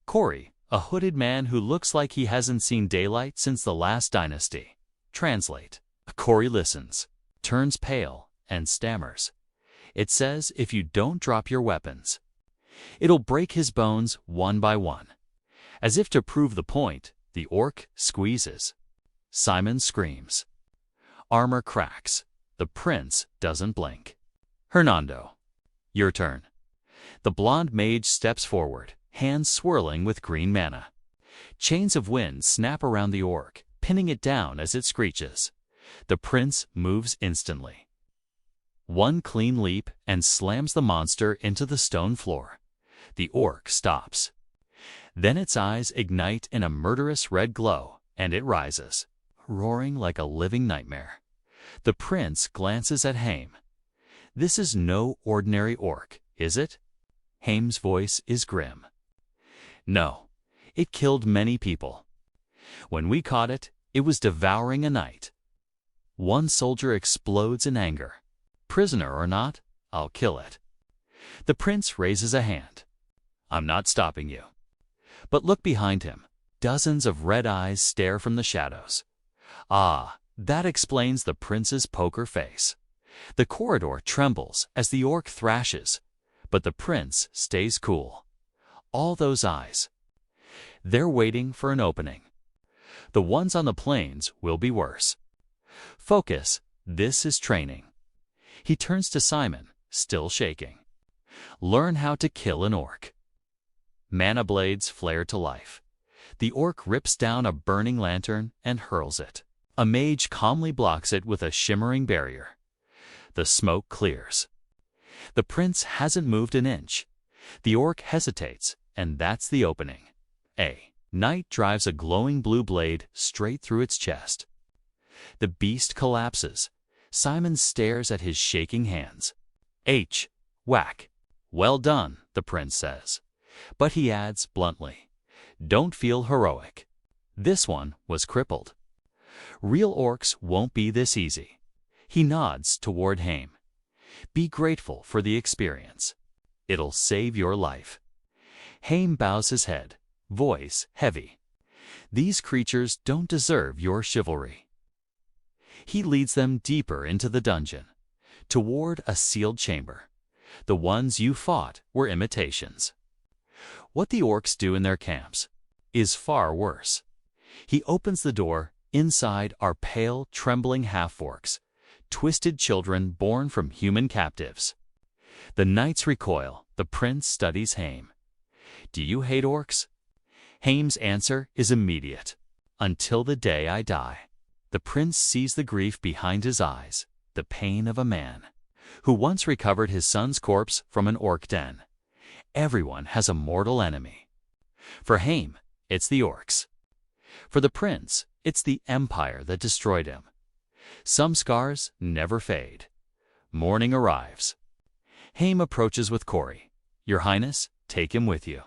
Corey, a hooded man who looks like he hasn't seen daylight since the last dynasty. Translate. Corey listens, turns pale, and stammers. It says if you don't drop your weapons, it'll break his bones one by one. As if to prove the point, the orc squeezes. Simon screams. Armor cracks. The prince doesn't blink. Hernando. Your turn. The blonde mage steps forward, hands swirling with green mana. Chains of wind snap around the orc, pinning it down as it screeches. The prince moves instantly. One clean leap and slams the monster into the stone floor. The orc stops. Then its eyes ignite in a murderous red glow, and it rises, roaring like a living nightmare. The prince glances at Haim. This is no ordinary orc, is it? Haim's voice is grim. No, it killed many people. When we caught it, it was devouring a knight. One soldier explodes in anger. Prisoner or not, I'll kill it. The prince raises a hand. I'm not stopping you. But look behind him. Dozens of red eyes stare from the shadows. Ah, that explains the prince's poker face. The corridor trembles as the orc thrashes, but the prince stays cool. All those eyes. They're waiting for an opening. The ones on the plains will be worse. Focus, this is training. He turns to Simon, still shaking. Learn how to kill an orc. Mana blades flare to life. The orc rips down a burning lantern and hurls it. A mage calmly blocks it with a shimmering barrier. The smoke clears. The prince hasn't moved an inch. The orc hesitates, and that's the opening. A knight drives a glowing blue blade straight through its chest. The beast collapses. Simon stares at his shaking hands. Whack. Well done, the prince says. But he adds bluntly, don't feel heroic. This one was crippled. Real orcs won't be this easy. He nods toward Haim. Be grateful for the experience. It'll save your life. Haim bows his head, voice heavy. These creatures don't deserve your chivalry. He leads them deeper into the dungeon, toward a sealed chamber. The ones you fought were imitations. What the orcs do in their camps is far worse. He opens the door. Inside are pale, trembling half-orcs, twisted children born from human captives. The knights recoil. The prince studies Haim. Do you hate orcs? Haim's answer is immediate. Until the day I die. The prince sees the grief behind his eyes, the pain of a man who once recovered his son's corpse from an orc den. Everyone has a mortal enemy. For Haim, it's the orcs. For the prince, it's the empire that destroyed him. Some scars never fade. Morning arrives. Haim approaches with Corey. Your Highness, take him with you.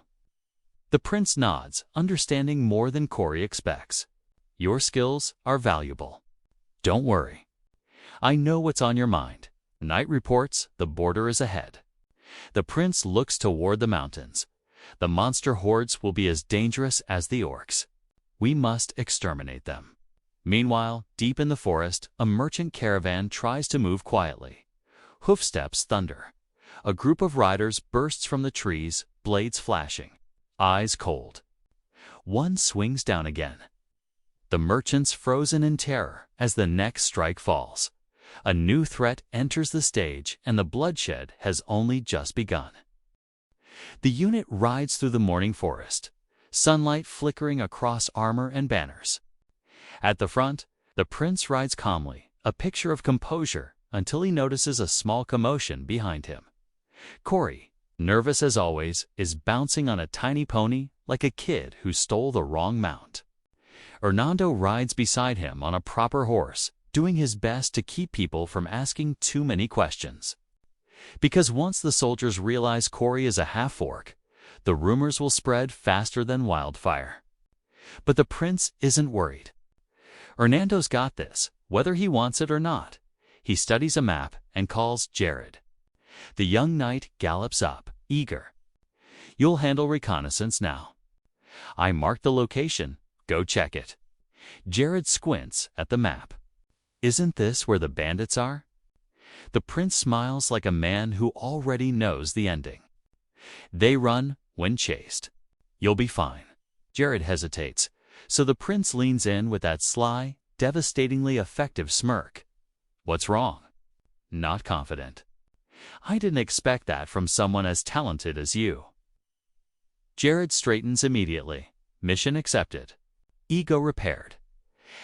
The prince nods, understanding more than Corey expects. Your skills are valuable. Don't worry. I know what's on your mind. Knight reports the border is ahead. The prince looks toward the mountains. The monster hordes will be as dangerous as the orcs. We must exterminate them. Meanwhile, deep in the forest, a merchant caravan tries to move quietly. Hoofsteps thunder. A group of riders bursts from the trees, blades flashing, eyes cold. One swings down again. The merchant's frozen in terror as the next strike falls. A new threat enters the stage, and the bloodshed has only just begun. The unit rides through the morning forest, sunlight flickering across armor and banners. At the front, the prince rides calmly, a picture of composure, until he notices a small commotion behind him. Corey, nervous as always, is bouncing on a tiny pony like a kid who stole the wrong mount. Hernando rides beside him on a proper horse, doing his best to keep people from asking too many questions. Because once the soldiers realize Corey is a half-orc, the rumors will spread faster than wildfire. But the prince isn't worried. Hernando's got this, whether he wants it or not. He studies a map and calls Jared. The young knight gallops up, eager. You'll handle reconnaissance now. I marked the location. Go check it. Jared squints at the map. Isn't this where the bandits are? The prince smiles like a man who already knows the ending. They run when chased. You'll be fine. Jared hesitates, so the prince leans in with that sly, devastatingly effective smirk. What's wrong? Not confident. I didn't expect that from someone as talented as you. Jared straightens immediately. Mission accepted. Ego repaired.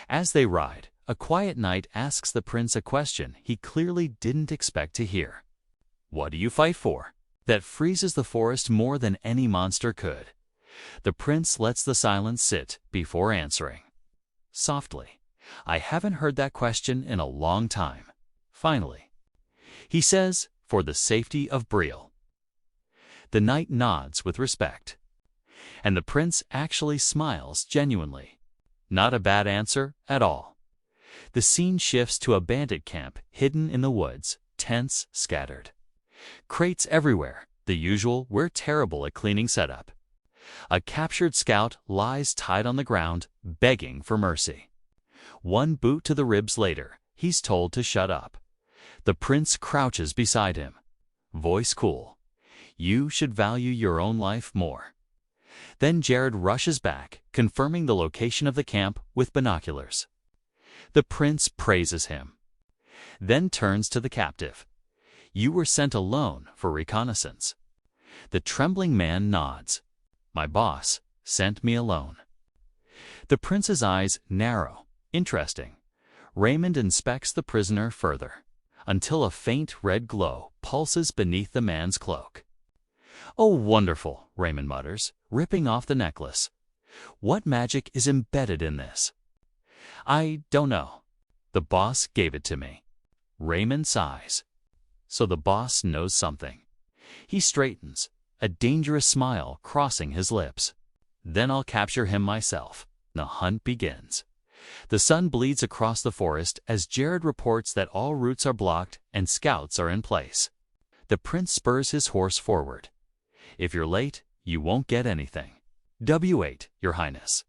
As they ride, a quiet knight asks the prince a question he clearly didn't expect to hear. What do you fight for? That freezes the forest more than any monster could. The prince lets the silence sit before answering. Softly, I haven't heard that question in a long time. Finally, he says, for the safety of Briel. The knight nods with respect. And the prince actually smiles genuinely. Not a bad answer at all. The scene shifts to a bandit camp hidden in the woods, tents scattered. Crates everywhere, the usual we're terrible at cleaning setup. A captured scout lies tied on the ground, begging for mercy. One boot to the ribs later, he's told to shut up. The prince crouches beside him. Voice cool. You should value your own life more. Then Jared rushes back, confirming the location of the camp with binoculars. The prince praises him. Then turns to the captive. You were sent alone for reconnaissance. The trembling man nods. My boss sent me alone. The prince's eyes narrow. Interesting. Raymond inspects the prisoner further, until a faint red glow pulses beneath the man's cloak. "Oh, wonderful," Raymond mutters, ripping off the necklace. "What magic is embedded in this?" "I don't know. The boss gave it to me." Raymond sighs. So the boss knows something. He straightens, a dangerous smile crossing his lips. "Then I'll capture him myself." The hunt begins. The sun bleeds across the forest as Jared reports that all routes are blocked and scouts are in place. The prince spurs his horse forward. "If you're late, you won't get anything." "W8, Your Highness."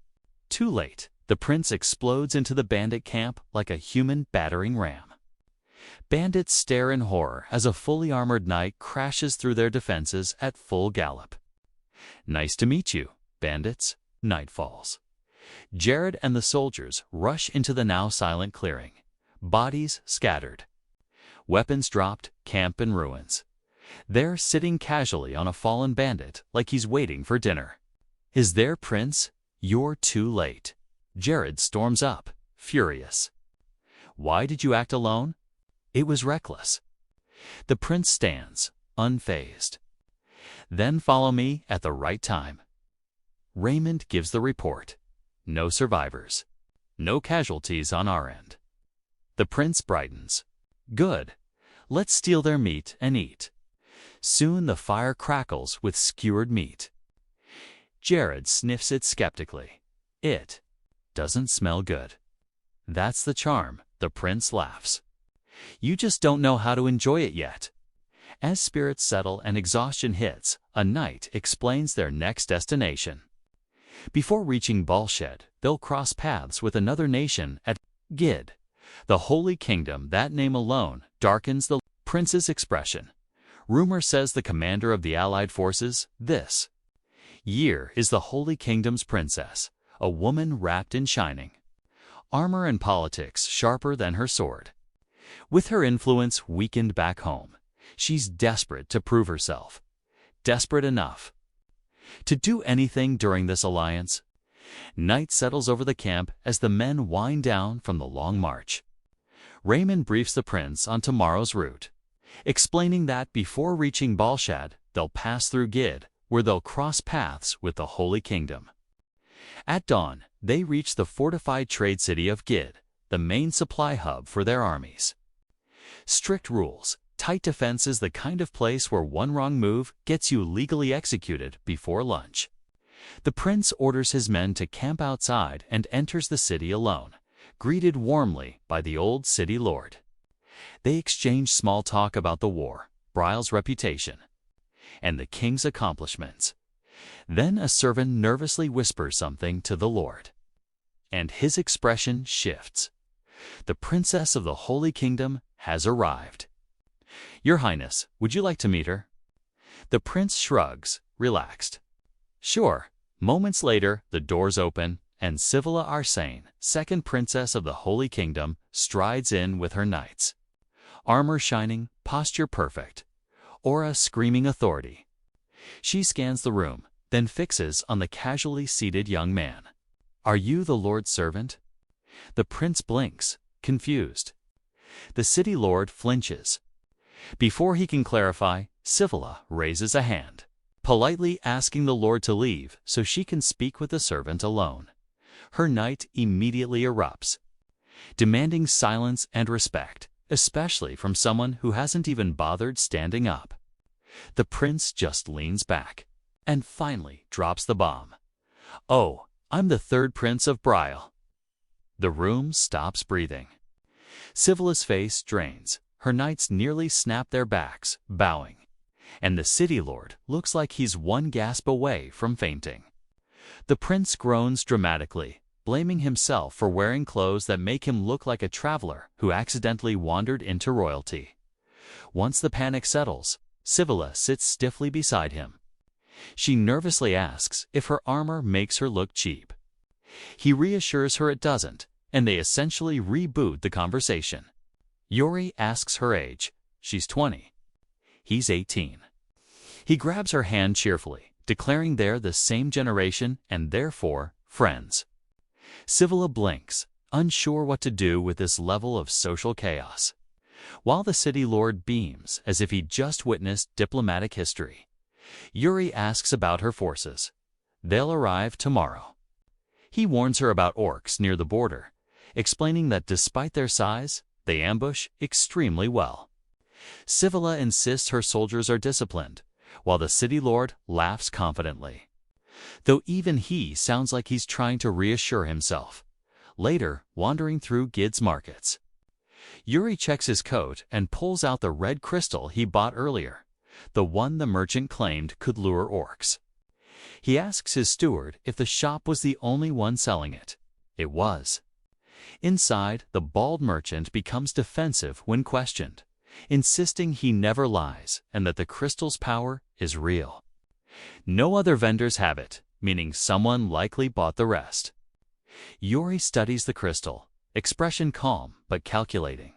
Too late. The prince explodes into the bandit camp like a human battering ram. Bandits stare in horror as a fully armored knight crashes through their defenses at full gallop. "Nice to meet you, bandits." Night falls. Jared and the soldiers rush into the now silent clearing. Bodies scattered. Weapons dropped, camp in ruins. They're sitting casually on a fallen bandit like he's waiting for dinner. "Is there, Prince? You're too late." Jared storms up, furious. "Why did you act alone?" "It was reckless." The prince stands, unfazed. "Then follow me at the right time." Raymond gives the report. No survivors. No casualties on our end. The prince brightens. "Good. Let's steal their meat and eat." Soon the fire crackles with skewered meat. Jared sniffs it skeptically. It doesn't smell good. "That's the charm," the prince laughs. "You just don't know how to enjoy it yet." As spirits settle and exhaustion hits, a knight explains their next destination. Before reaching Balshed, they'll cross paths with another nation at Gid, the Holy Kingdom. That name alone darkens the prince's expression. Rumor says the commander of the allied forces, this year, is the Holy Kingdom's princess, a woman wrapped in shining armor and politics sharper than her sword. With her influence weakened back home, she's desperate to prove herself. Desperate enough to do anything during this alliance. Night settles over the camp as the men wind down from the long march. Raymond briefs the prince on tomorrow's route, explaining that before reaching Balshad, they'll pass through Gid, where they'll cross paths with the Holy Kingdom. At dawn, they reach the fortified trade city of Gid, the main supply hub for their armies. Strict rules, tight defenses, the kind of place where one wrong move gets you legally executed before lunch. The prince orders his men to camp outside and enters the city alone, greeted warmly by the old city lord. They exchange small talk about the war, Briel's reputation, and the king's accomplishments. Then a servant nervously whispers something to the lord, and his expression shifts. The princess of the Holy Kingdom has arrived. "Your Highness, would you like to meet her?" The prince shrugs, relaxed. "Sure." Moments later, the doors open, and Sivila Arsane, second princess of the Holy Kingdom, strides in with her knights. Armor shining, posture perfect, aura screaming authority. She scans the room, then fixes on the casually seated young man. "Are you the Lord's servant?" The prince blinks, confused. The city lord flinches. Before he can clarify, Sivila raises a hand, politely asking the lord to leave so she can speak with the servant alone. Her knight immediately erupts, demanding silence and respect, especially from someone who hasn't even bothered standing up. The prince just leans back, and finally drops the bomb. "Oh, I'm the Third Prince of Briol." The room stops breathing. Sivila's face drains. Her knights nearly snap their backs, bowing. And the city lord looks like he's one gasp away from fainting. The prince groans dramatically, blaming himself for wearing clothes that make him look like a traveler who accidentally wandered into royalty. Once the panic settles, Sivila sits stiffly beside him. She nervously asks if her armor makes her look cheap. He reassures her it doesn't, and they essentially reboot the conversation. Yuri asks her age. She's 20. He's 18. He grabs her hand cheerfully, declaring they're the same generation and therefore friends. Sivilla blinks, unsure what to do with this level of social chaos, while the city lord beams as if he'd just witnessed diplomatic history. Yuri asks about her forces. They'll arrive tomorrow. He warns her about orcs near the border, explaining that despite their size, they ambush extremely well. Sivilla insists her soldiers are disciplined, while the city lord laughs confidently, though even he sounds like he's trying to reassure himself. Later, wandering through Gid's markets, Yuri checks his coat and pulls out the red crystal he bought earlier, the one the merchant claimed could lure orcs. He asks his steward if the shop was the only one selling it. It was. Inside, the bald merchant becomes defensive when questioned, insisting he never lies and that the crystal's power is real. No other vendors have it, meaning someone likely bought the rest. Yuri studies the crystal, expression calm but calculating,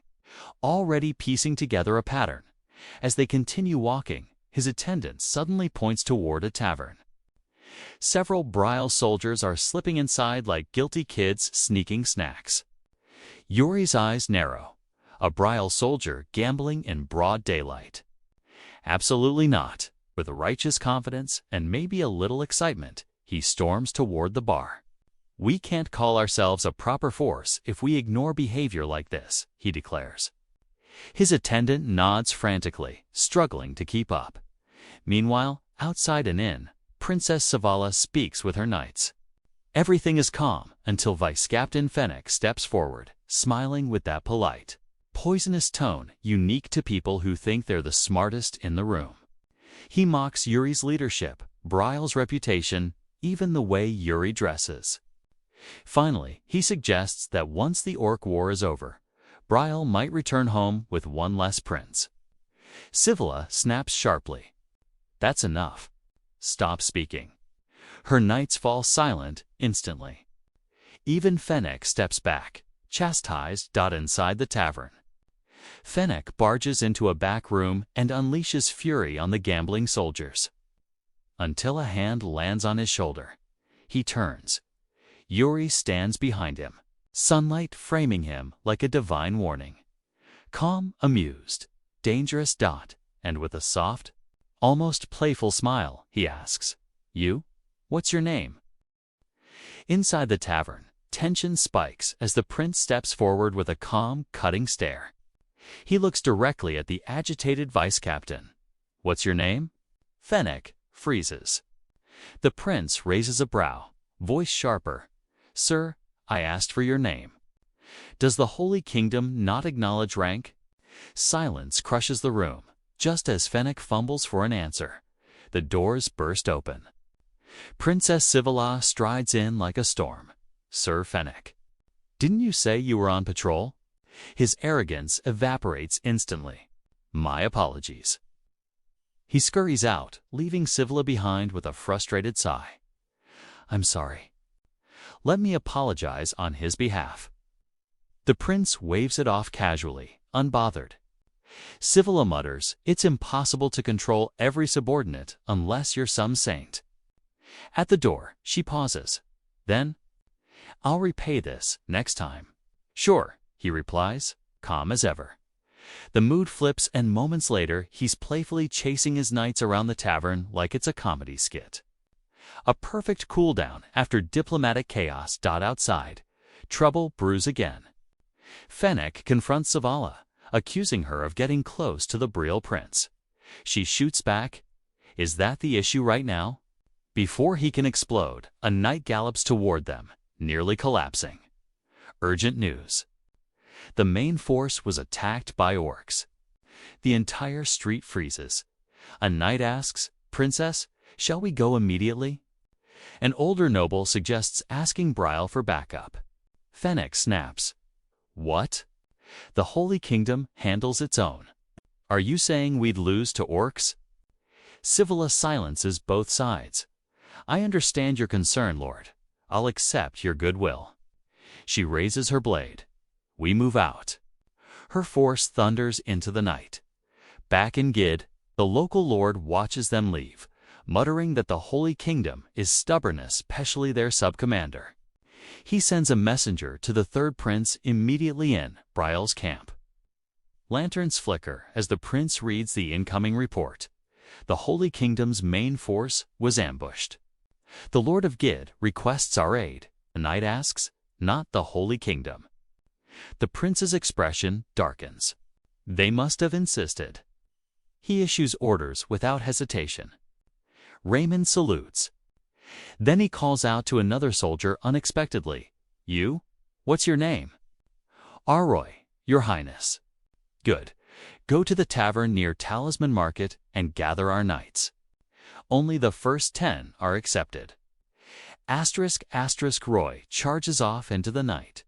already piecing together a pattern. As they continue walking, his attendant suddenly points toward a tavern. Several Briel soldiers are slipping inside like guilty kids sneaking snacks. Yuri's eyes narrow. A Briel soldier gambling in broad daylight. Absolutely not. With righteous confidence and maybe a little excitement, he storms toward the bar. "We can't call ourselves a proper force if we ignore behavior like this," he declares. His attendant nods frantically, struggling to keep up. Meanwhile, outside an inn, Princess Savala speaks with her knights. Everything is calm until Vice Captain Fennec steps forward, smiling with that polite, poisonous tone unique to people who think they're the smartest in the room. He mocks Yuri's leadership, Briel's reputation, even the way Yuri dresses. Finally, he suggests that once the Orc War is over, Briel might return home with one less prince. Sivilla snaps sharply. "That's enough. Stop speaking." Her knights fall silent instantly. Even Fennec steps back, chastised. Inside the tavern, Fennec barges into a back room and unleashes fury on the gambling soldiers. Until a hand lands on his shoulder. He turns. Yuri stands behind him, sunlight framing him like a divine warning. Calm, amused, dangerous. And with a soft, almost playful smile, he asks, "You? What's your name?" Inside the tavern, tension spikes as the prince steps forward with a calm, cutting stare. He looks directly at the agitated vice captain. "What's your name?" Fennec freezes. The prince raises a brow, voice sharper. "Sir, I asked for your name." Does the Holy Kingdom not acknowledge rank? Silence crushes the room, just as Fennec fumbles for an answer. The doors burst open. Princess Sivilla strides in like a storm. "Sir Fennec, didn't you say you were on patrol?" His arrogance evaporates instantly. "My apologies." He scurries out, leaving Sivilla behind with a frustrated sigh. "I'm sorry. Let me apologize on his behalf." The prince waves it off casually, unbothered. Sivilla mutters, "It's impossible to control every subordinate unless you're some saint." At the door, she pauses. Then, "I'll repay this next time." "Sure," he replies, calm as ever. The mood flips and moments later, he's playfully chasing his knights around the tavern like it's a comedy skit. A perfect cool-down after diplomatic chaos. Outside, trouble brews again. Fennec confronts Savala, accusing her of getting close to the Briel prince. She shoots back, "Is that the issue right now?" Before he can explode, a knight gallops toward them, nearly collapsing. Urgent news. The main force was attacked by orcs. The entire street freezes. A knight asks, "Princess, shall we go immediately?" An older noble suggests asking Briel for backup. Fennec snaps. "What? The Holy Kingdom handles its own. Are you saying we'd lose to orcs?" Sivilla silences both sides. "I understand your concern, Lord. I'll accept your goodwill." She raises her blade. We move out. Her force thunders into the night. Back in Gid, the local lord watches them leave, muttering that the Holy Kingdom is stubbornness, especially their sub-commander. He sends a messenger to the third prince immediately in Briel's camp. Lanterns flicker as the prince reads the incoming report. The Holy Kingdom's main force was ambushed. The Lord of Gid requests our aid. The knight asks, not the Holy Kingdom. The prince's expression darkens. They must have insisted. He issues orders without hesitation. Raymond salutes. Then he calls out to another soldier unexpectedly. You? What's your name? Aroy, Your Highness. Good. Go to the tavern near Talisman Market and gather our knights. Only the first 10 are accepted. Roy charges off into the night.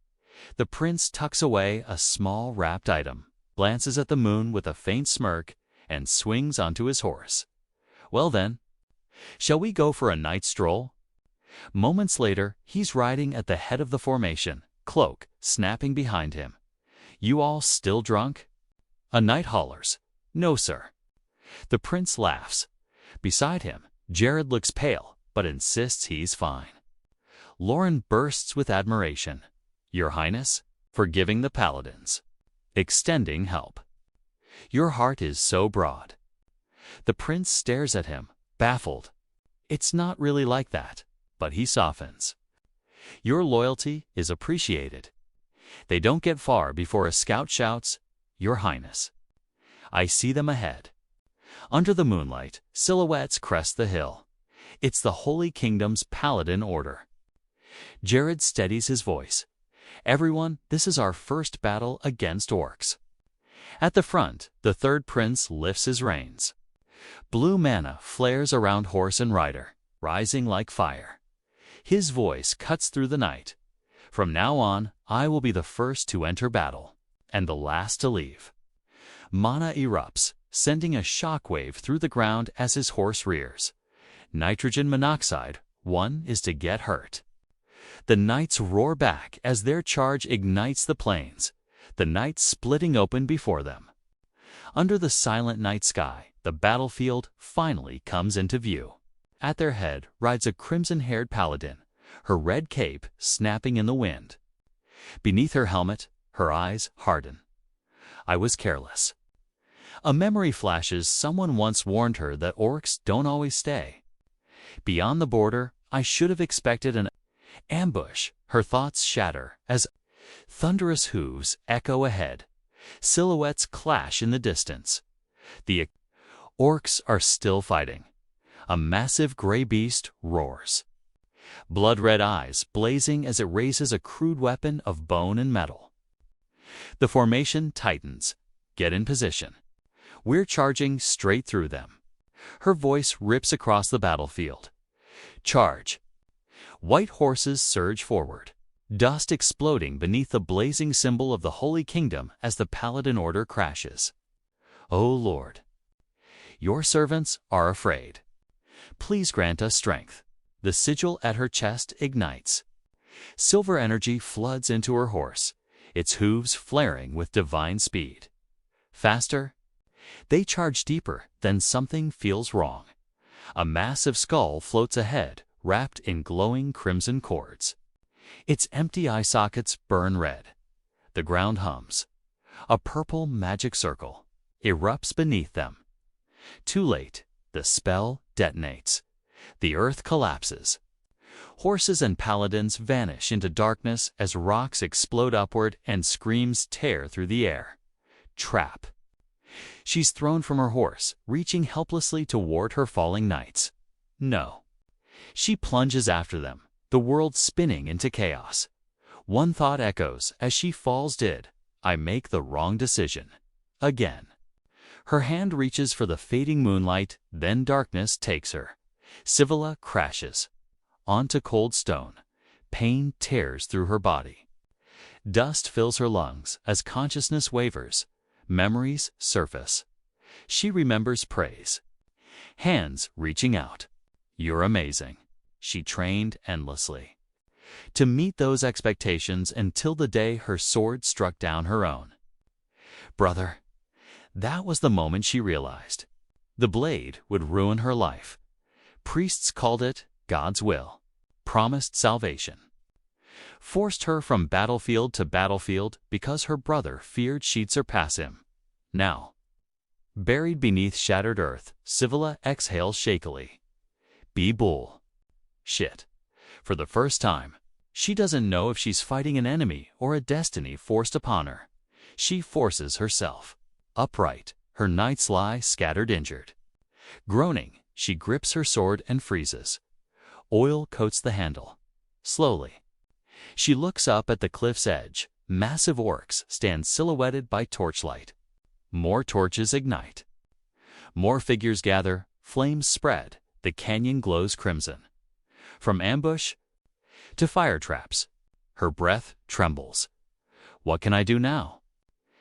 The prince tucks away a small wrapped item, glances at the moon with a faint smirk, and swings onto his horse. Well then, shall we go for a night stroll? Moments later, he's riding at the head of the formation, cloak snapping behind him. You all still drunk? A knight hollers, no sir. The prince laughs. Beside him, Jared looks pale, but insists he's fine. Lauren bursts with admiration. Your Highness, forgiving the paladins. Extending help. Your heart is so broad. The prince stares at him, baffled. It's not really like that, but he softens. Your loyalty is appreciated. They don't get far before a scout shouts, Your Highness. I see them ahead. Under the moonlight, silhouettes crest the hill. It's the Holy Kingdom's paladin order. Jared steadies his voice. Everyone, this is our first battle against orcs. At the front, the third prince lifts his reins. Blue mana flares around horse and rider, rising like fire. His voice cuts through the night. From now on, I will be the first to enter battle, and the last to leave. Mana erupts, sending a shockwave through the ground as his horse rears. Nitrogen monoxide, one is to get hurt. The knights roar back as their charge ignites the plains, the night splitting open before them. Under the silent night sky, the battlefield finally comes into view. At their head rides a crimson-haired paladin, her red cape snapping in the wind. Beneath her helmet, her eyes harden. I was careless. A memory flashes. Someone once warned her that orcs don't always stay. Beyond the border, I should have expected an ambush. Her thoughts shatter as thunderous hooves echo ahead. Silhouettes clash in the distance. The orcs are still fighting. A massive gray beast roars. Blood-red eyes blazing as it raises a crude weapon of bone and metal. The formation tightens. Get in position. We're charging straight through them. Her voice rips across the battlefield. Charge. White horses surge forward, dust exploding beneath the blazing symbol of the Holy Kingdom as the Paladin Order crashes. O Lord, your servants are afraid. Please grant us strength. The sigil at her chest ignites. Silver energy floods into her horse, its hooves flaring with divine speed. Faster? They charge deeper, then something feels wrong. A massive skull floats ahead, wrapped in glowing crimson cords. Its empty eye sockets burn red. The ground hums. A purple magic circle erupts beneath them. Too late, the spell detonates. The earth collapses. Horses and paladins vanish into darkness as rocks explode upward and screams tear through the air. Trap. She's thrown from her horse, reaching helplessly toward her falling knights. No. She plunges after them, the world spinning into chaos. One thought echoes as she falls dead. I make the wrong decision. Again. Her hand reaches for the fading moonlight, then darkness takes her. Sivilla crashes. Onto cold stone. Pain tears through her body. Dust fills her lungs as consciousness wavers. Memories surface. She remembers praise. Hands reaching out. You're amazing. She trained endlessly. To meet those expectations until the day her sword struck down her own. Brother, that was the moment she realized. The blade would ruin her life. Priests called it God's will, promised salvation. forced her from battlefield to battlefield because her brother feared she'd surpass him. Now, buried beneath shattered earth, Sivilla exhales shakily. Be bull. Shit. For the first time, she doesn't know if she's fighting an enemy or a destiny forced upon her. She forces herself. Upright, her knights lie scattered injured. Groaning, she grips her sword and freezes. Oil coats the handle. Slowly. She looks up at the cliff's edge. Massive orcs stand silhouetted by torchlight. More torches ignite. More figures gather, flames spread, the canyon glows crimson. From ambush to fire traps, her breath trembles. What can I do now?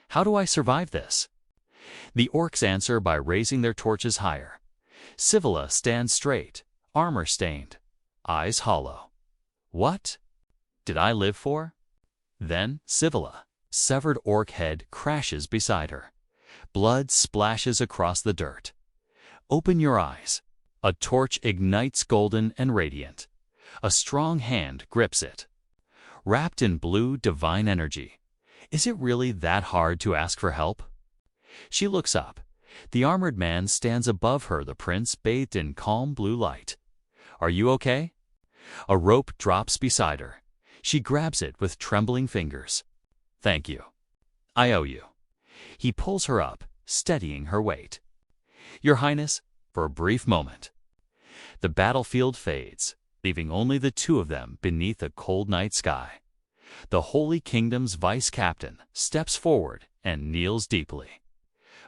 How do I survive this? The orcs answer by raising their torches higher. Sivilla stands straight, armor stained, eyes hollow. What did I live for? Then Sivilla, severed orc head, crashes beside her. Blood splashes across the dirt. Open your eyes. A torch ignites golden and radiant. A strong hand grips it. Wrapped in blue divine energy. Is it really that hard to ask for help? She looks up. The armored man stands above her, the prince bathed in calm blue light. Are you okay? A rope drops beside her. She grabs it with trembling fingers. Thank you. I owe you. He pulls her up, steadying her weight. Your Highness, for a brief moment. The battlefield fades, leaving only the two of them beneath a cold night sky. The Holy Kingdom's vice captain steps forward and kneels deeply.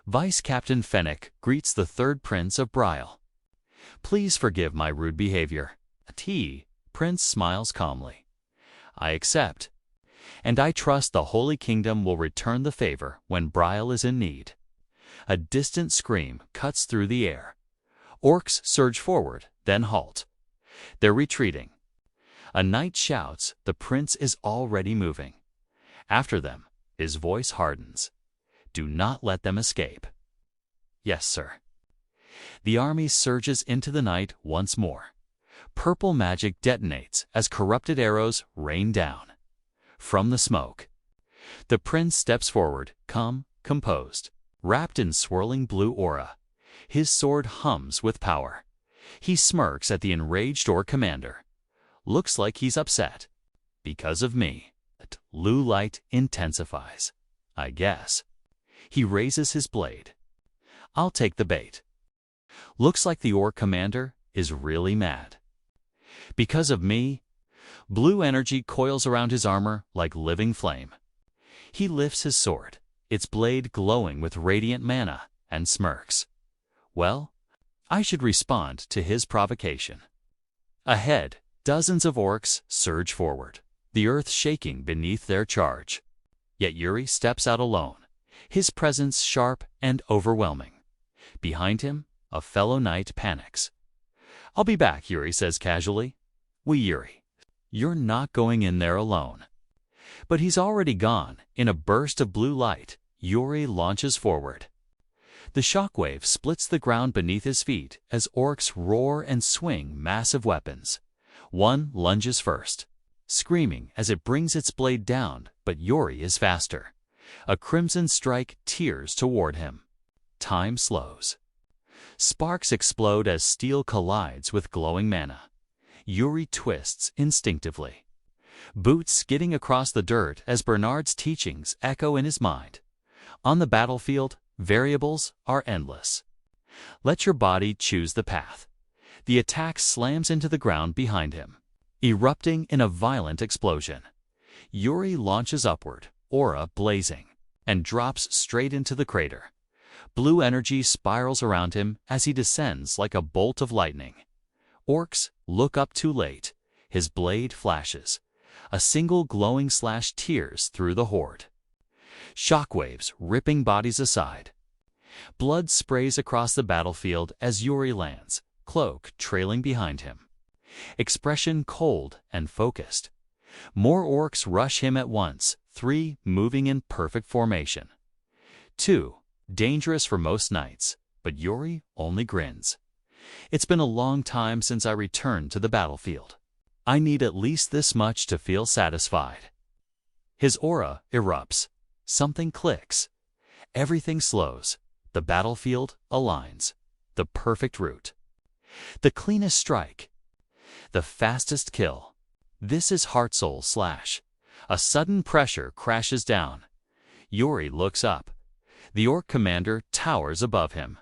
Vice Captain Fennec greets the Third Prince of Briol. Please forgive my rude behavior. Prince smiles calmly. I accept. And I trust the Holy Kingdom will return the favor when Briel is in need. A distant scream cuts through the air. Orcs surge forward, then halt. They're retreating. A knight shouts, the prince is already moving. After them, his voice hardens. Do not let them escape. Yes, sir. The army surges into the night once more. Purple magic detonates as corrupted arrows rain down. From the smoke, the prince steps forward, calm, composed, wrapped in swirling blue aura. His sword hums with power. He smirks at the enraged orc commander. Looks like he's upset. Because of me. Blue light intensifies. I guess. He raises his blade. I'll take the bait. Looks like the orc commander is really mad. Because of me, blue energy coils around his armor like living flame. He lifts his sword, its blade glowing with radiant mana, and smirks. Well, I should respond to his provocation. Ahead, dozens of orcs surge forward, the earth shaking beneath their charge. Yet Yuri steps out alone, his presence sharp and overwhelming. Behind him, a fellow knight panics. I'll be back, Yuri says casually. Yuri, you're not going in there alone. But he's already gone. In a burst of blue light, Yuri launches forward. The shockwave splits the ground beneath his feet as orcs roar and swing massive weapons. One lunges first, screaming as it brings its blade down, but Yuri is faster. A crimson strike tears toward him. Time slows. Sparks explode as steel collides with glowing mana. Yuri twists instinctively. Boots skidding across the dirt as Bernard's teachings echo in his mind. On the battlefield, variables are endless. Let your body choose the path. The attack slams into the ground behind him, erupting in a violent explosion. Yuri launches upward, aura blazing, and drops straight into the crater. Blue energy spirals around him as he descends like a bolt of lightning. Orcs look up too late. His blade flashes. A single glowing slash tears through the horde. Shockwaves ripping bodies aside. Blood sprays across the battlefield as Yuri lands, cloak trailing behind him. Expression cold and focused. More orcs rush him at once, 3 moving in perfect formation. 2, dangerous for most knights, but Yuri only grins. It's been a long time since I returned to the battlefield. I need at least this much to feel satisfied. His aura erupts. Something clicks. Everything slows. The battlefield aligns. The perfect route. The cleanest strike. The fastest kill. This is heart-soul slash. A sudden pressure crashes down. Yuri looks up. The orc commander towers above him.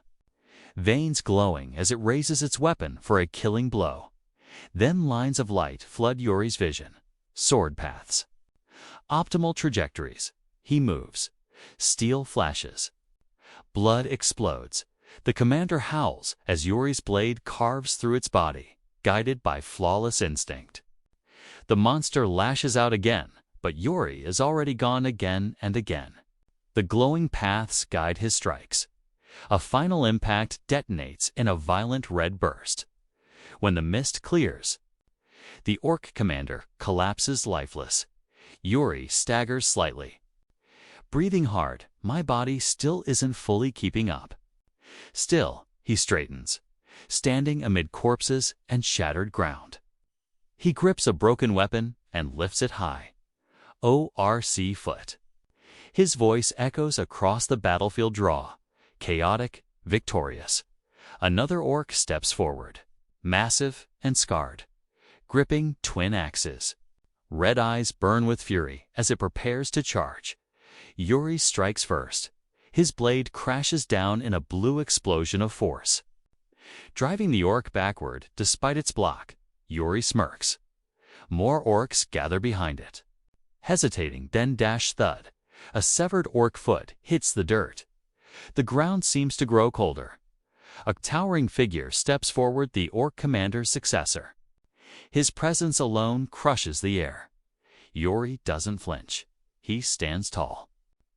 Veins glowing as it raises its weapon for a killing blow. Then lines of light flood Yuri's vision. Sword paths. Optimal trajectories. He moves. Steel flashes. Blood explodes. The commander howls as Yuri's blade carves through its body, guided by flawless instinct. The monster lashes out again, but Yuri is already gone again and again. The glowing paths guide his strikes. A final impact detonates in a violent red burst. When the mist clears, the orc commander collapses lifeless. Yuri staggers slightly. Breathing hard, my body still isn't fully keeping up. Still, he straightens, standing amid corpses and shattered ground. He grips a broken weapon and lifts it high. ORC foot. His voice echoes across the battlefield draw, chaotic, victorious. Another orc steps forward, massive and scarred, gripping twin axes. Red eyes burn with fury as it prepares to charge. Yuri strikes first. His blade crashes down in a blue explosion of force. Driving the orc backward despite its block, Yuri smirks. More orcs gather behind it. Hesitating, then dash thud. A severed orc foot hits the dirt. The ground seems to grow colder. A towering figure steps forward, the orc commander's successor. His presence alone crushes the air. Yuri doesn't flinch. He stands tall.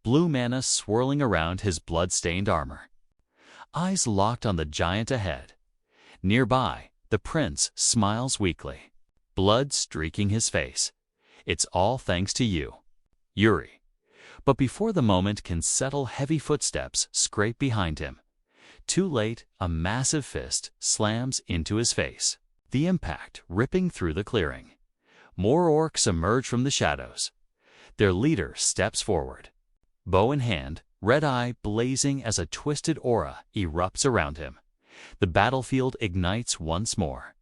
Blue mana swirling around his blood-stained armor. Eyes locked on the giant ahead. Nearby, the prince smiles weakly. Blood streaking his face. It's all thanks to you, Yuri. But before the moment can settle, heavy footsteps scrape behind him. Too late, a massive fist slams into his face. The impact ripping through the clearing. More orcs emerge from the shadows. Their leader steps forward. Bow in hand, red eye blazing as a twisted aura erupts around him. The battlefield ignites once more.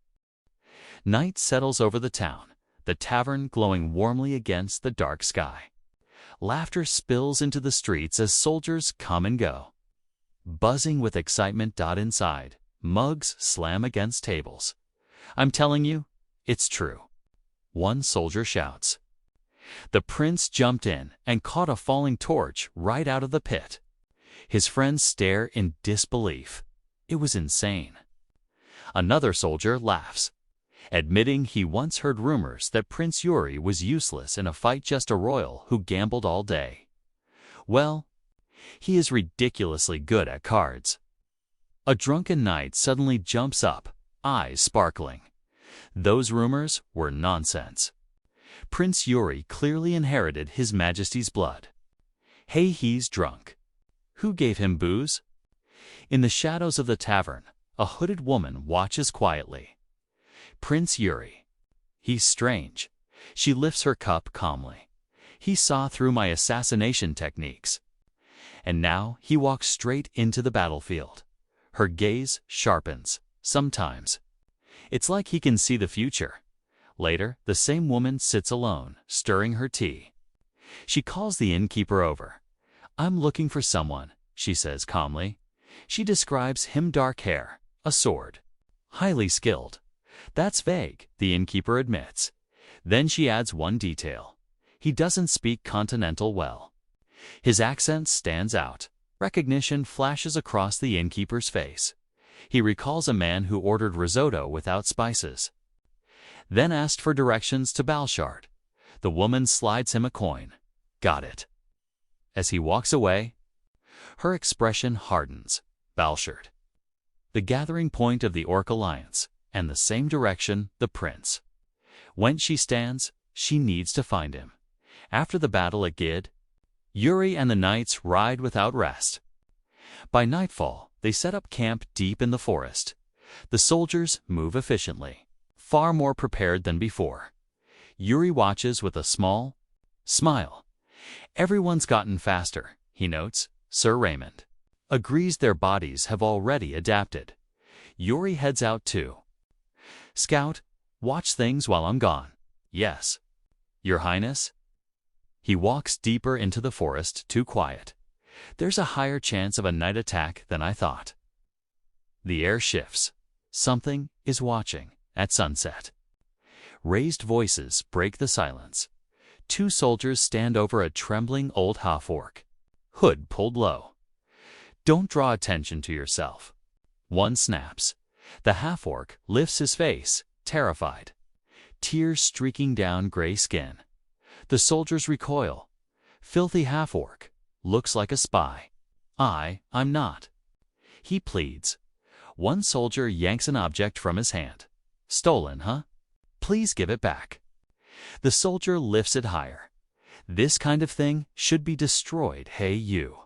Night settles over the town, the tavern glowing warmly against the dark sky. Laughter spills into the streets as soldiers come and go. Buzzing with excitement. Inside, mugs slam against tables. I'm telling you, it's true. One soldier shouts. The prince jumped in and caught a falling torch right out of the pit. His friends stare in disbelief. It was insane. Another soldier laughs, admitting he once heard rumors that Prince Yuri was useless in a fight, just a royal who gambled all day. Well, he is ridiculously good at cards. A drunken knight suddenly jumps up, eyes sparkling. Those rumors were nonsense. Prince Yuri clearly inherited His Majesty's blood. Hey, he's drunk. Who gave him booze? In the shadows of the tavern, a hooded woman watches quietly. Prince Yuri. He's strange. She lifts her cup calmly. He saw through my assassination techniques. And now he walks straight into the battlefield. Her gaze sharpens, sometimes. It's like he can see the future. Later, the same woman sits alone, stirring her tea. She calls the innkeeper over. I'm looking for someone, she says calmly. She describes him: dark hair, a sword, highly skilled. That's vague, the innkeeper admits. Then she adds one detail. He doesn't speak continental well. His accent stands out. Recognition flashes across the innkeeper's face. He recalls a man who ordered risotto without spices. Then asked for directions to Balshard. The woman slides him a coin. Got it. As he walks away, her expression hardens. Balshard. The gathering point of the Orc Alliance, and the same direction the prince. Whence she stands, she needs to find him. After the battle at Gid, Yuri and the knights ride without rest. By nightfall, they set up camp deep in the forest. The soldiers move efficiently. far more prepared than before. Yuri watches with a small smile. Everyone's gotten faster, he notes. Sir Raymond agrees their bodies have already adapted. Yuri heads out too. Scout, watch things while I'm gone. Yes. Your Highness? He walks deeper into the forest, too quiet. There's a higher chance of a night attack than I thought. The air shifts. Something is watching at sunset. Raised voices break the silence. Two soldiers stand over a trembling old half-orc. Hood pulled low. Don't draw attention to yourself. One snaps. The half-orc lifts his face, terrified. Tears streaking down gray skin. The soldiers recoil. Filthy half-orc. Looks like a spy. I'm not. He pleads. One soldier yanks an object from his hand. Stolen, huh? Please give it back. The soldier lifts it higher. This kind of thing should be destroyed, hey you.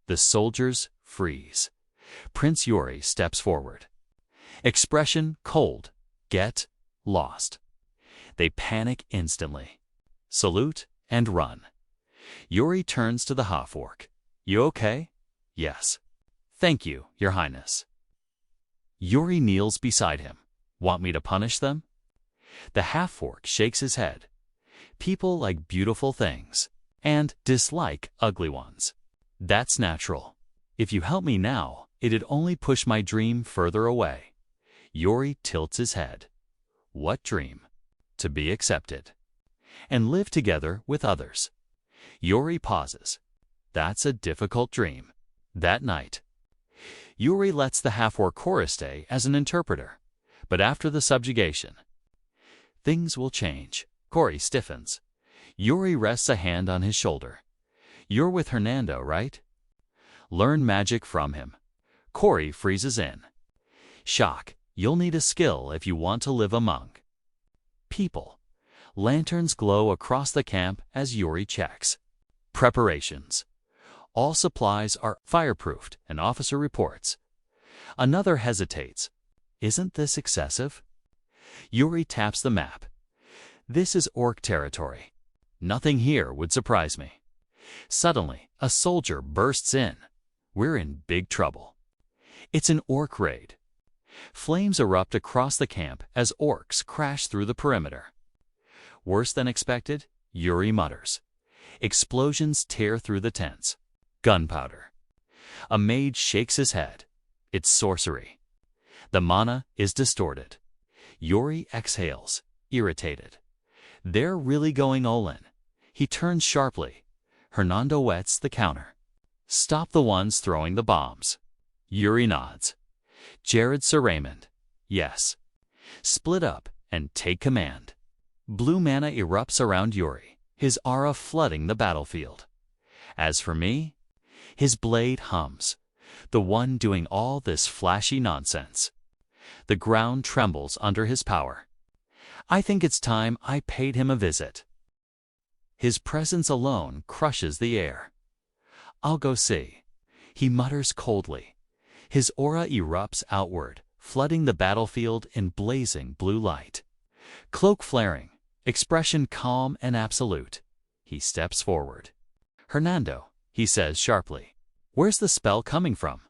The soldiers freeze. Prince Yuri steps forward. Expression cold. Get lost. They panic instantly. Salute and run. Yuri turns to the half-orc. You okay? Yes. Thank you, Your Highness. Yuri kneels beside him. Want me to punish them? The half-orc shakes his head. People like beautiful things and dislike ugly ones. That's natural. If you help me now, it'd only push my dream further away. Yuri tilts his head. What dream? To be accepted. And live together with others. Yuri pauses. That's a difficult dream. That night, Yuri lets the half-orc chorus stay as an interpreter. But after the subjugation, things will change. Corey stiffens. Yuri rests a hand on his shoulder. You're with Hernando, right? Learn magic from him. Corey freezes in. Shock. You'll need a skill if you want to live among people. Lanterns glow across the camp as Yuri checks. Preparations. All supplies are fireproofed, an officer reports. Another hesitates. Isn't this excessive? Yuri taps the map. This is orc territory. Nothing here would surprise me. Suddenly, a soldier bursts in. We're in big trouble. It's an orc raid. Flames erupt across the camp as orcs crash through the perimeter. Worse than expected, Yuri mutters. Explosions tear through the tents. Gunpowder. A mage shakes his head. It's sorcery. The mana is distorted. Yuri exhales, irritated. They're really going all in. He turns sharply. Hernando wets the counter. Stop the ones throwing the bombs. Yuri nods. Jared Sir Raymond. Yes. Split up and take command. Blue mana erupts around Yuri, his aura flooding the battlefield. As for me, his blade hums, the one doing all this flashy nonsense. The ground trembles under his power. I think it's time I paid him a visit. His presence alone crushes the air. I'll go see. He mutters coldly. His aura erupts outward, flooding the battlefield in blazing blue light. Cloak flaring, expression calm and absolute. He steps forward. Hernando, he says sharply. Where's the spell coming from?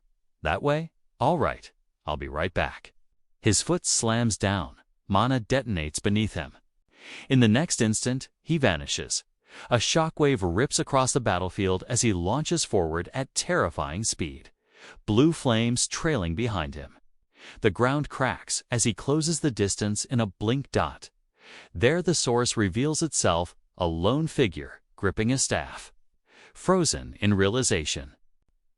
That way? All right. I'll be right back. His foot slams down. Mana detonates beneath him. In the next instant, he vanishes. A shockwave rips across the battlefield as he launches forward at terrifying speed. Blue flames trailing behind him. The ground cracks as he closes the distance in a blink dot. There the source reveals itself, a lone figure gripping a staff. Frozen in realization.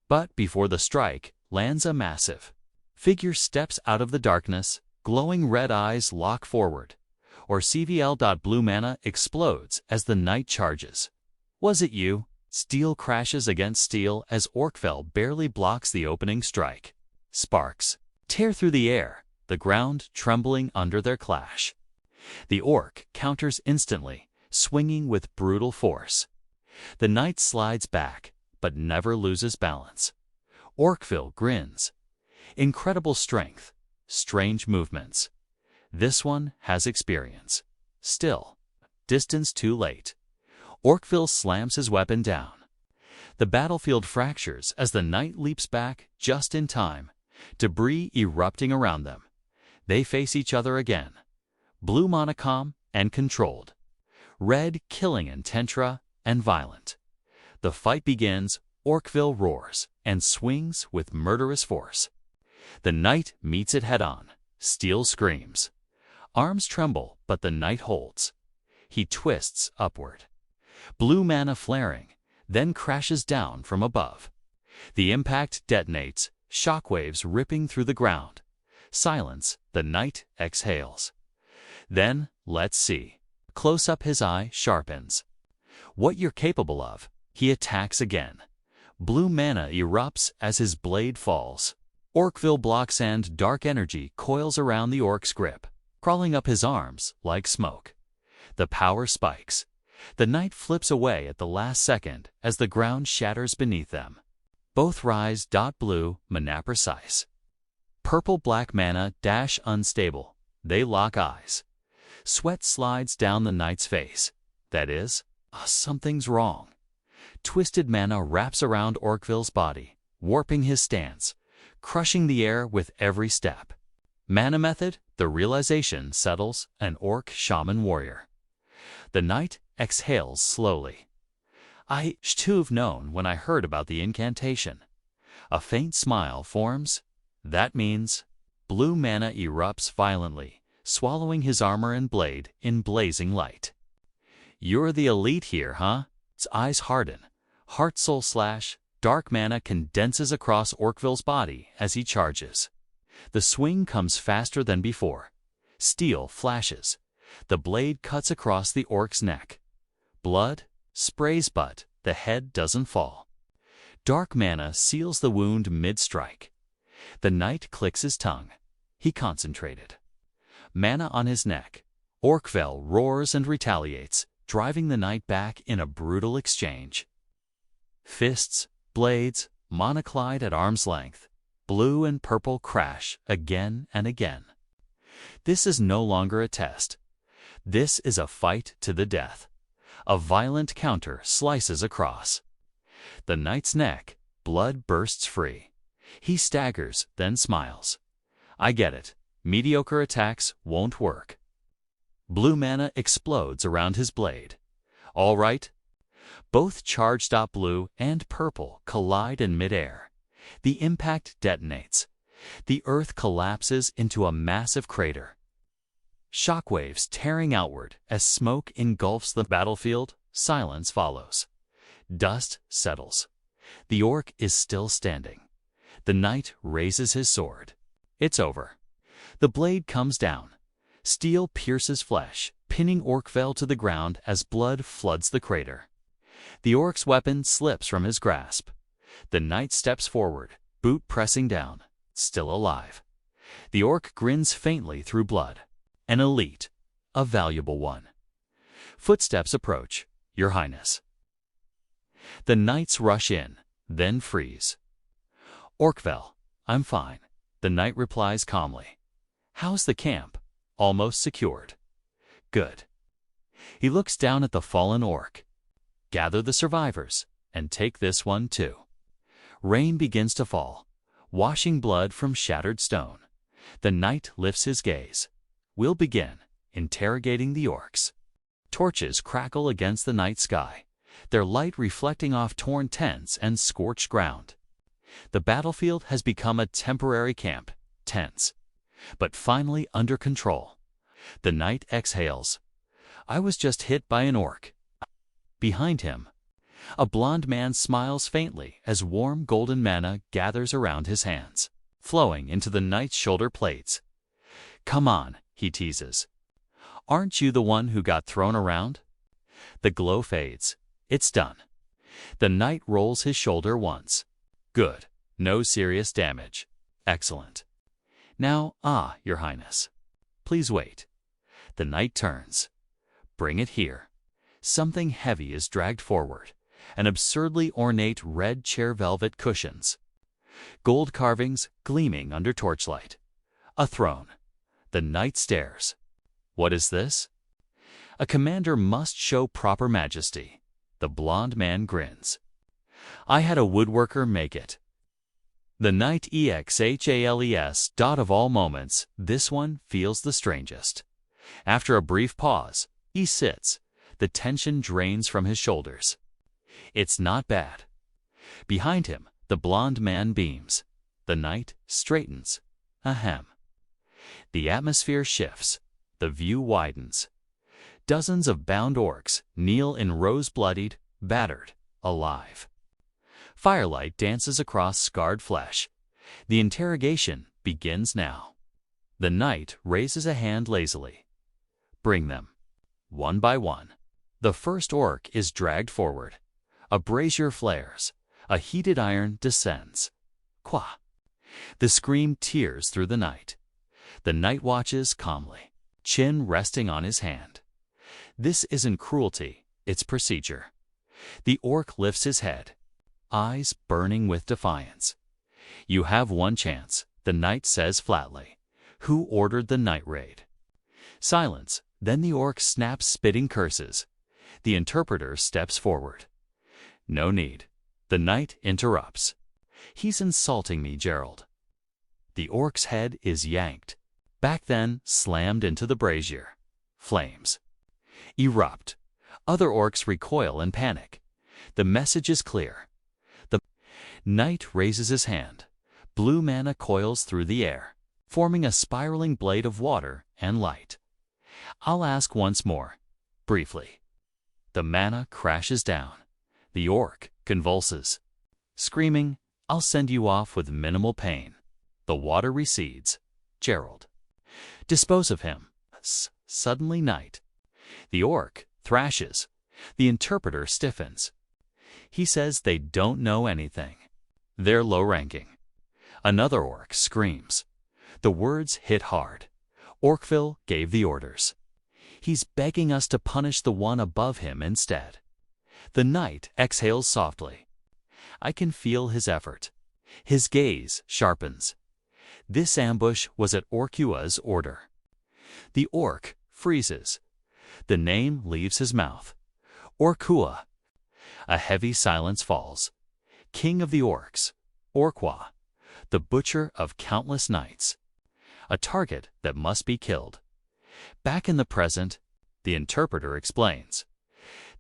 But before the strike lands a massive figure steps out of the darkness, glowing red eyes lock forward. Or CVL. Blue mana explodes as the night charges. Was it you? Steel crashes against steel as Orkfell barely blocks the opening strike. Sparks tear through the air, the ground trembling under their clash. The orc counters instantly, swinging with brutal force. The knight slides back, but never loses balance. Orkfell grins. Incredible strength, strange movements. This one has experience. Still, distance too late. Orkville slams his weapon down. The battlefield fractures as the knight leaps back just in time, debris erupting around them. They face each other again. Blue monochrome and controlled. Red killing in tentra and violent. The fight begins, Orkville roars and swings with murderous force. The knight meets it head-on. Steel screams. Arms tremble, but the knight holds. He twists upward. Blue mana flaring, then crashes down from above. The impact detonates, shockwaves ripping through the ground. Silence, the knight exhales. Then, let's see. Close up his eye sharpens. What you're capable of, he attacks again. Blue mana erupts as his blade falls. Orkville blocks and dark energy coils around the orc's grip, crawling up his arms like smoke. The power spikes. The knight flips away at the last second as the ground shatters beneath them. Both rise. Blue, mana precise. Purple-black mana dash unstable. They lock eyes. Sweat slides down the knight's face. That is, something's wrong. Twisted mana wraps around Orkville's body, warping his stance, crushing the air with every step. Mana method, the realization settles an orc shaman warrior. The knight exhales slowly. I should have known when I heard about the incantation. A faint smile forms. That means blue mana erupts violently, swallowing his armor and blade in blazing light. You're the elite here, huh? Its eyes harden. Heart-soul slash. Dark mana condenses across Orkville's body as he charges. The swing comes faster than before. Steel flashes. The blade cuts across the orc's neck. Blood sprays, but the head doesn't fall. Dark mana seals the wound mid-strike. The knight clicks his tongue. He concentrated. Mana on his neck. Orkville roars and retaliates, driving the knight back in a brutal exchange. Fists, blades, monoclide at arm's length. Blue and purple crash again and again. This is no longer a test. This is a fight to the death. A violent counter slices across. The knight's neck, blood bursts free. He staggers, then smiles. I get it. Mediocre attacks won't work. Blue mana explodes around his blade. All right. Both charged up blue and purple collide in midair. The impact detonates. The earth collapses into a massive crater. Shockwaves tearing outward as smoke engulfs the battlefield. Silence follows. Dust settles. The orc is still standing. The knight raises his sword. It's over. The blade comes down. Steel pierces flesh, pinning Orkville to the ground as blood floods the crater. The orc's weapon slips from his grasp. The knight steps forward, boot pressing down, still alive. The orc grins faintly through blood. An elite, a valuable one. Footsteps approach, Your Highness. The knights rush in, then freeze. Orkville, I'm fine, the knight replies calmly. How's the camp? Almost secured. Good. He looks down at the fallen orc. Gather the survivors, and take this one too. Rain begins to fall, washing blood from shattered stone. The knight lifts his gaze. We'll begin interrogating the orcs. Torches crackle against the night sky, their light reflecting off torn tents and scorched ground. The battlefield has become a temporary camp, tense, but finally under control. The knight exhales. I was just hit by an orc. Behind him, a blond man smiles faintly as warm golden mana gathers around his hands, flowing into the knight's shoulder plates. Come on, he teases. Aren't you the one who got thrown around? The glow fades. It's done. The knight rolls his shoulder once. Good. No serious damage. Excellent. Now, Your Highness. Please wait. The knight turns. Bring it here. Something heavy is dragged forward. An absurdly ornate red chair velvet cushions. Gold carvings gleaming under torchlight. A throne. The knight stares. What is this? A commander must show proper majesty. The blond man grins. I had a woodworker make it. The knight exhales. Of all moments, this one feels the strangest. After a brief pause, he sits. The tension drains from his shoulders. It's not bad. Behind him, the blond man beams. The knight straightens. Ahem. The atmosphere shifts. The view widens. Dozens of bound orcs kneel in rows, bloodied, battered, alive. Firelight dances across scarred flesh. The interrogation begins now. The knight raises a hand lazily. Bring them. One by one. The first orc is dragged forward. A brazier flares. A heated iron descends. Qua. The scream tears through the night. The knight watches calmly, chin resting on his hand. This isn't cruelty, it's procedure. The orc lifts his head, eyes burning with defiance. You have one chance, the knight says flatly. Who ordered the night raid? Silence, then the orc snaps, spitting curses. The interpreter steps forward. No need. The knight interrupts. He's insulting me, Gerald. The orc's head is yanked. Back then, slammed into the brazier. Flames erupt. Other orcs recoil and panic. The message is clear. The knight raises his hand. Blue mana coils through the air, forming a spiraling blade of water and light. I'll ask once more, briefly. The mana crashes down. The orc convulses. Screaming, I'll send you off with minimal pain. The water recedes. Gerald. Dispose of him. Suddenly night. The orc thrashes. The interpreter stiffens. He says they don't know anything. They're low-ranking. Another orc screams. The words hit hard. Orcville gave the orders. He's begging us to punish the one above him instead. The knight exhales softly. I can feel his effort. His gaze sharpens. This ambush was at Orcua's order. The orc freezes. The name leaves his mouth. Orcua. A heavy silence falls. King of the orcs. Orqua. The butcher of countless knights. A target that must be killed. Back in the present, the interpreter explains.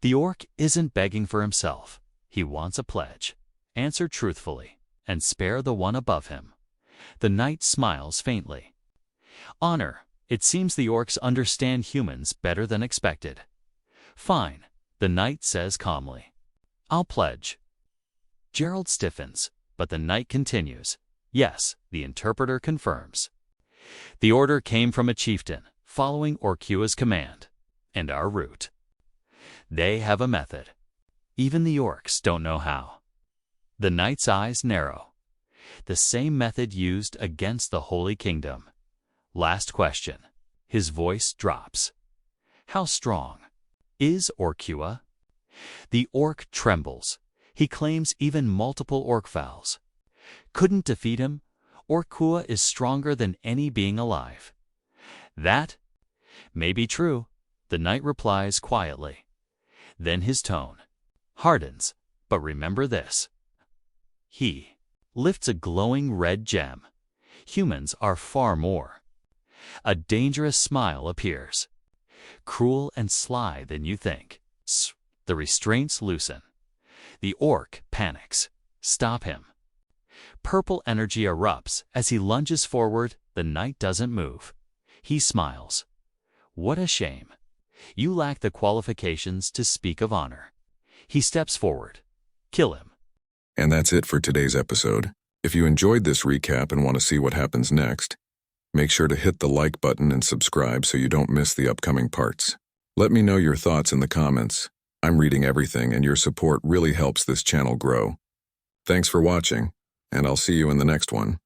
The orc isn't begging for himself. He wants a pledge. Answer truthfully, and spare the one above him. The knight smiles faintly. Honor. It seems the orcs understand humans better than expected. Fine, the knight says calmly. I'll pledge. Gerald stiffens, but the knight continues. Yes, the interpreter confirms. The order came from a chieftain, following Orcua's command, and our route. They have a method. Even the orcs don't know how. The knight's eyes narrow. The same method used against the Holy Kingdom. Last question. His voice drops. How strong is Orcua? The orc trembles. He claims even multiple orcvals couldn't defeat him. Orcua is stronger than any being alive. That may be true, the knight replies quietly. Then his tone hardens. But remember this. He lifts a glowing red gem. Humans are far more. A dangerous smile appears. Cruel and sly than you think. The restraints loosen. The orc panics. Stop him. Purple energy erupts as he lunges forward. The knight doesn't move. He smiles. What a shame. You lack the qualifications to speak of honor. He steps forward. Kill him. And that's it for today's episode. If you enjoyed this recap and want to see what happens next, make sure to hit the like button and subscribe so you don't miss the upcoming parts. Let me know your thoughts in the comments. I'm reading everything, and your support really helps this channel grow. Thanks for watching, and I'll see you in the next one.